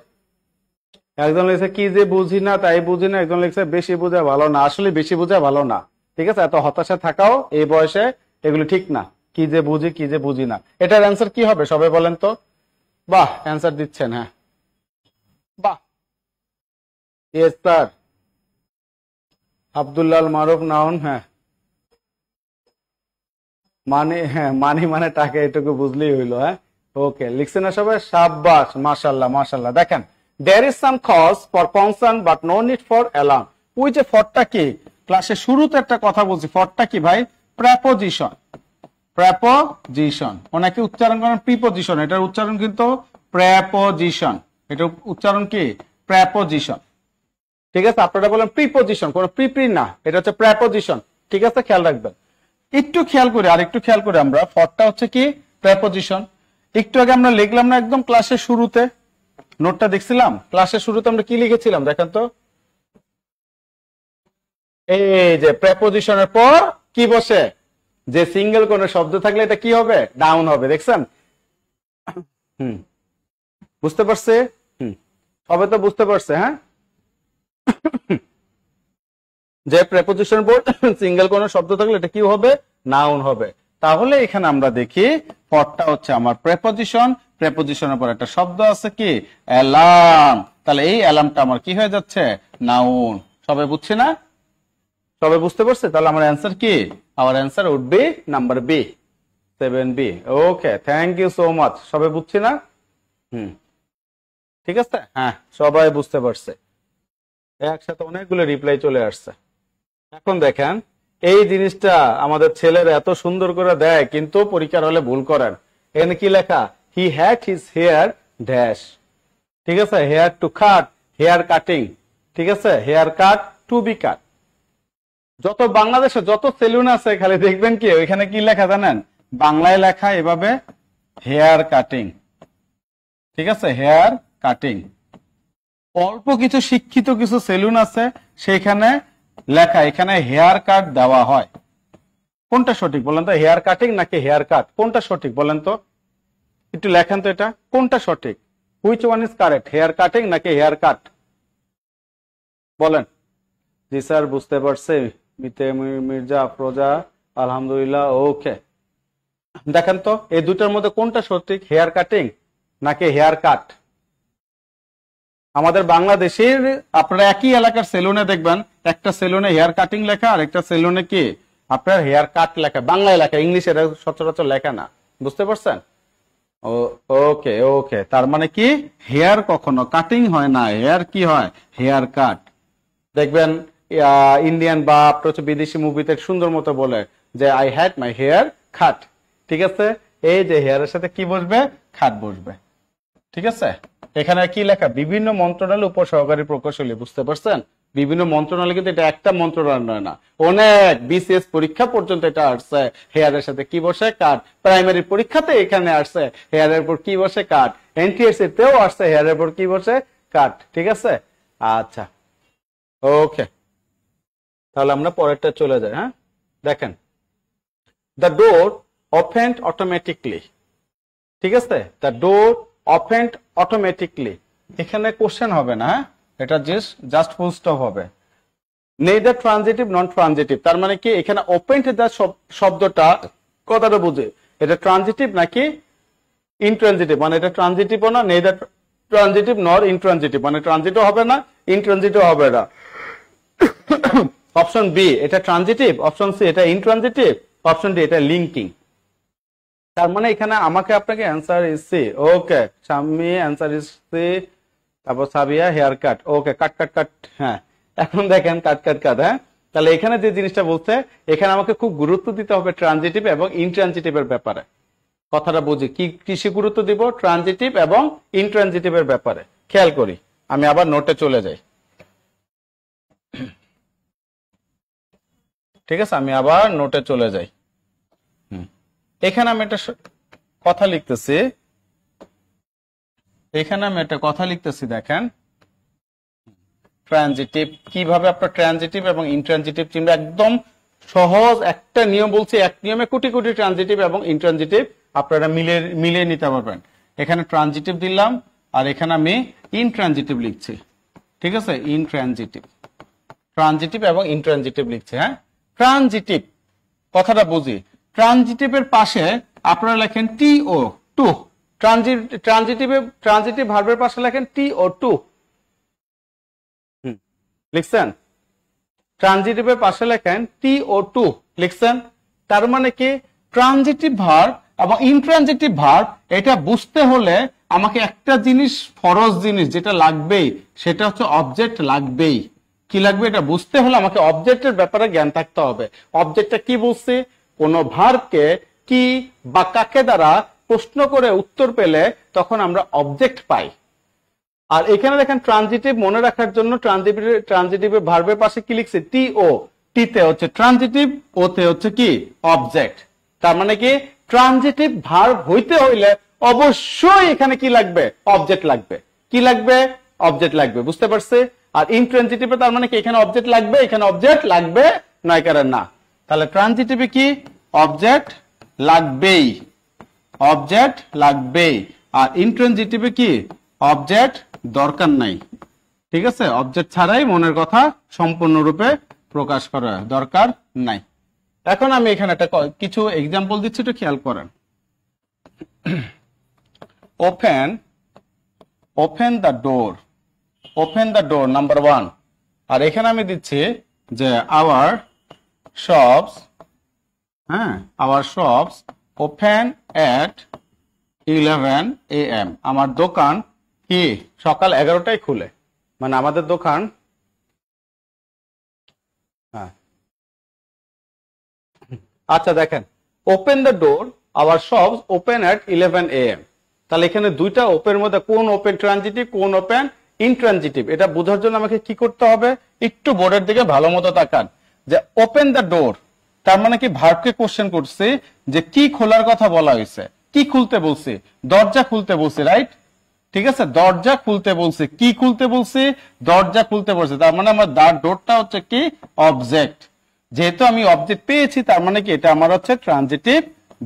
একজন লিখছে কি যে বুঝি না তাই বুঝি না, একজন লিখছে বেশি বোঝা ভালো না। আসলে বেশি বোঝা ভালো না, ঠিক আছে? এত হতাশা থাকাও এই বয়সে এগুলো ঠিক না। কি যে বুঝি কি যে বুঝি না, এটার অ্যান্সার কি হবে সবাই বলেন তো? বাহ, অ্যান্সার দিচ্ছেন, হ্যাঁ বাহ। ইয়েস স্যার, আব্দুল্লাহ মারুফ নাউন, হ্যাঁ মানে, হ্যাঁ মানি মানে টাকা, এটুকু বুঝলেই হইলো। হ্যাঁ ওকে, লিখছে না সবাই? সাব্বাস, মাশাআল্লাহ মাশাআল্লাহ। দেখেন, there is some cause for concern but no need for alarm। ওই যে ফরটা কি, ক্লাসের শুরুতে একটা কথা বলছি, ফরটা কি ভাই? প্রেপোজিশন। প্রেপোজিশন, ওনাকে উচ্চারণ করেন প্রিপোজিশন, এটার উচ্চারণ কিন্তু প্রেপোজিশন, এটা উচ্চারণ কি? প্রেপোজিশন, ঠিক আছে? আপনারা বলেন প্রিপোজিশন, কোন প্রিপ্রি না, এটা হচ্ছে প্রেপোজিশন, ঠিক আছে? খেয়াল রাখবেন। একটু খেয়াল করে, আর একটু খেয়াল করে, আমরা ফরটা হচ্ছে কি? প্রেপোজিশন। একটু আগে আমরা লিখলাম না একদম ক্লাসের শুরুতে, নোটটা দেখছিলাম, ক্লাসের শুরুতে আমরা কি লিখেছিলাম দেখেন তো? এই যে প্রেপোজিশনের পর কি বসে? যে সিঙ্গেল কোন শব্দ থাকলে এটা কি হবে? ডাউন হবে, দেখছেন? বুঝতে পারছে? সবাই তো বুঝতে পারছে? হ্যাঁ, যে প্রেপোজিশন পর সিঙ্গেল কোন শব্দ থাকলে এটা কি হবে? নাউন হবে। তাহলে এখানে আমরা দেখি ফরটা হচ্ছে আমার প্রেপোজিশন, প্রেপোজিশনের পর একটা শব্দ আছে কি? অ্যালার্ম। তাহলে এই অ্যালার্মটা আমার কি হয়ে যাচ্ছে? নাউন। সবাই বুঝছে না? সবাই বুঝতে পারছে? তাহলে আমার অ্যান্সার কি? আমার answer would be number B, 7B। Okay, thank you so much. সবাই বুঝছি না? ঠিক আছে, হ্যাঁ সবাই বুঝতে পারছে। একসাথে অনেকগুলো রিপ্লাই চলে আসছে। এখন দেখেন, এই জিনিসটা আমাদের ছেলেরা এত সুন্দর করে দেয়, কিন্তু পরীক্ষার হলে ভুল করেন। এখানে কি লেখা? He had his hair dash, ঠিক আছে? Hair to cut, hair cutting, ঠিক আছে? Hair cut, to be cut. যত বাংলাদেশে যত সেলুন আছে খালি দেখবেন কি ওইখানে কি লেখা জানেন? বাংলায় লেখা এভাবে হেয়ার কাটিং, ঠিক আছে? Hair cutting. অল্প কিছু শিক্ষিত কিছু সেলুন আছে সেখানে লেখা এখানে হেয়ার কাট দেওয়া হয়। কোনটা সঠিক বলেন তো? হেয়ার কাটিং নাকি হেয়ার কাট? কোনটা সঠিক বলেন তো? একটু লেখেন তো, এটা কোনটা সঠিক? Which one is correct, hair cutting নাকি হেয়ার কাট? বলেন। জি স্যার, বুঝতে পারছি। মিতে মির্জা আফরোজা, আলহামদুলিল্লাহ। ওকে, দেখেন তো এই দুটার মধ্যে কোনটা সঠিক, হেয়ার কাটিং নাকি হেয়ার কাট? আমাদের বাংলাদেশের আপনারা একই এলাকার সেলুনে দেখবেন, একটা সেলুনে হেয়ার কাটিং লেখা আর একটা সেলুনে কি আপনার হেয়ার কাট লেখা, বাংলায় লেখা, ইংলিশে সচরাচর লেখা না। বুঝতে পারছেন? ওকে ওকে, তার মানে কি হেয়ার কখনো কাটিং হয় না, হেয়ার কি হয়? Hair cut. দেখবেন ইন্ডিয়ান বা বিদেশি মুভিতে সুন্দর মতো বলে যে I had my hair cut, ঠিক আছে? এই যে হেয়ারের সাথে কি বসবে? খাট বসবে, ঠিক আছে? এখানে কি লেখা? বিভিন্ন মন্ত্রণালয় উপসহকারী প্রকৌশলী। বুঝতে পারছেন? বিভিন্ন মন্ত্রণালয়, কিন্তু এটা একটা মন্ত্রণালয় না, অনেক বিসিএস পরীক্ষা পর্যন্ত এটা আসছে হেয়ারের সাথে কি বসে? কাট। প্রাইমারি পরীক্ষাতে এখানে আসছে হেয়ারের পর কি বসে? কাট। এনটিএসসি তেও আসছে হেয়ারের পর কি বসে? কাট, ঠিক আছে? আচ্ছা ওকে, তাহলে আমরা পরেরটা চলে যাই। হ্যাঁ, দেখেন, দ্য ডোর ওপেন্ড অটোমেটিকলি, ঠিক আছে? দ্য ডোর ওপেন্ড অটোমেটিকলি, এখানে কোশ্চেন হবে না, এটা জাস্ট ফুল স্টপ হবে। নেইদার ট্রানজিটিভ নন ট্রানজিটিভ, তার মানে কি এখানে ওপেন্ড যা শব্দটা কথাটা বুঝে, এটা ট্রানজিটিভ নাকি ইনট্রানজিটিভ? মানে এটা ট্রানজিটিভও না, নেইদার ট্রানজিটিভ নর ইনট্রানজিটিভ, মানে ট্রানজিটও হবে না ইনট্রানজিটও হবে না। অপশন বি এটা ট্রানজিটিভ, অপশন সি এটা ইনট্রানজিটিভ, অপশন ডি এটা লিঙ্কিং। তার মানে এখানে আমাকে আপনাকে answer is C. Okay, Shammi answer is C. তারপর সাবিয়া হেয়ার কাট। ওকে, কাট কাট কাট। হ্যাঁ, এখন দেখেন কাট কাট কাট। হ্যাঁ, তাহলে এখানে যে জিনিসটা বলছে, এখানে আমাকে খুব গুরুত্ব দিতে হবে ট্রানজিটিভ এবং ইনট্রানজিটিভের ব্যাপারে। কথাটা বুঝি কি কিসে গুরুত্ব দিব? ট্রানজিটিভ এবং ইনট্রানজিটিভের ব্যাপারে। খেয়াল করি, আমি আবার নোটে চলে যাই, ঠিক আছে? আমি আবার নোটে চলে যাই। এখানে আমি একটা কথা লিখতেছি, দেখেন ট্রানজিটিভ কিভাবে আপনার ট্রানজিটিভ এবং ইনট্রানজিটিভ চিনবে। একদম সহজ একটা নিয়ম বলছি, এক নিয়মে কোটি কোটি ট্রানজিটিভ এবং ইনট্রানজিটিভ আপনারা মিলিয়ে নিতে পারবেন। এখানে ট্রানজিটিভ দিলাম আর এখানে আমি ইনট্রানজিটিভ লিখছি। ঠিক আছে, ইনট্রানজিটিভ, ট্রানজিটিভ এবং ইনট্রানজিটিভ লিখছি। হ্যাঁ, ট্রানজিটিভ কথাটা বুঝি। ট্রানজিটিভের পাশে আপনারা লেখেন টিও টু। ট্রানজিটিভ ভার্বের পাশে লেখেন টিও টু। লিখছেন? ট্রানজিটিভের পাশে লেখেন টিও টু লিখছেন। তার মানে কি ট্রানজিটিভ ভার্ব এবং ইনট্রানজিটিভ ভার্ব এটা বুঝতে হলে আমাকে একটা জিনিস, ফরজ জিনিস যেটা লাগবেই, সেটা হচ্ছে অবজেক্ট লাগবেই। কি লাগবে? এটা বুঝতে হলে আমাকে অবজেক্টের ব্যাপারে জ্ঞান থাকতে হবে। অবজেক্টটা কি বলছে? কোন ভার্বকে কি বা কাকে দ্বারা প্রশ্ন করে উত্তর পেলে তখন আমরা অবজেক্ট পাই। আর এখানে দেখেন ট্রানজিটিভ মনে রাখার জন্য ট্রানজিটিভ ভার্বের পাশে কি লিখছে? টি ও। টিতে হচ্ছে ট্রানজিটিভ, ওতে হচ্ছে কি? অবজেক্ট। তার মানে কি ট্রানজিটিভ ভার্ব হইতে হইলে অবশ্যই এখানে কি লাগবে? অবজেক্ট লাগবে। কি লাগবে? অবজেক্ট লাগবে। বুঝতে পারছে? আর ইনট্রানজিটিভে তার মানে কি এখানে অবজেক্ট লাগবে, এখানে অবজেক্ট লাগবে নয় কারণ না। তাহলে ট্রানজিটিভে কি? অবজেক্ট লাগবেই, অবজেক্ট লাগবেই। আর ইনট্রানজিটিভে কি? অবজেক্ট দরকার নাই। ঠিক আছে, অবজেক্ট ছাড়াই মনের কথা সম্পূর্ণরূপে প্রকাশ করা দরকার নাই। এখন আমি এখানে একটা কিছু এক্সাম্পল দিচ্ছি, একটু খেয়াল করেন। Open the door, open the door number 1। আর এখানে আমি দিচ্ছি যে আওয়ার শপস, হ্যাঁ, our shops open at 11 AM। আমার দোকান কি সকাল 11টায় খুলে, মানে আমাদের দোকান, হ্যাঁ। আচ্ছা দেখেন, open the door our shops open at 11 AM। তাহলে এখানে দুইটা ওপেন মধ্যে কোন ওপেন ট্রানজিটিভ, কোন ওপেন ইনট্রানজিটিভ, এটা বোঝার জন্য আমাকে কি করতে হবে? একটু বোর্ডের দিকে ভালো মতো তাকান। যে ওপেন দ্য ডোর তার মানে কি ভার্বকে কোশ্চেন করছে যে কি খোলার কথা বলা হয়েছে, কি খুলতে বলছে? দরজা খুলতে বলছে, রাইট? ঠিক আছে, দরজা খুলতে বলছে। কি খুলতে বলছে? দরজা খুলতে বলছে। তার মানে আমার ডোরটা হচ্ছে কি? অবজেক্ট। যেহেতু আমি অবজেক্ট পেয়েছি তার মানে কি এটা আমার হচ্ছে ট্রানজিটিভ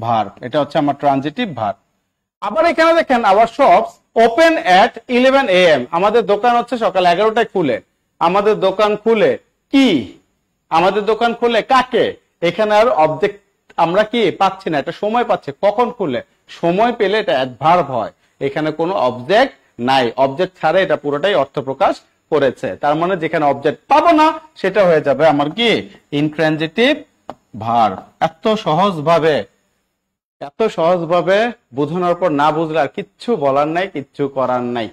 ভার্ব, এটা হচ্ছে আমার ট্রানজিটিভ ভার্ব। আবার এখানে দেখেন our shops open at 11 AM। আমাদের দোকান হচ্ছে সকাল 11টায় খুলে। আমাদের দোকান খুলে কি? আমাদের দোকান খুলে কাকে? এখানে আর অবজেক্ট আমরা কি পাচ্ছি না, এটা সময় পাচ্ছে। কখন খুলে? সময় পেলে এটা অ্যাডভার্ব হয়। এখানে কোনো অবজেক্ট নাই, অবজেক্ট ছাড়া এটা পুরোটাই অর্থ প্রকাশ করেছে। তার মানে যেখানে অবজেক্ট পাবো না সেটা হয়ে যাবে আমার কি? Intransitive verb. এত সহজভাবে বোঝানোর পর না বুঝলে আর কিচ্ছু বলার নাই, কিচ্ছু করার নাই।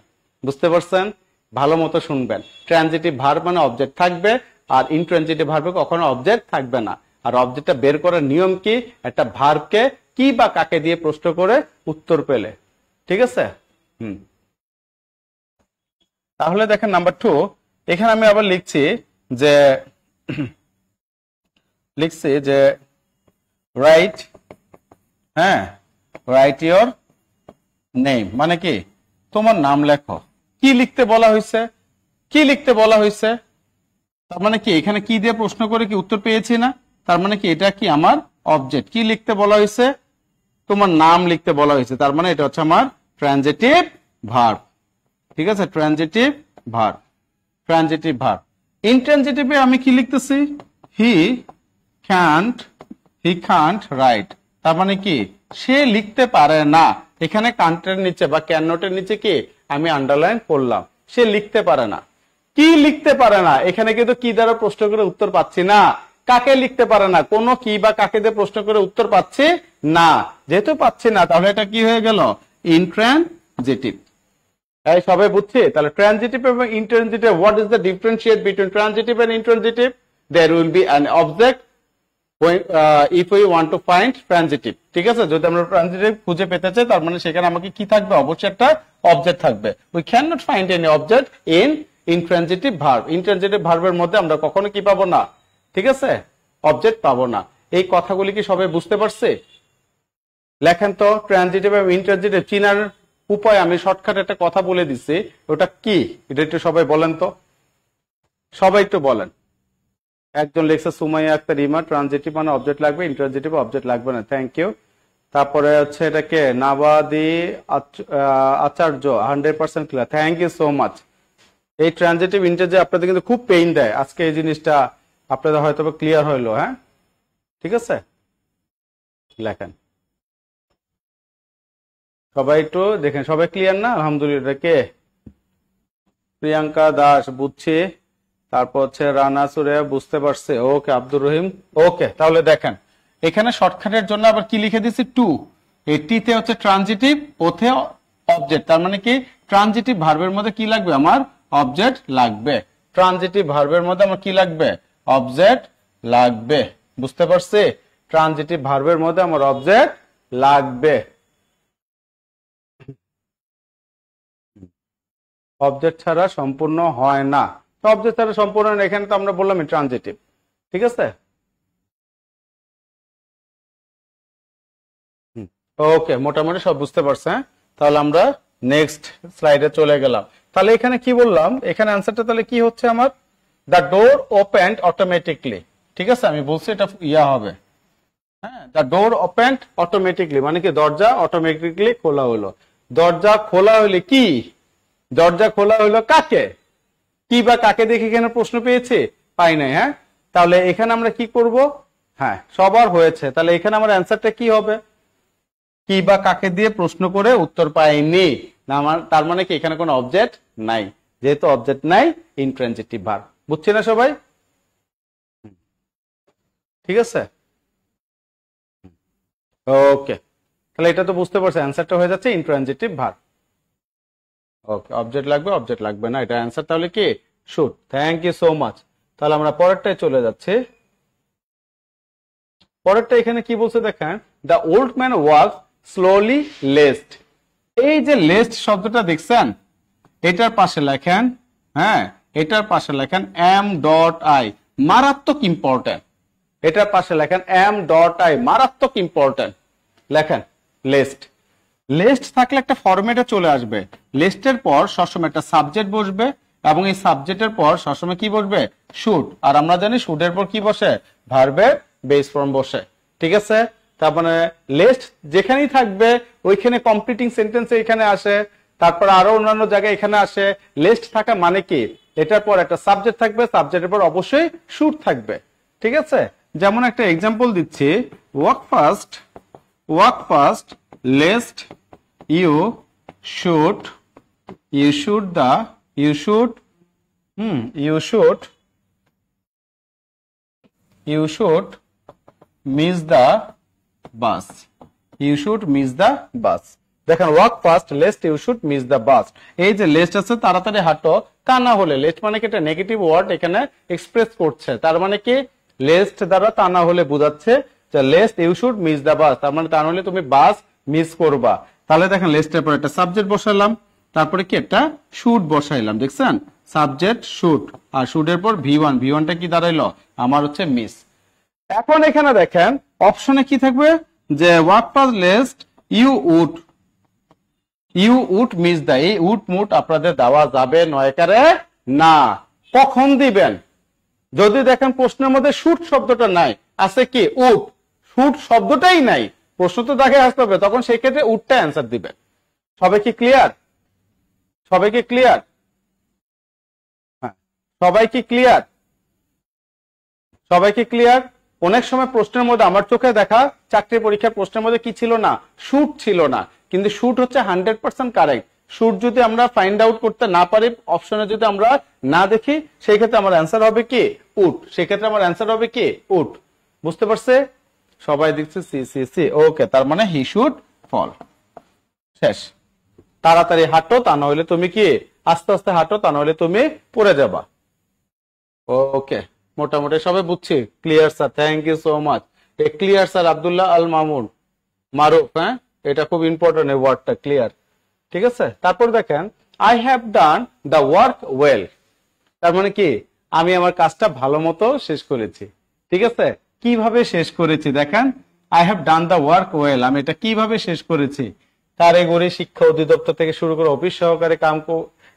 বুঝতে পারছেন? ভালো মতো শুনবেন। ট্রানজিটিভ ভার্ব মানে অবজেক্ট থাকবে, আর ইনট্রানজিটিভ ভার্বে কখনো অবজেক্ট থাকবে না। আর অবজেক্টটা বের করার নিয়ম কি? একটা ভার্বকে কি বা কাকে দিয়ে প্রশ্ন করে উত্তর পেলে। ঠিক আছে? তাহলে দেখেন নাম্বার 2, এখানে আমি আবার লিখছি যে রাইট, হ্যাঁ, রাইট ইওর নেম, মানে কি তোমার নাম লেখো। কি লিখতে বলা হয়েছে? কি লিখতে বলা হয়েছে? তার মানে কি এখানে কি দিয়ে প্রশ্ন করে কি উত্তর পেয়েছি না? তার মানে কি এটা কি আমার অবজেক্ট। কি লিখতে বলা হয়েছে? তোমার নাম লিখতে বলা হয়েছে। তার মানে এটা হচ্ছে আমার ট্রানজিটিভ ভার্ব। ঠিক আছে, ট্রানজিটিভ ভার্ব, ট্রানজিটিভ ভার্ব। ইনট্রানজিটিভে আমি কি লিখতেছি? হি ক্যান্ট রাইট। তার মানে কি সে লিখতে পারে না। এখানে কান্টের নিচে বা ক্যান নটের নিচে কি আমি আন্ডারলাইন করলাম, সে লিখতে পারে না। কি লিখতে পারে না? এখানে কিন্তু কি দ্বারা প্রশ্ন করে উত্তর পাচ্ছি না। কাকে লিখতে পারে না? কোন কি বা কাকে দিয়ে প্রশ্ন করে উত্তর পাচ্ছি না। যেহেতু পাচ্ছি না তাহলে এটা কি হয়ে গেল? ইনট্রানজিটিভ। এই সবাই বুঝছি? তাহলে ট্রানজিটিভ এবং intransitive, what is the differentiate between transitive and intransitive? There will be an object if we want to find transitive। ঠিক আছে, যদি আমরা ট্রানজিটিভ খুঁজে পেতে চাই তার মানে সেখানে আমাকে কি থাকবে? অবশ্যই একটা অবজেক্ট থাকবে। we cannot find any object in intransitive verb। intransitive ভার্বের মধ্যে আমরা কখনো কি পাবো না? ঠিক আছে, অবজেক্ট পাবো না। এই কথাগুলি কি সবাই বুঝতে পারছে? লেখেন তো ট্রানজিটিভ এবং ইনট্রানজিটিভ চিনার উপায় আমি শর্টকাট একটা কথা বলে দিচ্ছি, ওটা কি এটা একটু সবাই বলেন তো, সবাই একটু বলেন। একজন লেখছে সুমাইয়া আক্তার ইমা, ট্রানজিটিভ মানে অবজেক্ট লাগবে, ইন্ট্রানজিটিভ অবজেক্ট লাগবে না। Thank you. তারপরে হচ্ছে এটাকে নাবাদি Acharya 100% clear, thank you so much. এই ট্রানজিটিভ ইন্টেজে আপনাদের কিন্তু খুব পেইন দেয়, আজকে এই জিনিসটা আপনাদের হয়তো ক্লিয়ার হইলো। হ্যাঁ ঠিক আছে, লেখেন সবাই একটু দেখেন, সবাই ক্লিয়ার না? আলহামদুলিল্লাহ। কে? প্রিয়াঙ্কা দাস, বুঝছি। তারপর হচ্ছে রানা সুরেয়া, বুঝতে পারছে। ওকে, আব্দুর রহিম, ওকে। তাহলে দেখেন এখানে শর্টকাটের জন্য আবার কি লিখে দিছি, টু। এই টিতে হচ্ছে ট্রানজিটিভ, ওতে অবজেক্ট। তার মানে কি ট্রানজিটিভ ভার্বের মধ্যে কি লাগবে? আমার অবজেক্ট লাগবে। ট্রানজিটিভ ভার্বের মধ্যে আমার কি লাগবে? অবজেক্ট লাগবে। বুঝতে পারছি? ট্রানজিটিভ ভার্বের মধ্যে আমার অবজেক্ট লাগবে। অবজেক্ট ছাড়া সম্পূর্ণ হয় না। অবজেক্ট ছাড়া সম্পূর্ণ হয় না, এখানে তো আমরা বললাম ট্রানজিটিভ। ঠিক আছে, ওকে, মোটামুটি সব বুঝতে পারছে। হ্যাঁ, তাহলে আমরা নেক্সট স্লাইডে চলে গেলাম। তাহলে এখানে কি বললাম? এখানে অ্যান্সারটা তাহলে কি হচ্ছে আমার? The door opened automatically. ঠিক আছে, আমি বলছি এটা ইয়া হবে। হ্যাঁ, দ্য ডোর ওপেন্ড অটোমেটিকলি মানে কি দরজা অটোমেটিকলি খোলা হলো। দরজা খোলা হলে কি? দরজা খোলা হলো কাকে? কি বা কাকে দেখে এখানে প্রশ্ন পেয়েছি? পাই নাই। হ্যাঁ, তাহলে এখানে আমরা কি করব? হ্যাঁ, সবার হয়েছে। তাহলে এখানে আমার অ্যান্সারটা কি হবে? কি বা কাকে দিয়ে প্রশ্ন করে উত্তর পাইনি না, আমার তার মানে কি এখানে কোনো অবজেক্ট নাই। যেহেতু অবজেক্ট নাই, ইনট্রানজিটিভ ভার্ব। বুঝছি না সবাই? ঠিক আছে, ওকে। তাহলে এটা তো বুঝতে পারছি, অ্যান্সারটা হয়ে যাচ্ছে ইনট্রানজিটিভ ভার্ব। ওকে, অবজেক্ট লাগবে, অবজেক্ট লাগবে না, এটা অ্যান্সার তাহলে কি? Should. Thank you so much. তাহলে আমরা পরেরটায় চলে যাচ্ছি। পরেরটা এখানে কি বলছে দেখেন, the old man walk slowly lest. এই যে লেস্ট শব্দটা দেখছেন, এটার পাশে লেখেন, হ্যাঁ এটার পাশে লেখেন এম ডট আই, মারাত্মক ইম্পর্টেন্ট। এটার পাশে লেখেন এম ডট আই, মারাত্মক ইম্পর্টেন্ট। লেখেন লেস্ট। লিস্ট থাকলে একটা ফরম্যাটে চলে আসবে। লিস্টের পর সবসময় একটা সাবজেক্ট বসবে এবং এই সাবজেক্টের পর সবসময় কি বসবে? শুড। আর আমরা জানি শুডের পর কি বসে? ভার্বের বেস ফর্ম বসে। ঠিক আছে, তার মানে লিস্ট যেখানেই থাকবে ওইখানে কমপ্লিটিং সেন্টেন্স এখানে আসে, তারপর আরো অন্যান্য জায়গায় এখানে আসে। লিস্ট থাকা মানে কি? এটার পর একটা সাবজেক্ট থাকবে, সাবজেক্টের পর অবশ্যই শুড থাকবে। ঠিক আছে, যেমন একটা এক্সাম্পল দিচ্ছি, walk fast lest you should miss the bus. You should miss the bus. দেখেন walk fast lest you should miss the bus. এই যে লেস্ট আছে, তাড়াতাড়ি হাঁটো, তা না হলে, লেস্ট মানে কি এটা নেগেটিভ ওয়ার্ড এখানে এক্সপ্রেস করছে। তার মানে কি লেস্ট দ্বারা তা না হলে বোঝাচ্ছে যে lest you should miss the bus, তার মানে তা না হলে তুমি বাস মিস করবা। তাহলে দেখেন লিস্টের পর একটা সাবজেক্ট বসাইলাম, তারপরে কি একটা শুড বসাইলাম। দেখছেন, সাবজেক্ট শুড, আর শুডের পর ভি1, ভি1টা কি দাঁড়াইলো? আমার হচ্ছে মিস। এখন এখানে দেখেন অপশনে কি থাকবে? যে walk past lest you would miss the. এই উড মুড আপনাদের দেওয়া যাবে নয়কারে না। কখন দিবেন? যদি দেখেন প্রশ্নের মধ্যে শুড শব্দটা নাই, আছে কি উড, শুড শব্দটাই নাই, প্রশ্ন তো দেখে আসতে হবে, তখন সেই ক্ষেত্রে উডটা অ্যান্সার দিবেন। সবাই কি ক্লিয়ার? সবাই কি ক্লিয়ার? হ্যাঁ, সবাই কি ক্লিয়ার? সবাই কি ক্লিয়ার? অনেক সময় প্রশ্নের মধ্যে আমার চোখে দেখা চাকরির পরীক্ষার প্রশ্নের মধ্যে কি ছিল না? শুড ছিল না, কিন্তু শুড হচ্ছে 100% কারেক্ট। শুড যদি আমরা ফাইন্ড আউট করতে না পারি, অপশনে যদি আমরা না দেখি, সেই ক্ষেত্রে আমার অ্যান্সার হবে কি? উড। সেই ক্ষেত্রে আমার অ্যান্সার হবে কি? উড। বুঝতে পারছে সবাই? দেখছে সি। ওকে, তার মানে হি শুড ফল। শেষ। তাড়াতাড়ি হাঁটো, তা না হলে তুমি কি? আস্তে আস্তে হাঁটো, তা না হলে তুমি পড়ে যাবা। ওকে, মোটামুটি সবাই বুঝছি। Clear sir, thank you so much. Clear sir Abdullah Al Mamun Maruf. হ্যাঁ, এটা খুব ইম্পর্টেন্ট এই ওয়ার্ডটা, ক্লিয়ার। ঠিক আছে, তারপর দেখেন I have done the work well. তার মানে কি আমি আমার কাজটা ভালো মতো শেষ করেছি। ঠিক আছে, কিভাবে শেষ করেছি দেখেন, I have done the work well, আমি এটা কিভাবে শেষ করেছি? কারিগরি শিক্ষা অধিদপ্তর থেকে শুরু করে অফিস সহকারে কাম,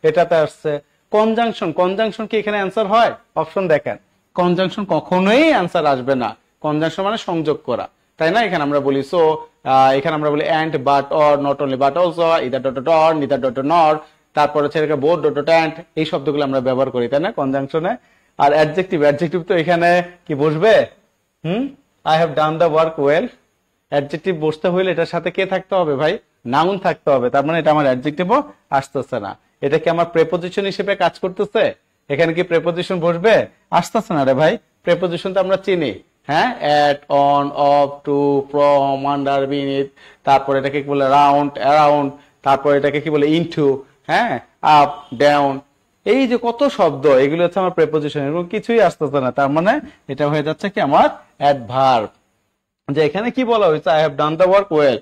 এটাতে আসছে। কনজাংশন কি এখানে অ্যান্সার হয়? অপশন দেখেন, কনজাংশন কখনোই অ্যান্সার আসবে না। কনজাংশন মানে সংযোগ করা, তাই না? এখানে আমরা বলি সো এখানে আমরা বলি and, but, or, not only but also, either dot dot or, neither dot dot নর, তারপরে হচ্ছে বোথ ডট ডট অ্যান্ড, এই শব্দগুলো আমরা ব্যবহার করি, তাই না, কনজাংশনে। আর অ্যাডজেক্টিভ, অ্যাডজেক্টিভ তো এখানে কি বসবে? I have done the work well. Adjective বসতে হইলে এটার সাথে কে থাকতে হবে ভাই? নাউন থাকতে হবে। তার মানে এটা আমার অ্যাডজেক্টিভও আসতেছে না। এটা কি আমার প্রেপোজিশন হিসেবে কাজ করতেছে? এখানে কি প্রেপোজিশন বসবে? আসতেছে না রে ভাই। প্রেপোজিশন তো আমরা চিনি, হ্যাঁ, at, on, of, to, from, under, beneath, তারপর এটাকে কি বলে রাউন্ড, অ্যারাউন্ড, তারপর এটাকে কি বলে ইনটু, হ্যাঁ, আপ, ডাউন, এই যে কত শব্দ, এগুলো হচ্ছে আমার প্রেপোজিশন। এগুলো কিছুই আসতেছে না। তার মানে এটা হয়ে যাচ্ছে কি আমার অ্যাডভার্ব। যে এখানে কি বলা হয়েছে? I have done the work well,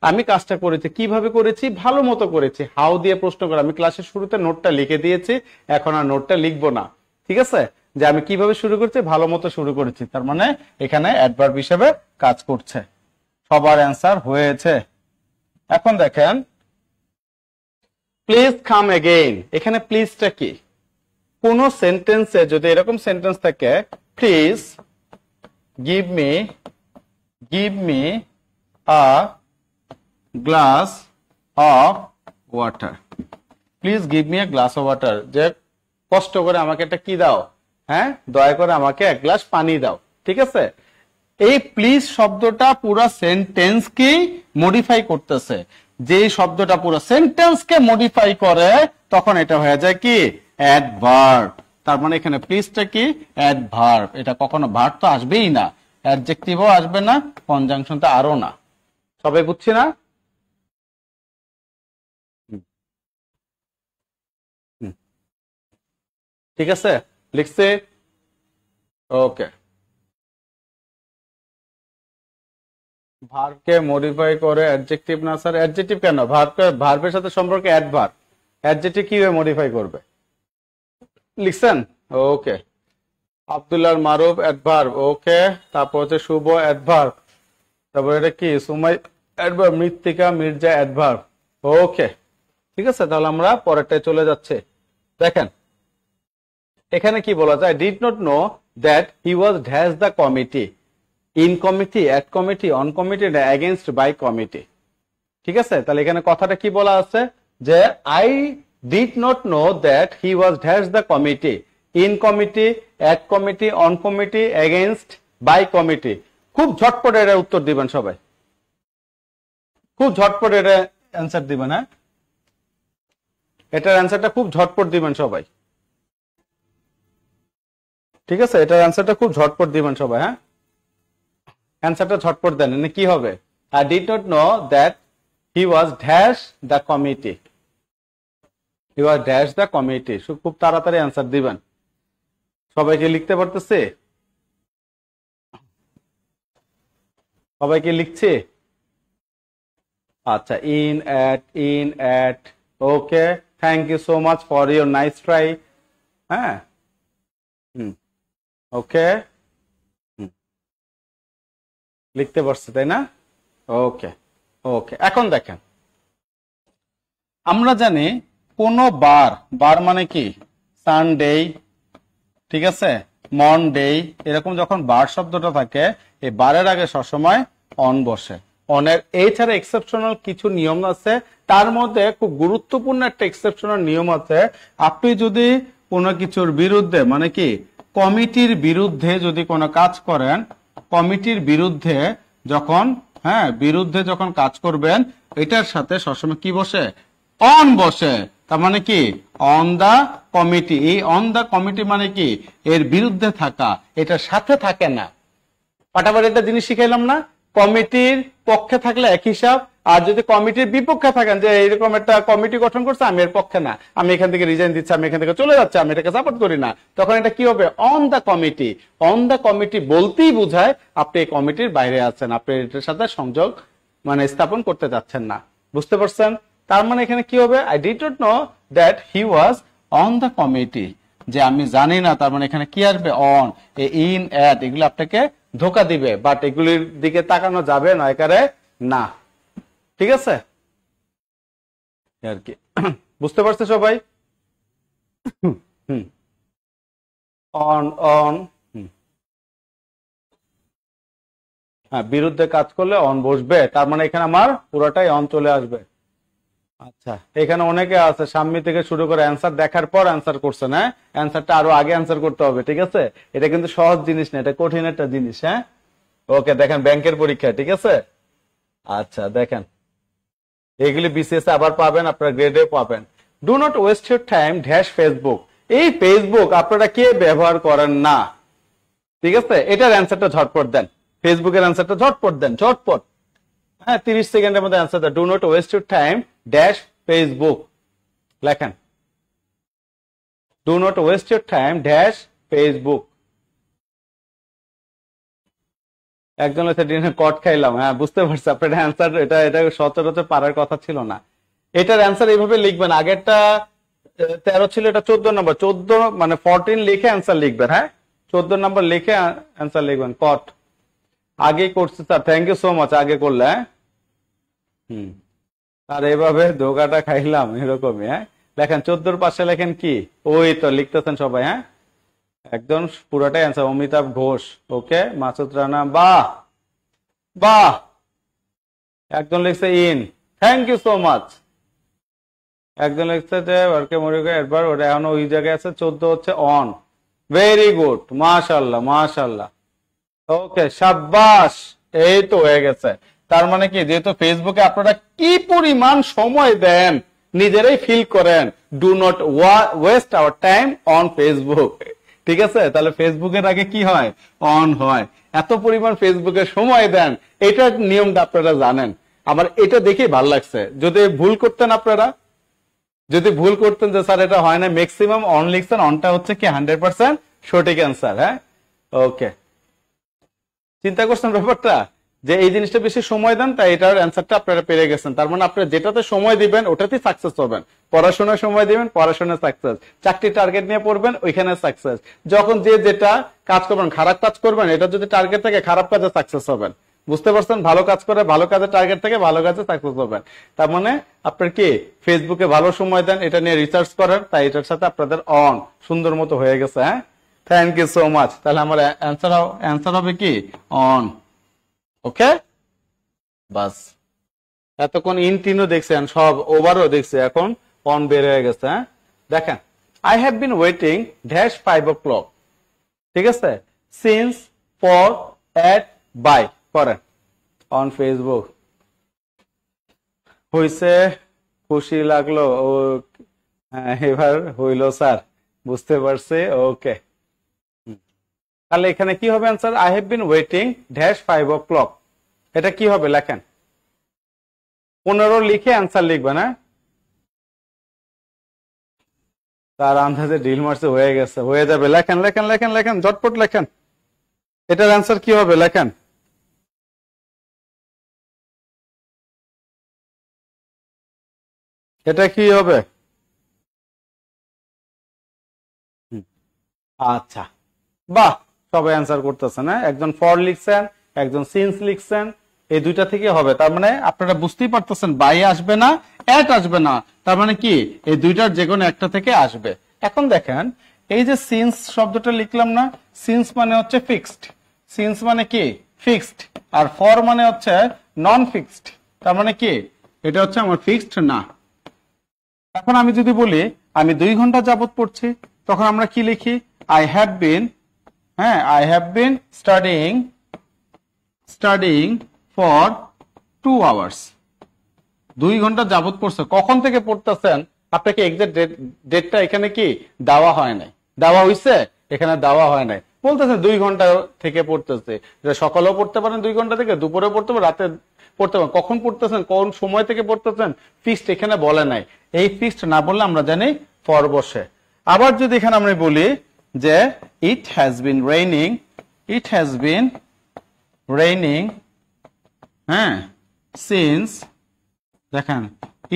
আমি কাজটা করেছি। কিভাবে করেছি? ভালো মতো করেছি। হাউ দিয়ে প্রশ্ন করে, আমি ক্লাসের শুরুতে নোটটা লিখে দিয়েছি, এখন আর নোটটা লিখবো না, ঠিক আছে? যে আমি কিভাবে শুরু করছি? ভালো মতো শুরু করেছি। তার মানে এখানে অ্যাডভার্ব হিসেবে কাজ করছে। সবার অ্যান্সার হয়েছে। এখন দেখেন, প্লিজ কাম এগেইন, এখানে প্লিজটা কি? কোন সেন্টেন্সে যদি এরকম সেন্টেন্স থাকে, please give me a glass of water, please give me a glass of water, যে কষ্ট করে আমাকে একটা কি দাও, হ্যাঁ, দয়া করে আমাকে এক গ্লাস পানি দাও, ঠিক আছে? এই প্লিজ শব্দটা পুরো সেন্টেন্সকে মডিফাই করতেছে। যে শব্দটা পুরো সেন্টেন্সকে মডিফাই করে, তখন এটা হয়ে যায় কি? অ্যাডভার্ব। তার মানে এখানে প্লিজটা কি? অ্যাডভার্ব। এটা কখনো ভার্ব তো আসবেই না, অ্যাডজেক্টিভও আসবে না, কনজাংশন তো আরো না। সবাই বুঝছি না? ঠিক আছে, লিখছে? ওকে। ভার্বকে মডিফাই করে অ্যাডজেক্টিভ না স্যার? অ্যাডজেক্টিভ কেন? ভার্বের সাথে সম্পর্কে অ্যাডভার্ব, অ্যাডজেক্টিভ কিভাবে মডিফাই করবে? লিখছেন? ওকে। আব্দুল্লাহ মারুফ অ্যাডভার্ব, ওকে। তারপর হচ্ছে শুভ অ্যাডভার্ব, তারপর এটা কি? সুমাই অ্যাডভার্ব, মৃত্তিকা মির্জা অ্যাডভার্ব, ওকে। ঠিক আছে, তাহলে আমরা পরেরটায় চলে যাচ্ছে। দেখেন এখানে কি বলা যায়? Did not know that he was dash the committee, in committee, at committee, on committee, against by committee. ঠিক আছে, তাহলে এখানে কথাটা কি বলা আছে? যে I did not know that he was dash the committee, in committee, at committee, on committee, against by committee. খুব ঝটপট এটা উত্তর দিবেন সবাই, খুব ঝটপট এটা অ্যান্সার দিবেন। হ্যাঁ, এটার অ্যান্সারটা খুব ঝটপট দিবেন সবাই, ঠিক আছে? এটার অ্যান্সারটা খুব ঝটপট দিবেন সবাই। হ্যাঁ, অ্যান্সারটা ঝটপট দেন। কি হবে? I did not know that he was dash the committee, he was dash the committee. খুব তাড়াতাড়ি অ্যান্সার দিবেন। সবাইকে লিখতে পারতেছে? সবাইকে লিখছে? আচ্ছা, in at, okay, thank you so much for your nice try. হ্যাঁ, ওকে, লিখতে পারছে তাই না? ওকে ওকে। এখন দেখেন, আমরা জানি কোন বার মানে কি? সানডে, ঠিক আছে, মনডে, এরকম যখন বার শব্দটা থাকে, এই বারের আগে সবসময় অন বসে। অনের এছাড়া এক্সেপশনাল কিছু নিয়ম আছে, তার মধ্যে খুব গুরুত্বপূর্ণ একটা এক্সেপশনাল নিয়ম আছে। আপনি যদি কোনো কিছুর বিরুদ্ধে, মানে কি কমিটির বিরুদ্ধে যদি কোনো কাজ করেন, কমিটির বিরুদ্ধে যখন, হ্যাঁ, বিরুদ্ধে যখন কাজ করবেন, এটার সাথে সবসময় কি বসে? অন বসে। তার মানে কি? On the committee. এই অন দা কমিটি মানে কি? এর বিরুদ্ধে থাকা, এটার সাথে থাকে না। পাটাপাটি একটা জিনিস শিখাইলাম না? কমিটির পক্ষে থাকলে এক হিসাব, আর যদি কমিটির বিপক্ষে থাকেন, যে এরকম একটা কমিটি গঠন করছে, আমি এর পক্ষে না, আমি এখান থেকে রিজাইন দিচ্ছি, আমি এখান থেকে চলে যাচ্ছি, আমি এটাকে সাপোর্ট করি না, তখন এটা কি হবে? On the committee. On the committee বলতেই বোঝায় আপনি এই কমিটির বাইরে আছেন, আপনি এটার সাথে সংযোগ মানে স্থাপন করতে যাচ্ছেন না। বুঝতে পারছেন? তার মানে এখানে কি হবে? I did not know that he was on the committee, যে আমি জানি না, তার মানে এখানে কি আসবে? অন। ইন, অ্যাট, এগুলো আপনাকে ধোকা দিবে, বাট এগুলির দিকে তাকানো যাবে না, একারে না। ঠিক আছে আর কি, বুঝতে পারছে সবাই? অন অন, হ্যাঁ, বিরুদ্ধে কাজ করলে অন বসবে, তার মানে এখানে আমার পুরোটাই অন চলে আসবে। আচ্ছা, এখানে অনেকে আছে সামনে থেকে শুরু করে অ্যান্সার দেখার পর অ্যান্সার করছেন, হ্যাঁ অ্যান্সারটা আরো আগে অ্যান্সার করতে হবে, ঠিক আছে? এটা কিন্তু সহজ জিনিস না, এটা কঠিন একটা জিনিস। হ্যাঁ, ওকে, দেখেন ব্যাংকের পরীক্ষা, ঠিক আছে? আচ্ছা দেখেন, এগুলি বিসিএস আবার পাবেন, আপনারা গ্রেডে পাবেন। Do not waste your time dash Facebook. এই ফেসবুক আপনারা কে ব্যবহার করেন না, ঠিক আছে? এটার অ্যান্সারটা ঝটপট দেন, ফেসবুকের অ্যান্সারটা ঝটপট দেন, ঝটপট। হ্যাঁ, 30 সেকেন্ডের মধ্যে অ্যান্সার দেন। Do not waste your time dash Facebook লেখেন। Do not waste your time dash Facebook. একজন হচ্ছে ডিনে কট খাইলাম, হ্যাঁ বুঝতে পারছি আপনার অ্যান্সার, এটা এটা সচরাচর পারার কথা ছিল না। এটার অ্যান্সার এইভাবে লিখবেন, আগেরটা 13 ছিল, এটা 14 নম্বর, 14 মানে 14 লিখে অ্যান্সার লিখবেন। হ্যাঁ, 14 নম্বর লিখে অ্যান্সার লিখবেন। কট আগে করছি sir, thank you so much, আগে করলে। হ্যাঁ, আর এইভাবে ধোকাটা খাইলাম এরকমই। হ্যাঁ, লেখেন 14 পাশে লেখেন কি, ওই তো লিখতেছেন সবাই। হ্যাঁ, একদম পুরাটাই অ্যান্সার। অমিতাভ ঘোষ, ওকে। মাসুদ রানা, বাহ বাহ। একজন লিখছে in, thank you so much. একজন লিখছে যে ওয়ার্কে মরিকে একবার, ওটা এখন ওই জায়গায় আছে। 14 হচ্ছে অন, ভেরি গুড, মাশাআল্লাহ মাশাআল্লাহ, ওকে সাবাস। এই তো হয়ে গেছে। তার মানে কি, যেহেতু ফেসবুকে আপনারা কি পরিমাণ সময় দেন নিজেরাই ফিল করেন। Do not waste our time on Facebook, ঠিক আছে? তাহলে ফেসবুকের আগে কি হয়, অন হয়। এত পরিমাণ ফেসবুকে সময় দেন, এটার নিয়মটা আপনারা জানেন। আমার এটা দেখে ভালো লাগছে। যদি ভুল করতেন আপনারা, যদি ভুল করতেন যে স্যার এটা হয় না, ম্যাক্সিমাম অন লিখছেন, অনটা হচ্ছে কি 100% সঠিক অ্যান্সার। হ্যাঁ, ওকে। চিন্তা করছেন ব্যাপারটা, যে এই জিনিসটা বেশি সময় দেন, তাই এটার অ্যান্সারটা আপনারা পেরে গেছেন। তার মানে আপনারা যেটাতে সময় দিবেন ওটাতেই সাকসেস হবেন। পড়াশোনায় সময় দিবেন, পড়াশোনায় সাকসেস। চাকরি টার্গেট নিয়ে পড়বেন, ওইখানে সাকসেস। যখন যে যেটা কাজ করবেন, খারাপ কাজ করবেন, এটা যদি টার্গেট থাকে খারাপ কাজে সাকসেস হবেন। বুঝতে পারছেন? ভালো কাজ করে ভালো কাজে টার্গেট থেকে ভালো কাজে সাকসেস হবেন। তার মানে আপনার কি, ফেসবুকে ভালো সময় দেন, এটা নিয়ে রিসার্চ করেন, তাই এটার সাথে আপনাদের অন সুন্দর মতো হয়ে গেছে। হ্যাঁ, থ্যাংক ইউ সো মাচ। তাহলে আমার অ্যান্সার হবে কি, অন। ওকে, বাস। এতক্ষণ ইন টিনও দেখছেন, সব ওভারও দেখছে, এখন অন বের হয়ে গেছে। হ্যাঁ, দেখেন, I have been waiting dash 5 o'clock, ঠিক আছে? সিন্স, ফর, এট, বাই করেন অন ফেসবুক। হইছে, খুশি লাগলো, ও এবার হইল স্যার, বুঝতে পারছি, ওকে। তাহলে এখানে কি হবে answer, I have been waiting dash 5 o'clock। এটা কি হবে লেখেন, 15 লিখে অ্যান্সার লিখবেন। হ্যাঁ, তার আন্দাজে ডিল মারছে, হয়ে গেছে, হয়ে যাবে। লেখেন লেখেন লেখেন লেখেন, ঝটপট লেখেন। এটার অ্যান্সার কি হবে লেখেন। এটা কি হবে? আচ্ছা, বাহ, সবাই অ্যান্সার করতেছেন। হ্যাঁ, একজন ফর লিখছেন, একজন সিন্স লিখছেন, এই দুইটা থেকে হবে। তার মানে আপনারা বুঝতেই পারতেছেন, বাই আসবে না, এট আসবে না। তার মানে কি, এই দুইটার যে কোনো একটা থেকে আসবে। এখন দেখেন, এই যে সিন্স শব্দটা লিখলাম না, সিন্স মানে হচ্ছে ফিক্সড। সিন্স মানে কি, ফিক্সড। আর ফর মানে হচ্ছে নন ফিক্সড। তার মানে কি, এটা হচ্ছে আমার ফিক্সড না। এখন আমি যদি বলি আমি 2 ঘন্টা যাবত পড়ছি, তখন আমরা কি লিখি, আই হ্যাভ বিন, হ্যাঁ, I have been studying for 2 hours। 2 ঘন্টা যাবত পড়ছে। কখন থেকে পড়তেছেন আপনাকে এক্সাক্ট ডেটটা এখানে কি দেওয়া হয় নাই, দেওয়া হয়েছে, এখানে দেওয়া হয় নাই। বলতেছেন 2 ঘন্টা থেকে পড়তেছে, সকালেও পড়তে পারেন 2 ঘন্টা থেকে, দুপুরেও পড়তে পারেন, রাতে পড়তে পারেন। কখন পড়তেছেন, কোন সময় থেকে পড়তেছেন, ফিক্সড এখানে বলে নাই। এই ফিক্সড না বললে আমরা জানি ফর বসে। আবার যদি এখানে আমরা বলি যে ইট হ্যাজ বিন রেইনিং, হ্যাঁ, সিন্স, দেখেন,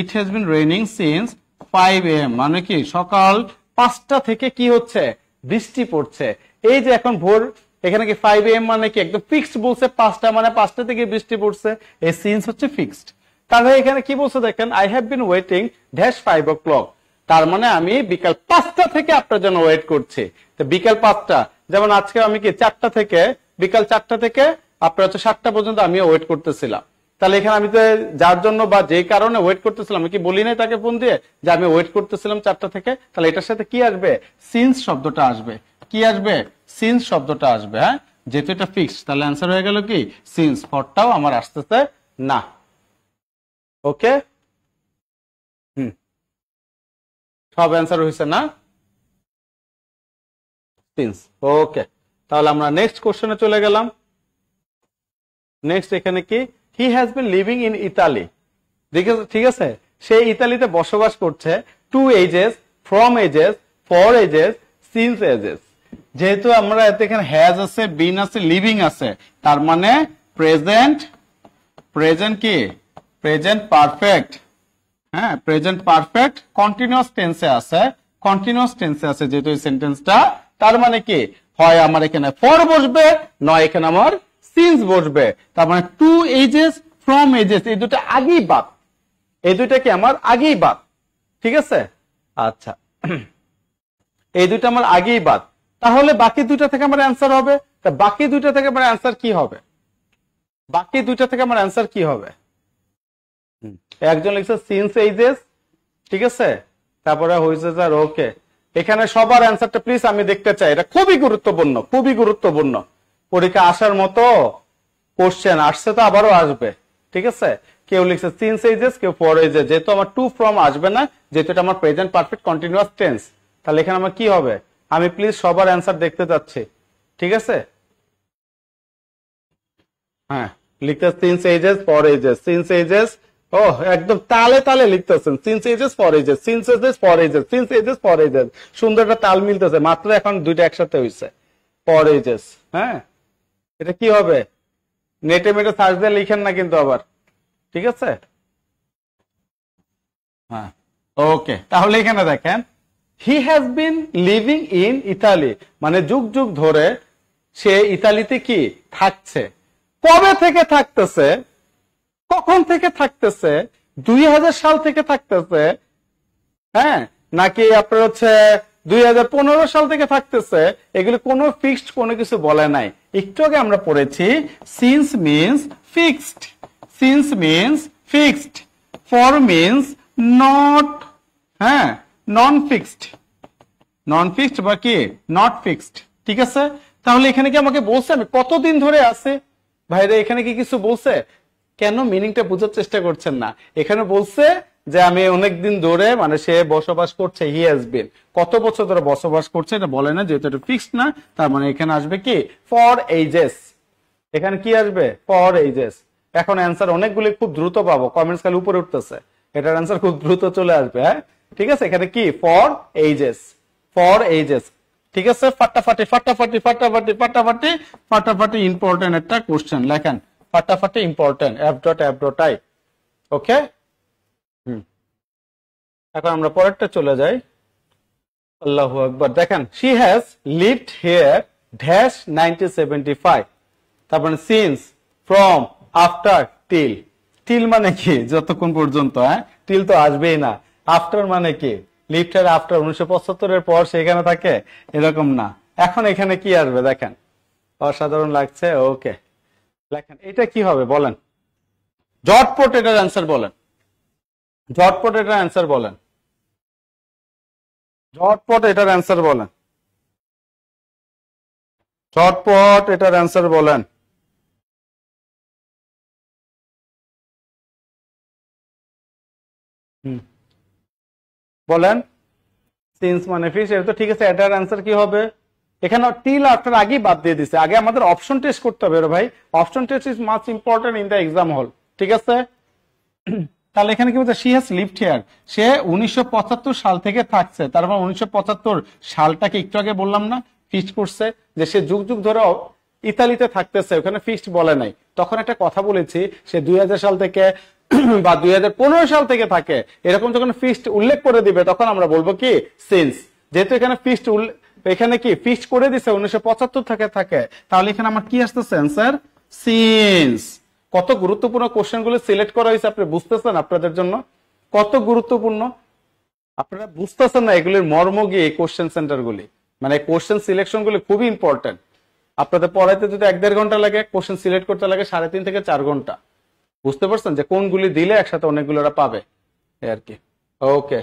it has been raining since 5 AM, মানে কি সকাল 5টা থেকে কি হচ্ছে, বৃষ্টি পড়ছে। এই যে এখন ভোর, এখানে কি 5 AM মানে কি একদম ফিক্সড বলছে, 5টা মানে 5টা থেকে বৃষ্টি পড়ছে, এই সিন্স হচ্ছে ফিক্সড। তাহলে এখানে কি বলছে দেখেন, I have been waiting dash 5 o'clock। তার মানে আমি বিকাল 5টা থেকে আপনার জন্য ওয়েট করছি। তো বিকাল 5টা, যেমন আজকে আমি কি 4টা থেকে, বিকাল 4টা থেকে আপনার হচ্ছে 7টা পর্যন্ত আমিও ওয়েট করতেছিলাম। তাহলে এখানে আমি তো যার জন্য বা যে কারণে ওয়েট করতেছিলাম, আমি কি বলি নাই তাকে ফোন দিয়ে যে আমি ওয়েট করতেছিলাম 4টা থেকে? তাহলে এটার সাথে কি আসবে? সিন্স শব্দটা আসবে। কি আসবে? সিন্স শব্দটা আসবে। হ্যাঁ, যেহেতু এটা ফিক্সড, তাহলে অ্যান্সার হয়ে গেল কি সিন্স। ফরটাও আমার আসতেছে না। ওকে, সব অ্যান্সার হয়েছে না? সিন্স। ওকে, তাহলে আমরা নেক্সট কোশ্চেনে চলে গেলাম। নেক্সট এখানে কি, he has been living in Italy. ঠিক আছে, সে ইতালিতে বসবাস করছে। To ages, from ages, for ages, since ages. যেহেতু আমরা এতে এখানে হ্যাজ আছে, বিন আছে, লিভিং আছে, তার মানে প্রেজেন্ট, প্রেজেন্ট কি, প্রেজেন্ট পারফেক্ট। হ্যাঁ, প্রেজেন্ট পারফেক্ট কন্টিনিউয়াস টেন্সে আছে, কন্টিনিউয়াস টেন্সে আছে যেহেতু এই সেন্টেন্সটা, তার মানে কি হয় আমার এখানে ফর বসবে, নয় এখানে আমার সিন্স বসবে। তার মানে টু এজেস, ফ্রম এজেস, এই দুটো আগেই বাদ, এই দুইটা কি আমার আগেই বাদ। ঠিক আছে, আচ্ছা, এই দুইটা আমার আগেই বাদ। তাহলে বাকি দুইটা থেকে আমার অ্যান্সার হবে। তা বাকি দুইটা থেকে আমার অ্যান্সার কি হবে? বাকি দুইটা থেকে আমার অ্যান্সার কি হবে? একজন লিখছে সিন্স এজেস, ঠিক আছে, তারপরে হয়েছে স্যার ওকে। এখানে সবার অ্যান্সারটা প্লিজ আমি দেখতে চাই, এটা খুবই গুরুত্বপূর্ণ, খুবই গুরুত্বপূর্ণ। পরীক্ষা আসার মতো কোশ্চেন আসছে, তো আবারও আসবে। ঠিক আছে, কেউ লিখছে সিন্স এজেস, কেউ ফর এজেস। যেহেতু আমার টু ফ্রম আসবে না, যেহেতু এটা আমার প্রেজেন্ট পারফেক্ট কন্টিনিউয়াস টেন্স, তাহলে এখানে আমার কি হবে? আমি প্লিজ সবার অ্যান্সার দেখতে চাচ্ছি। ঠিক আছে, হ্যাঁ, লিখতে since ages, for ages, since ages. ও একদম তালে তালে লিখতেছেন, since ages, for ages, since ages, for ages, since ages, for ages. সুন্দর একটা তাল মিলতেছে, মাত্র এখন দুইটা একসাথে হয়েছে, ফর এজেস। হ্যাঁ, এটা কি হবে? নেটে মেটে সার্চ দিয়ে লিখেন না কিন্তু আবার। ঠিক আছে, হ্যাঁ, ওকে। তাহলে এখানে দেখেন, হি has been living in Italy, মানে যুগ যুগ ধরে সে ইতালিতে কি থাকছে। কবে থেকে থাকতেছে, কখন থেকে থাকতেছে? 2000 সাল থেকে থাকতেছে, হ্যাঁ, নাকি আপনার হচ্ছে 2015 সাল থেকে থাকতেছে? এগুলো কোনো ফিক্সড কোনো কিছু বলে নাই। একটু আগে আমরা পড়েছি since means fixed, since means fixed, for means not, হ্যাঁ, নন ফিক্সড, নন ফিক্সড বা কি নট ফিক্সড। ঠিক আছে, তাহলে এখানে কি আমাকে বলছে আমি কতদিন ধরে আছে? ভাইরা এখানে কি কিছু বলছে? কেন মিনিংটা বোঝার চেষ্টা করছেন না? এখানে বলছে যে আমি অনেকদিন ধরে, মানে সে বসবাস করছে, হি হ্যাজ বিন, কত বছর ধরে বসবাস করছে এটা বলে না, যেহেতু এটা ফিক্সড না, তার মানে এখানে আসবে কি ফর এজেস। এখানে কি আসবে? For edges. এখন অ্যান্সার অনেকগুলি খুব দ্রুত পাবো, কমেন্টস খালি উপরে উঠতেছে, এটার অ্যান্সার খুব দ্রুত চলে আসবে। হ্যাঁ, ঠিক আছে, এখানে কি ফর এজেস, ফর এজেস। ঠিক আছে, ফাটাফাটি ফাটাফাটি ফাটাফাটি ফাটাফাটি ফাটাফাটি ইম্পর্টেন্ট একটা কোশ্চেন লেখেন, ফাটাফাটি ইম্পর্টেন্ট, f.f.i। ওকে, এখন আমরা পরেরটা চলে যাই। আল্লাহু আকবার। দেখেন, she has lived here dash 1975, তারপরে since, from, after, till. Till মানে কি যতক্ষণ পর্যন্ত, হ্যাঁ, টিল তো আসবেই না। আফটার মানে কি লিভড হিয়ার আফটার 1975 এর পর সেখানে থাকে, এরকম না। এখন এখানে কি আসবে দেখেন, অসাধারণ লাগছে। ওকে, লেখেন এটা কি হবে বলেন, ঝটপট এটার অ্যান্সার বলেন, ঝটপট এটার অ্যান্সার বলেন, ঝটপট এটার অ্যান্সার বলেন, ঝটপট এটার অ্যান্সার বলেন। বলেন, সিন্স মানে ফিক্স, এটা তো ঠিক আছে। এটার অ্যান্সার কি হবে? এখানে টিল আফটার আগেই বাদ দিয়ে দিছে। আগে আমাদের অপশন টেস্ট করতে হবে রে ভাই, option test is much important in the exam হল। ঠিক আছে, তাহলে এখানে কি বলছে, শি হ্যাজ লিভড হিয়ার, সে 1975 সাল থেকে থাকছে। তারপর 1975 সালটাকে একটু আগে বললাম না, ফিক্সড করছে যে সে যুগ যুগ ধরে ইতালিতে থাকতেছে, ওখানে ফিক্সড বলে নাই। তখন একটা কথা বলেছি, সে 2000 সাল থেকে বা 2015 সাল থেকে থাকে, এরকম যখন ফিক্সড উল্লেখ করে দিবে তখন আমরা বলবো কি সিন্স। যেহেতু এখানে ফিক্সড এখানে কি ফিক্সড করে দিছে 1975 থেকে থাকে, তাহলে এখানে আমার কি আসতেছে অ্যান্সার সিন্স। কত গুরুত্বপূর্ণ কোশ্চেন গুলো সিলেক্ট করা হয়েছে, আপনি বুঝতেছেন আপনাদের জন্য কত গুরুত্বপূর্ণ? আপনারা বুঝতেছেন না এগুলির মর্ম গিয়ে, এই কোশ্চেন সেন্টার গুলি, মানে কোশ্চেন সিলেকশন গুলি খুবই ইম্পর্টেন্ট। আপনাদের পড়াইতে যদি 1-1.5 ঘন্টা লাগে, কোশ্চেন সিলেক্ট করতে লাগে 3.5 থেকে 4 ঘন্টা। বুঝতে পারছেন যে কোনগুলি দিলে একসাথে অনেকগুলো ওরা পাবে এই আর কি। ওকে,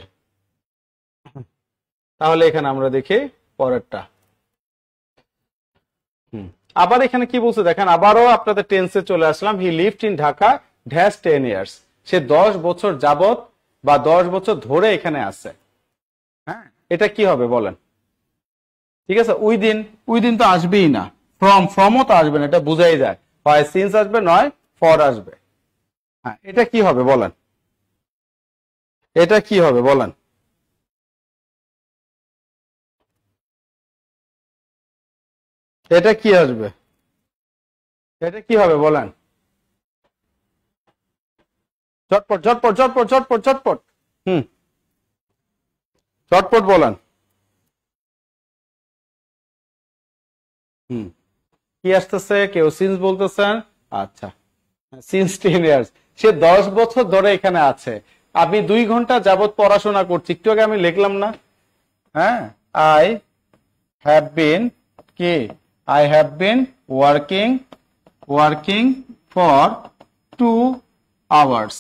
তাহলে এখানে আমরা দেখি পরেরটা। আবার এখানে কি বলছে দেখেন, আবারও আপনাদের টেন্সে চলে আসলাম। He lived in Dhaka dash 10 years. সে 10 বছর যাবত বা 10 বছর ধরে এখানে আছে। হ্যাঁ, এটা কি হবে বলেন? ঠিক আছে, উইদিন তো আসবেই না, ফ্রমও তো আসবে না, এটা বুঝাই যায়। হয় সিন্স আসবে, নয় ফর আসবে। হ্যাঁ, এটা কি হবে বলেন? এটা কি হবে বলেন? এটা কি আসবে? এটা কি হবে বলেন? ঝটপট ঝটপট ঝটপট ঝটপট ঝটপট। ঝটপট বলেন। কি আসতেছে? কেউ সিন্স বলতেছেন। আচ্ছা, সিন্স 10 ইয়ার্স। সে 10 বছর ধরে এখানে আছে। আমি 2 ঘন্টা যাবত পড়াশোনা করছি, একটু আগে আমি লিখলাম না? হ্যাঁ, আই হ্যাভ বিন কি, I have been working for 2 hours.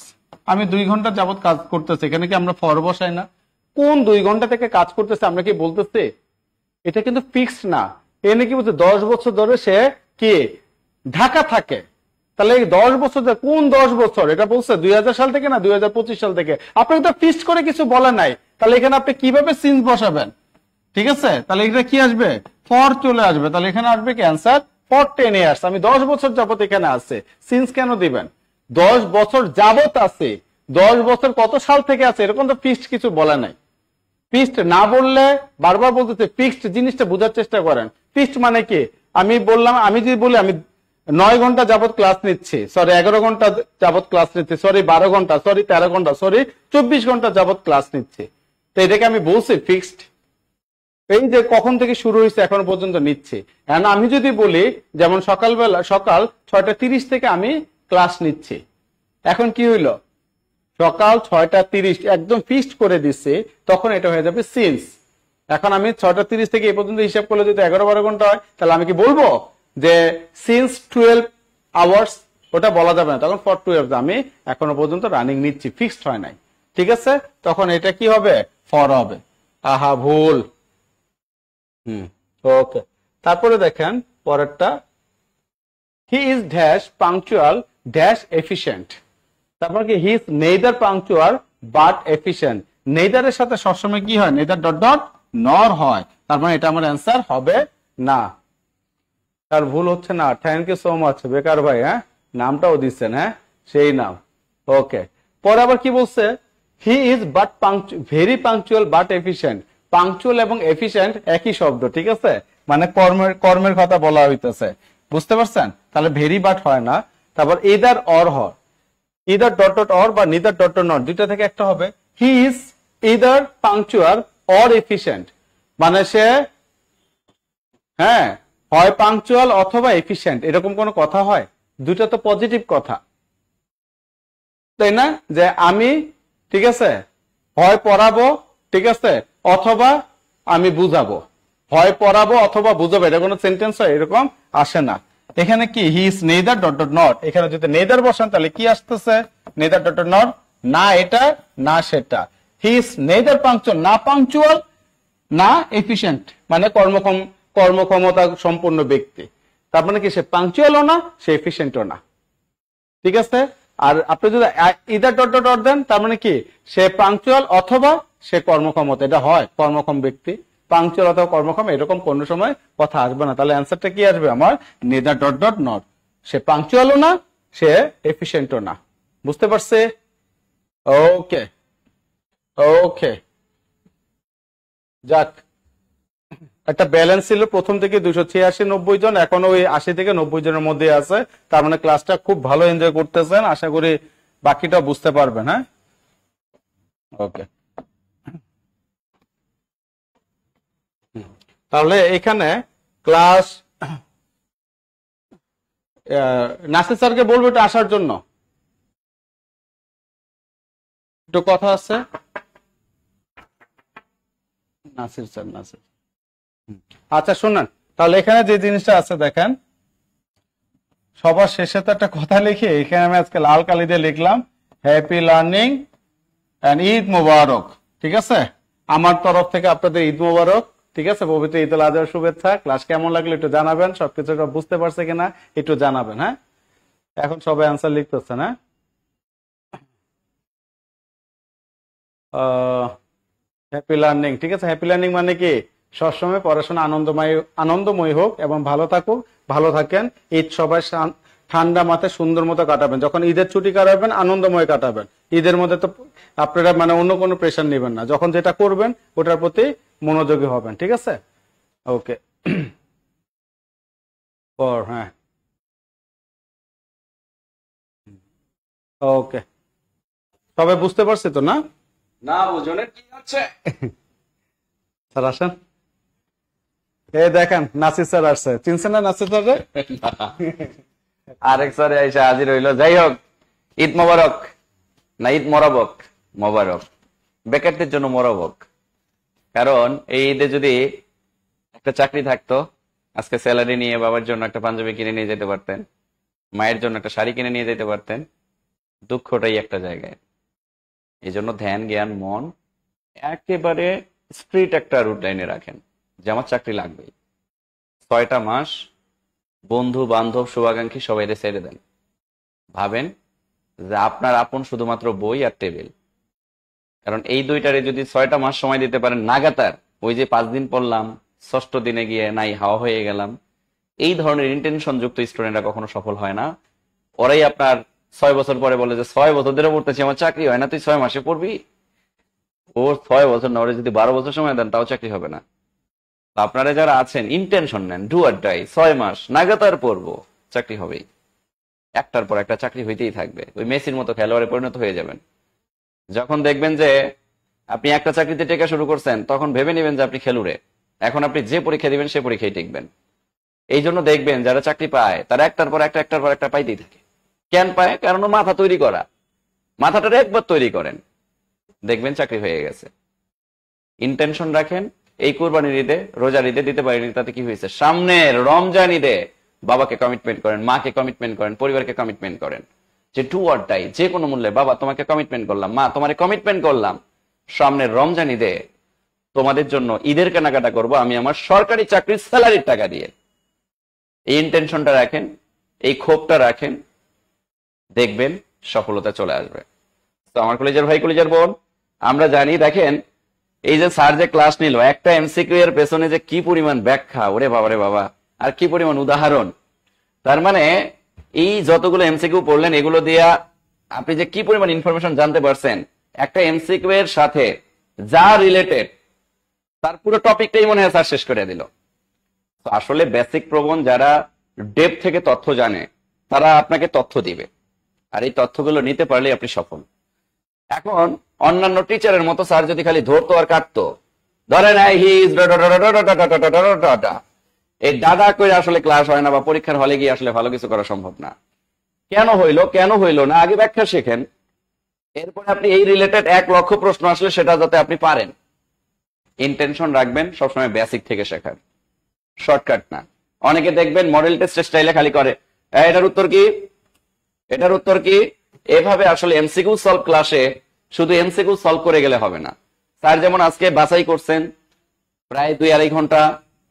আমি 2 ঘন্টা যাবত কাজ করতেছি। এখানে কি আমরা ফর বসাই না? কোন 2 ঘন্টা থেকে কাজ করতেছে আমরা কি বলতেছি? এটা কিন্তু ফিক্সড না। এনে কি বলছে, 10 বছর ধরে সে কি ঢাকা থাকে। তাহলে এই 10 বছর কোন 10 বছর? এটা বলছে 2000 সাল থেকে না 2025 সাল থেকে। আপনাকে তো ফিক্সড করে কিছু বলা নাই, তাহলে এখানে আপনি কিভাবে সিন্স বসাবেন? ঠিক আছে, তাহলে এটা কি আসবে? ফর চলে আসবে। তাহলে এখানে আসবে কি অ্যান্সার? For 10 years. আমি 10 বছর যাবত এখানে আছে, সিন্স কেন দিবেন? 10 বছর যাবত আছে। 10 বছর কত সাল থেকে আছে এরকম তো ফিক্সড কিছু বলা নাই। ফিক্সড না বললে, বারবার বলতেছে ফিক্সড জিনিসটা বোঝার চেষ্টা করেন। ফিক্সড মানে কি? আমি বললাম, আমি যদি বলি আমি 9 ঘন্টা যাবত ক্লাস নিচ্ছি, সরি 11 ঘন্টা যাবত ক্লাস নিচ্ছি, সরি 12 ঘন্টা, সরি 13 ঘন্টা, সরি 24 ঘন্টা যাবত ক্লাস নিচ্ছি, তো এটাকে আমি বলছি ফিক্সড? এই যে কখন থেকে শুরু হয়েছে এখনো পর্যন্ত নিচ্ছি। এখন আমি যদি বলি যেমন সকাল 6:30 থেকে আমি ক্লাস নিচ্ছি, এখন কি হইলো? সকাল 6:30 একদম ফিক্সড করে দিচ্ছে, তখন এটা হয়ে যাবে সিন্স। এখন আমি 6:30 থেকে এই পর্যন্ত হিসাব করলে যদি 11-12 ঘন্টা হয়, তাহলে আমি কি বলবো যে সিন্স 12 আওয়ার্স? ওটা বলা যাবে না, তখন ফর 12 আমি এখনো পর্যন্ত রানিং নিচ্ছি, ফিক্সড হয় নাই। ঠিক আছে, তখন এটা কি হবে? ফর হবে। আহা, ভুল। ওকে, তারপরে দেখেন পরেরটা, he is dash punctual dash efficient. তারপর কি, he is neither punctual but efficient. নেইদারের সাথে সবসময় কি হয়? নেইদার ডট ডট নর হয়। তার মানে এটা আমার অ্যান্সার হবে না। তার ভুল হচ্ছে না। থ্যাংক ইউ সো মাচ বেকার ভাই। হ্যাঁ, নামটাও দিচ্ছেন। হ্যাঁ, সেই নাম। ওকে, পরে আবার কি বলছে? He is but very punctual but efficient. Punctual এবং এফিশিয়েন্ট একই শব্দ, ঠিক আছে, মানে কর্মের কথা বলা হইতেছে। বুঝতে পারছেন? তাহলে ভেরি বাট হয় না। তারপর ইদার অর হয়, ইদার ডট ডট অর বা নিদার ডট ডট নট, দুইটা থেকে একটা হবে। He is either punctual or efficient, মানে সে হ্যাঁ হয় পাংচুয়াল অথবা এফিশিয়েন্ট, এরকম কোন কথা হয়? দুইটা তো পজিটিভ কথা, তাই না? যে আমি, ঠিক আছে, হয় পড়াবো, ঠিক আছে, অথবা আমি বুঝাবো। হয় পড়াবো অথবা বুঝাবো, এটা কোনো সেন্টেন্স হয়? এরকম আসে না। এখানে কি, he is neither dot dot not, এখানে যদি নেইদার বসান তাহলে কি আসতেছে? নেইদার ডট ডট নট, না এটা না সেটা। হি ইজ নেইদার পাংচুয়াল, না পাংচুয়াল না এফিশিয়েন্ট, মানে কর্মক্ষমতা সম্পন্ন ব্যক্তি। তার মানে কি, সে পাংচুয়ালও না, সে এফিশিয়েন্টও না। ঠিক আছে, আর আপনি যদি ইদার ডট ডট ডট দেন, তার মানে কি, সে পাংচুয়াল অথবা সে কর্মক্ষমতা, এটা হয় কর্মক্ষম ব্যক্তি। পাংচুয়াল অথবা কর্মক্ষম, এরকম কোন সময় কথা আসবে না। তাহলে অ্যান্সারটা কি আসবে আমার? Neither dot dot not. সে পাংচুয়ালও না, সে এফিশিয়েন্টও না। বুঝতে পারছে? ওকে ওকে, যাক, একটা ব্যালেন্স ছিল প্রথম থেকে 286-90 জন, এখন ওই 80 থেকে 90 জনের মধ্যে আছে। তার মানে ক্লাসটা খুব ভালো এনজয় করতেছেন, আশা করি বাকিটা বুঝতে পারবেন। হ্যাঁ, ওকে, তাহলে এখানে ক্লাস নাসির স্যারকে বলবো একটু আসার জন্য, একটু কথা আছে। নাসির স্যার, নাসির, আচ্ছা শুনুন, তাহলে এখানে যে জিনিসটা আছে দেখেন, সবার শেষে তো একটা কথা লিখে এখানে আমি আজকে লাল কালি দিয়ে লিখলাম হ্যাপি লার্নিং এন্ড ঈদ মোবারক। ঠিক আছে, আমার তরফ থেকে আপনাদের ঈদ মোবারক। ঠিক আছে, পবিত্র ঈদ উল আজহার শুভেচ্ছা। ক্লাস কেমন লাগলো একটু জানাবেন, সবকিছু বুঝতে পারছে কিনা একটু জানাবেন। হ্যাঁ, এখন সবাই আনসার লিখতেছেন। হ্যাঁ, হ্যাপি লার্নিং। ঠিক আছে, হ্যাপি লার্নিং মানে কি সবসময় পড়াশোনা আনন্দময় হোক এবং ভালো থাকুক, ভালো থাকেন। ঈদ সবাই ঠান্ডা মাথায় সুন্দর মতো কাটাবেন। যখন ঈদের ছুটি কাটাবেন আনন্দময় কাটাবেন। ঈদের মধ্যে তো আপনারা মানে অন্য কোনো প্রেশার নেবেন না, যখন যেটা করবেন ওটার প্রতি মনোযোগী হবেন। ঠিক আছে, ওকে। হ্যাঁ, ওকে, সবাই বুঝতে পারছে তো না? না বুঝনের কি হচ্ছে? স্যার আসেন, এই দেখেন নাসির স্যার আসছে, চিনছেন না নাসির স্যার? আরেক স্যারে এসে হাজির হইলো। যাই হোক, ঈদ মোবারক, না ঈদ মরাবক, মোবারক বেকারদের জন্য মরাবক। কারণ এই ঈদে যদি একটা চাকরি থাকতো, আজকে স্যালারি নিয়ে বাবার জন্য একটা পাঞ্জাবি কিনে নিয়ে যেতে পারতেন, মায়ের জন্য একটা শাড়ি কিনে নিয়ে যেতে পারতেন। দুঃখটাই একটা জায়গায়। এই জন্য ধ্যান জ্ঞান মন একেবারে স্ট্রিট একটা রুট লাইনে রাখেন যে আমার চাকরি লাগবেই। 6টা মাস বন্ধু বান্ধব শুভাকাঙ্ক্ষী সবাই ছেড়ে দেন, ভাবেন যে আপনার আপন শুধুমাত্র বই আর টেবিল। কারণ এই দুইটারে যদি 6টা মাস সময় দিতে পারেন নাগাতার, ওই যে 5 দিন পড়লাম 6ষ্ঠ দিনে গিয়ে নাই হাওয়া হয়ে গেলাম, এই ধরনের ইন্টেনশন যুক্ত স্টুডেন্টরা কখনো সফল হয় না। ওরাই আপনার 6 বছর পরে বলে যে 6 বছর ধরে পড়তেছি আমার চাকরি হয় না, তুই 6 মাসে পড়বি। ও 6 বছর না, ওরা যদি 12 বছর সময় দেন তাও চাকরি হবে না। আপনারা যারা আছেন ইন্টেনশন নেন, ডু আর ডাই, 6 মাস নাগাতার পড়বো, চাকরি হবেই। একটার পর একটা চাকরি হইতেই থাকবে। ওই মেসির মতো খেলোয়াড়ে পরিণত হয়ে যাবেন। যখন দেখবেন যে আপনি একটা চাকরিতে টেকা শুরু করছেন, তখন ভেবে নেবেন যে আপনি খেলুড়ে। এখন আপনি যে পরীক্ষা দিবেন সে পরীক্ষায় টিকবেন। এই জন্য দেখবেন যারা চাকরি পায় তারা একটার পর একটা পাইতেই থাকে। কেন পায়? কারণ মাথা তৈরি করা। মাথাটা একবার তৈরি করেন, দেখবেন চাকরি হয়ে গেছে। ইন্টেনশন রাখেন। এই কোরবানির ঈদে, রোজার ঈদে দিতে পারেনি, তাতে কি হয়েছে? সামনের রমজান ঈদে বাবাকে কমিটমেন্ট করেন, মাকে কমিটমেন্ট করেন, পরিবারকে কমিটমেন্ট করেন যে ডু অর ডাই, যে কোনো মূল্যে বাবা তোমাকে কমিটমেন্ট করলাম, মা তোমারে কমিটমেন্ট করলাম, সামনের রমজান ঈদে তোমাদের জন্য ঈদের কেনাকাটা করব আমি আমার সরকারি চাকরির স্যালারির টাকা দিয়ে। এই ইন্টেনশনটা রাখেন, এই ক্ষোভটা রাখেন, দেখবেন সফলতা চলে আসবে। তো আমার কলেজের ভাই, কলেজের বোন, আমরা জানি, দেখেন এই যে স্যার যে ক্লাস নিল, একটা এমসিকিউ এর পেছনে যে কি পরিমাণ ব্যাখ্যা, ওরে বাবা রে বাবা, আর কি পরিমাণ উদাহরণ। তার মানে এই যতগুলো এমসিকিউ পড়লেন, এগুলো দিয়া আপনি যে কি পরিমাণ ইনফরমেশন জানতে পারছেন, একটা এমসিকিউ এর সাথে যা রিলেটেড তার পুরো টপিকটাই মনে হয় স্যার শেষ করে দিল। তো আসলে বেসিক প্রবণ যারা ডেপ থেকে তথ্য জানে, তারা আপনাকে তথ্য দিবে, আর এই তথ্যগুলো নিতে পারলে আপনি সফল। এখন অন্যান্য টিচারের মতো স্যার যদি খালি ধরতো আর কাটতো, ধরেন এই দাদা করে আসলে ক্লাস হয় না, বা পরীক্ষার হলে গিয়ে আসলে ভালো কিছু করা সম্ভব না। কেন হইলো না, আগে ব্যাখ্যা শেখেন। এরপরে আপনি এই রিলেটেড 1 লক্ষ প্রশ্ন আসলে সেটা যাতে আপনি পারেন। ইন্টেনশন রাখবেন সবসময় বেসিক থেকে শেখার, শর্টকাট না। অনেকে দেখবেন মডেল টেস্ট স্টাইলে খালি করে এটার উত্তর কি, এটার উত্তর কি। এভাবে আসলে এমসিকিউ সলভ ক্লাসে শুধু এমসিকিউ সলভ করে গেলে হবে না। স্যার যেমন আজকে বাছাই করছেন, প্রায় 2-2.5 ঘন্টা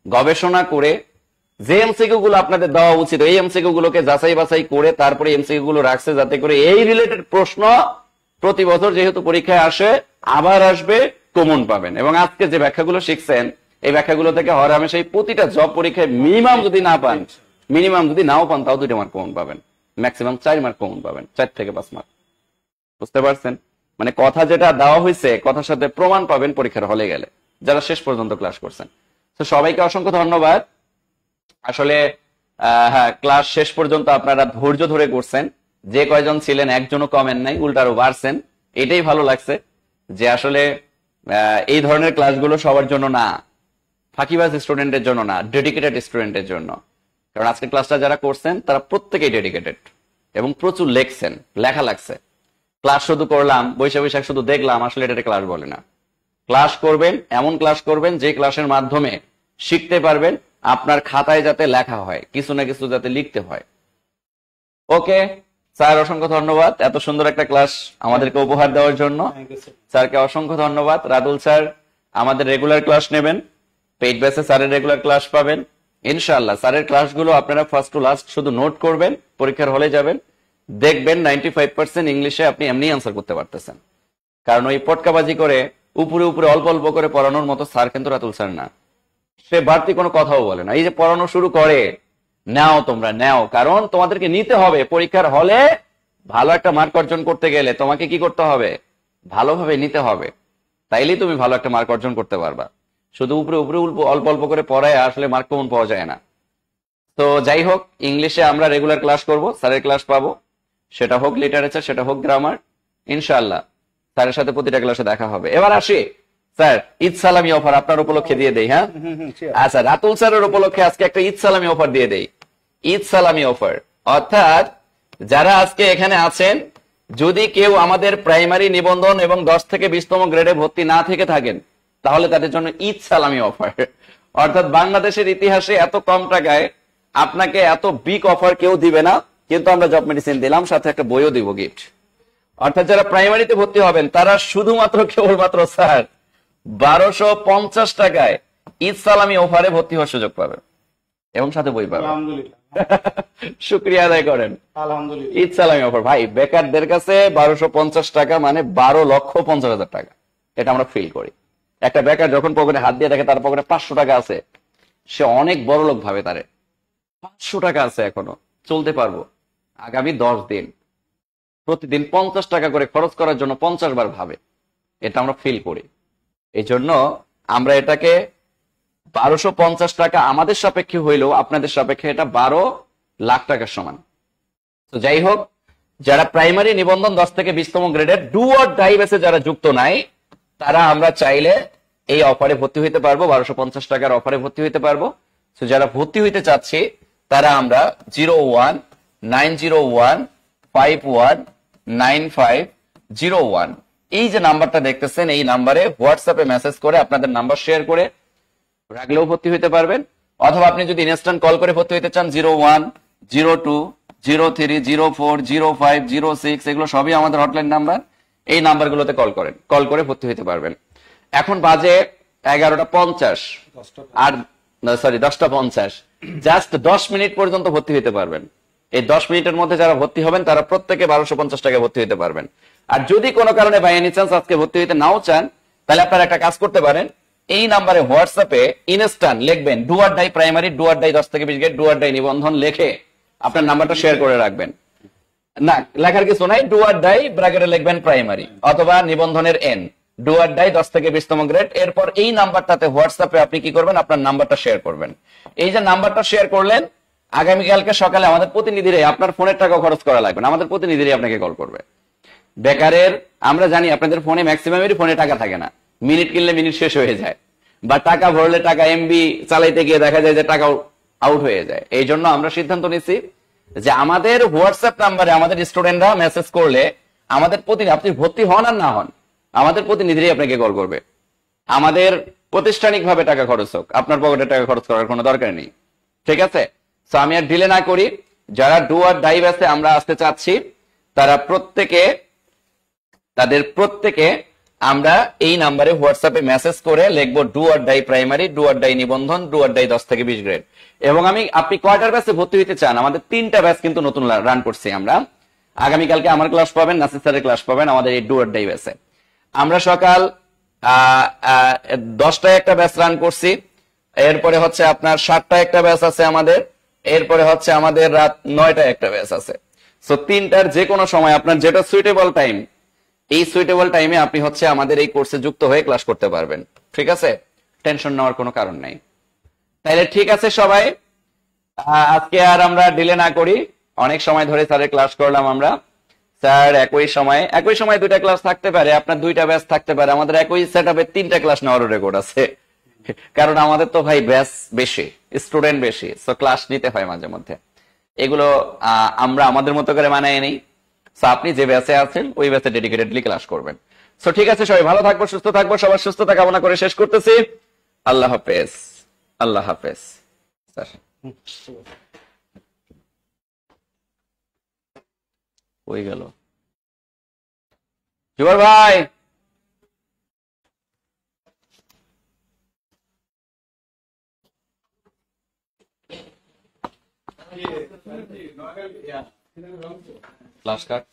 গবেষণা করে যে এমসিকিউ গুলো আপনাদের দেওয়া উচিত, এই এমসিকিউ গুলোকে যাচাই বাছাই করে তারপরে এমসিকিউ গুলো রাখছে, যাতে করে এই রিলেটেড প্রশ্ন প্রতি বছর যেহেতু পরীক্ষায় আসে, আবার আসবে, কমন পাবেন। এবং আজকে যে ব্যাখ্যাগুলো শিখছেন, এই ব্যাখ্যাগুলো থেকে হরহামেশা এই প্রতিটা জব পরীক্ষায় মিনিমাম যদি না পান, মিনিমাম যদি নাও পান, তাও 2 মার্ক কমন পাবেন, ম্যাক্সিমাম 4 মার্ক কমন পাবেন, 4 থেকে 5 মার্ক। বুঝতে পারছেন? মানে কথা যেটা দেওয়া হয়েছে, কথার সাথে প্রমাণ পাবেন পরীক্ষার হলে গেলে, যারা শেষ পর্যন্ত ক্লাস করছেন। তো সবাইকে অসংখ্য ধন্যবাদ। আসলে হ্যাঁ, ক্লাস শেষ পর্যন্ত আপনারা ধৈর্য ধরে করছেন। যে কয়জন ছিলেন একজনও কমেন নাই, উল্টারও বাড়ছেন। এটাই ভালো লাগছে যে আসলে এই ধরনের ক্লাসগুলো সবার জন্য না, ফাঁকিবাজ স্টুডেন্টের জন্য না, ডেডিকেটেড স্টুডেন্টের জন্য। কারণ আজকে ক্লাসটা যারা করছেন তারা প্রত্যেকেই ডেডিকেটেড এবং প্রচুর লেখছেন, লেখা লাগছে। ক্লাস শুধু করলাম, বৈশাখ শুধু দেখলাম, আসলে এটা ক্লাস বলে না। ক্লাস করবেন, এমন ক্লাস করবেন যে ক্লাসের মাধ্যমে শিখতে পারবেন, আপনার খাতায় যাতে লেখা হয়, কিছু না কিছু যাতে লিখতে হয়। ওকে স্যার, অসংখ্য ধন্যবাদ এত সুন্দর একটা ক্লাস আমাদেরকে উপহার দেওয়ার জন্য। স্যারকে অসংখ্য ধন্যবাদ। রাতুল স্যার আমাদের রেগুলার ক্লাস নেবেন, পেইড বেসে স্যারের রেগুলার ক্লাস পাবেন ইনশাআল্লাহ। স্যারের ক্লাসগুলো আপনারা ফার্স্ট টু লাস্ট শুধু নোট করবেন, পরীক্ষার হলে যাবেন, দেখবেন 95% ইংলিশে আপনি এমনি আনসার করতে পারতেছেন। কারণ ওই পটকাবাজি করে উপরে উপরে অল্প অল্প করে পড়ানোর মতো স্যার কিন্তু রাতুল স্যার না। সে বাড়তি কোনো কথাও বলে না। এই যে পড়ানো শুরু করে, নাও তোমরা নাও, কারণ তোমাদেরকে নিতে হবে। পরীক্ষার হলে ভালো একটা মার্ক অর্জন করতে গেলে তোমাকে কি করতে হবে? ভালোভাবে নিতে হবে, তাইলেই তুমি ভালো একটা মার্ক অর্জন করতে পারবা। শুধু উপরে উপরে অল্প অল্প করে পড়ায় আসলে মার্ক কমন পাওয়া যায় না। তো যাই হোক, ইংলিশে আমরা রেগুলার ক্লাস করব, স্যারের ক্লাস পাবো, সেটা হোক লিটারেচার, সেটা হোক গ্রামার, ইনশাআল্লাহ স্যারের সাথে প্রতিটা ক্লাসে দেখা হবে। এবার আসি স্যার, ঈদ সালামি অফার আপনার উপলক্ষে দিয়ে দেই। হ্যাঁ আচ্ছা, রাতুল স্যারের উপলক্ষে আজকে একটা ঈদ সালামি অফার দিয়ে দেই। ঈদ সালামি অফার অর্থাৎ যারা আজকে এখানে আছেন, যদি কেউ আমাদের প্রাইমারি নিবন্ধন এবং 10 থেকে 20তম গ্রেডে ভর্তি না থেকে থাকেন, তাহলে তাদের জন্য ঈদ সালামি অফার। অর্থাৎ বাংলাদেশের ইতিহাসে এত কম টাকায় আপনাকে এত বিগ অফার কেউ দিবে না, কিন্তু আমরা জব মেডিসিন দিলাম, সাথে একটা বইও দিব গিফট। অর্থাৎ যারা প্রাইমারিতে ভর্তি হবেন তারা শুধুমাত্র কেবলমাত্র স্যার 1250 টাকায় ঈদ সালামি অফারে ভর্তি হওয়ার সুযোগ পাবেন এবং সাথে বই পাবেন। শুকরিয়া আদায় করেন আলহামদুলিল্লাহ। ঈদ সালামি অফার ভাই, বেকারদের কাছে 1250 টাকা মানে 12,50,000 টাকা। এটা আমরা ফিল করি। একটা বেকার যখন পকেটে হাত দিয়ে দেখে তার পকেটে 500 টাকা আছে, সে অনেক বড় লোক ভাবে। তারে 500 টাকা আছে, এখনো চলতে পারবো। আগামী 10 দিন প্রতিদিন 50 টাকা করে খরচ করার জন্য 50 বার ভাবে। এটা আমরা ফিল করি। এই জন্য আমরা এটাকে 1250 টাকা আমাদের সাপেক্ষে হইলেও আপনাদের সাপেক্ষে এটা 12 লাখ টাকার সমান। তো যাই হোক, যারা প্রাইমারি নিবন্ধন 10 থেকে 20তম গ্রেডের ডু অর ডাই বেসে যারা যুক্ত নাই, তারা আমরা চাইলে এই অফারে ভর্তি হইতে পারবো, 1250 টাকার অফারে ভর্তি হইতে পারবো। তো যারা ভর্তি হইতে চাচ্ছি তারা আমরা 019015195001 এই যে নাম্বারটা দেখতেছেন, এই নাম্বারে হোয়াটসঅ্যাপে মেসেজ করে আপনাদের নাম্বার শেয়ার করে রাখলেও ভর্তি হইতে পারবেন। অথবা আপনি যদি ইনস্ট্যান্ট কল করে ভর্তি হইতে চান, 010203040506, এগুলো সবই আমাদের হটলাইন নাম্বার। এই নাম্বারগুলোতে কল করেন, কল করে ভর্তি হইতে পারবেন। এখন বাজে 11:50 আর 10:50, জাস্ট 10 মিনিট পর্যন্ত ভর্তি হইতে পারবেন। এই 10 মিনিটের মধ্যে যারা ভর্তি হবেন তারা প্রত্যেকে 1250 টাকা ভর্তি হইতে পারবেন। আর যদি কোনো কারণে বাই এনি চান্স আজকে ভর্তি হইতে নাও চান, তাহলে আপনারা একটা কাজ করতে পারেন, এই নাম্বারে হোয়াটসঅ্যাপে ইনস্ট্যান্ট লিখবেন do or die primary, do or die 10 থেকে 20 গ্রেড, ডু অর ডাই নিবন্ধন লিখে আপনার নাম্বারটা শেয়ার করে রাখবেন। না লেখার কিছু নাই, ডু অর ডাই ব্র্যাকেটে লিখবেন প্রাইমারি অথবা নিবন্ধনের এন, ডু অর ডাই 10 থেকে 20তম গ্রেড। এরপর এই নাম্বারটাতে হোয়াটসঅ্যাপে আপনি কি করবেন, আপনার নাম্বারটা শেয়ার করবেন। এই যে নাম্বারটা শেয়ার করলেন, আগামীকালকে সকালে আমাদের প্রতিনিধিরাই, আপনার ফোনের টাকা খরচ করা লাগবে না, আমাদের প্রতিনিধিরাই আপনাকে কল করবে। বেকারের আমরা জানি আপনাদের ফোনে ম্যাক্সিমামেরই ফোনে টাকা থাকে না, মিনিট কিনলে মিনিট শেষ হয়ে যায়, বা টাকা ভরলে টাকা এমবি চালাইতে গিয়ে দেখা যায় যে টাকা আউট হয়ে যায়। এই জন্য আমরা সিদ্ধান্ত নিচ্ছি যে আমাদের হোয়াটসঅ্যাপ নাম্বারে আমাদের স্টুডেন্টরা মেসেজ করলে আমাদের প্রতিনিধি, আপনি ভর্তি হন আর না হন, আমাদের প্রতিনিধিরাই আপনাকে কল করবে। আমাদের প্রাতিষ্ঠানিক ভাবে টাকা খরচ হোক, আপনার পকেটে টাকা খরচ করার কোনো দরকার নেই। ঠিক আছে? তো আমি আর ডিলে না করি, যারা ডু অর ডাই ব্যাচে আমরা আসতে চাচ্ছি তারা তাদের প্রত্যেকে আমরা এই নাম্বারে হোয়াটসঅ্যাপে মেসেজ করে লিখবো do or die primary, do or die নিবন্ধন, ডু অর ডাই 10 থেকে 20 গ্রেড। এবং আপনি কয়টার ব্যাচে ভর্তি হইতে চান, আমাদের 3টা ব্যাচ কিন্তু নতুন রান করছি আমরা। আগামীকালকে আমার ক্লাস পাবেন, নাসির স্যারের ক্লাস পাবেন আমাদের এই ডু অর ডাই ব্যাচে। আমরা সকাল 10টায় একটা ব্যাচ রান করছি, এরপরে হচ্ছে আপনার 7টায় একটা ব্যাচ আছে আমাদের, এরপরে হচ্ছে আমাদের রাত 9টায় একটা ব্যাচ আছে। সো 3টার যে কোনো সময় আপনার যেটা সুইটেবল টাইম, এই সুইটেবল টাইমে আপনি হচ্ছে আমাদের এই কোর্সে যুক্ত হয়ে ক্লাস করতে পারবেন। ঠিক আছে? টেনশন নেওয়ার কোনো কারণ নাই। তাইলে ঠিক আছে সবাই, আজকে আর আমরা ডিলে না করি, অনেক সময় ধরে স্যারের ক্লাস করলাম আমরা। স্যার একই সময় 2টা ক্লাস থাকতে পারে, আপনার 2টা ব্যাচ থাকতে পারে, আমাদের একই সেটআপে 3টা ক্লাস নেওয়ার রেকর্ড আছে। কারণ আমাদের তো ভাই ব্যাচ বেশি, স্টুডেন্ট বেশি, সো ক্লাস নিতে হয় মাঝে মধ্যে। এগুলো আমরা আমাদের মতো করে মানায় নেই। সো আপনি যে ব্যাচে আছেন ওই ব্যাচে ডেডিকেটেডলি ক্লাস করবেন। সো ঠিক আছে, সবাই ভালো থাকবো, সুস্থ থাকবো, সবার সুস্থতা কামনা করে শেষ করতেছি। আল্লাহ হাফেজ, আল্লাহ হাফেজ। স্যার হয়ে গেল জুয়ার ভাই ক্লাস কাট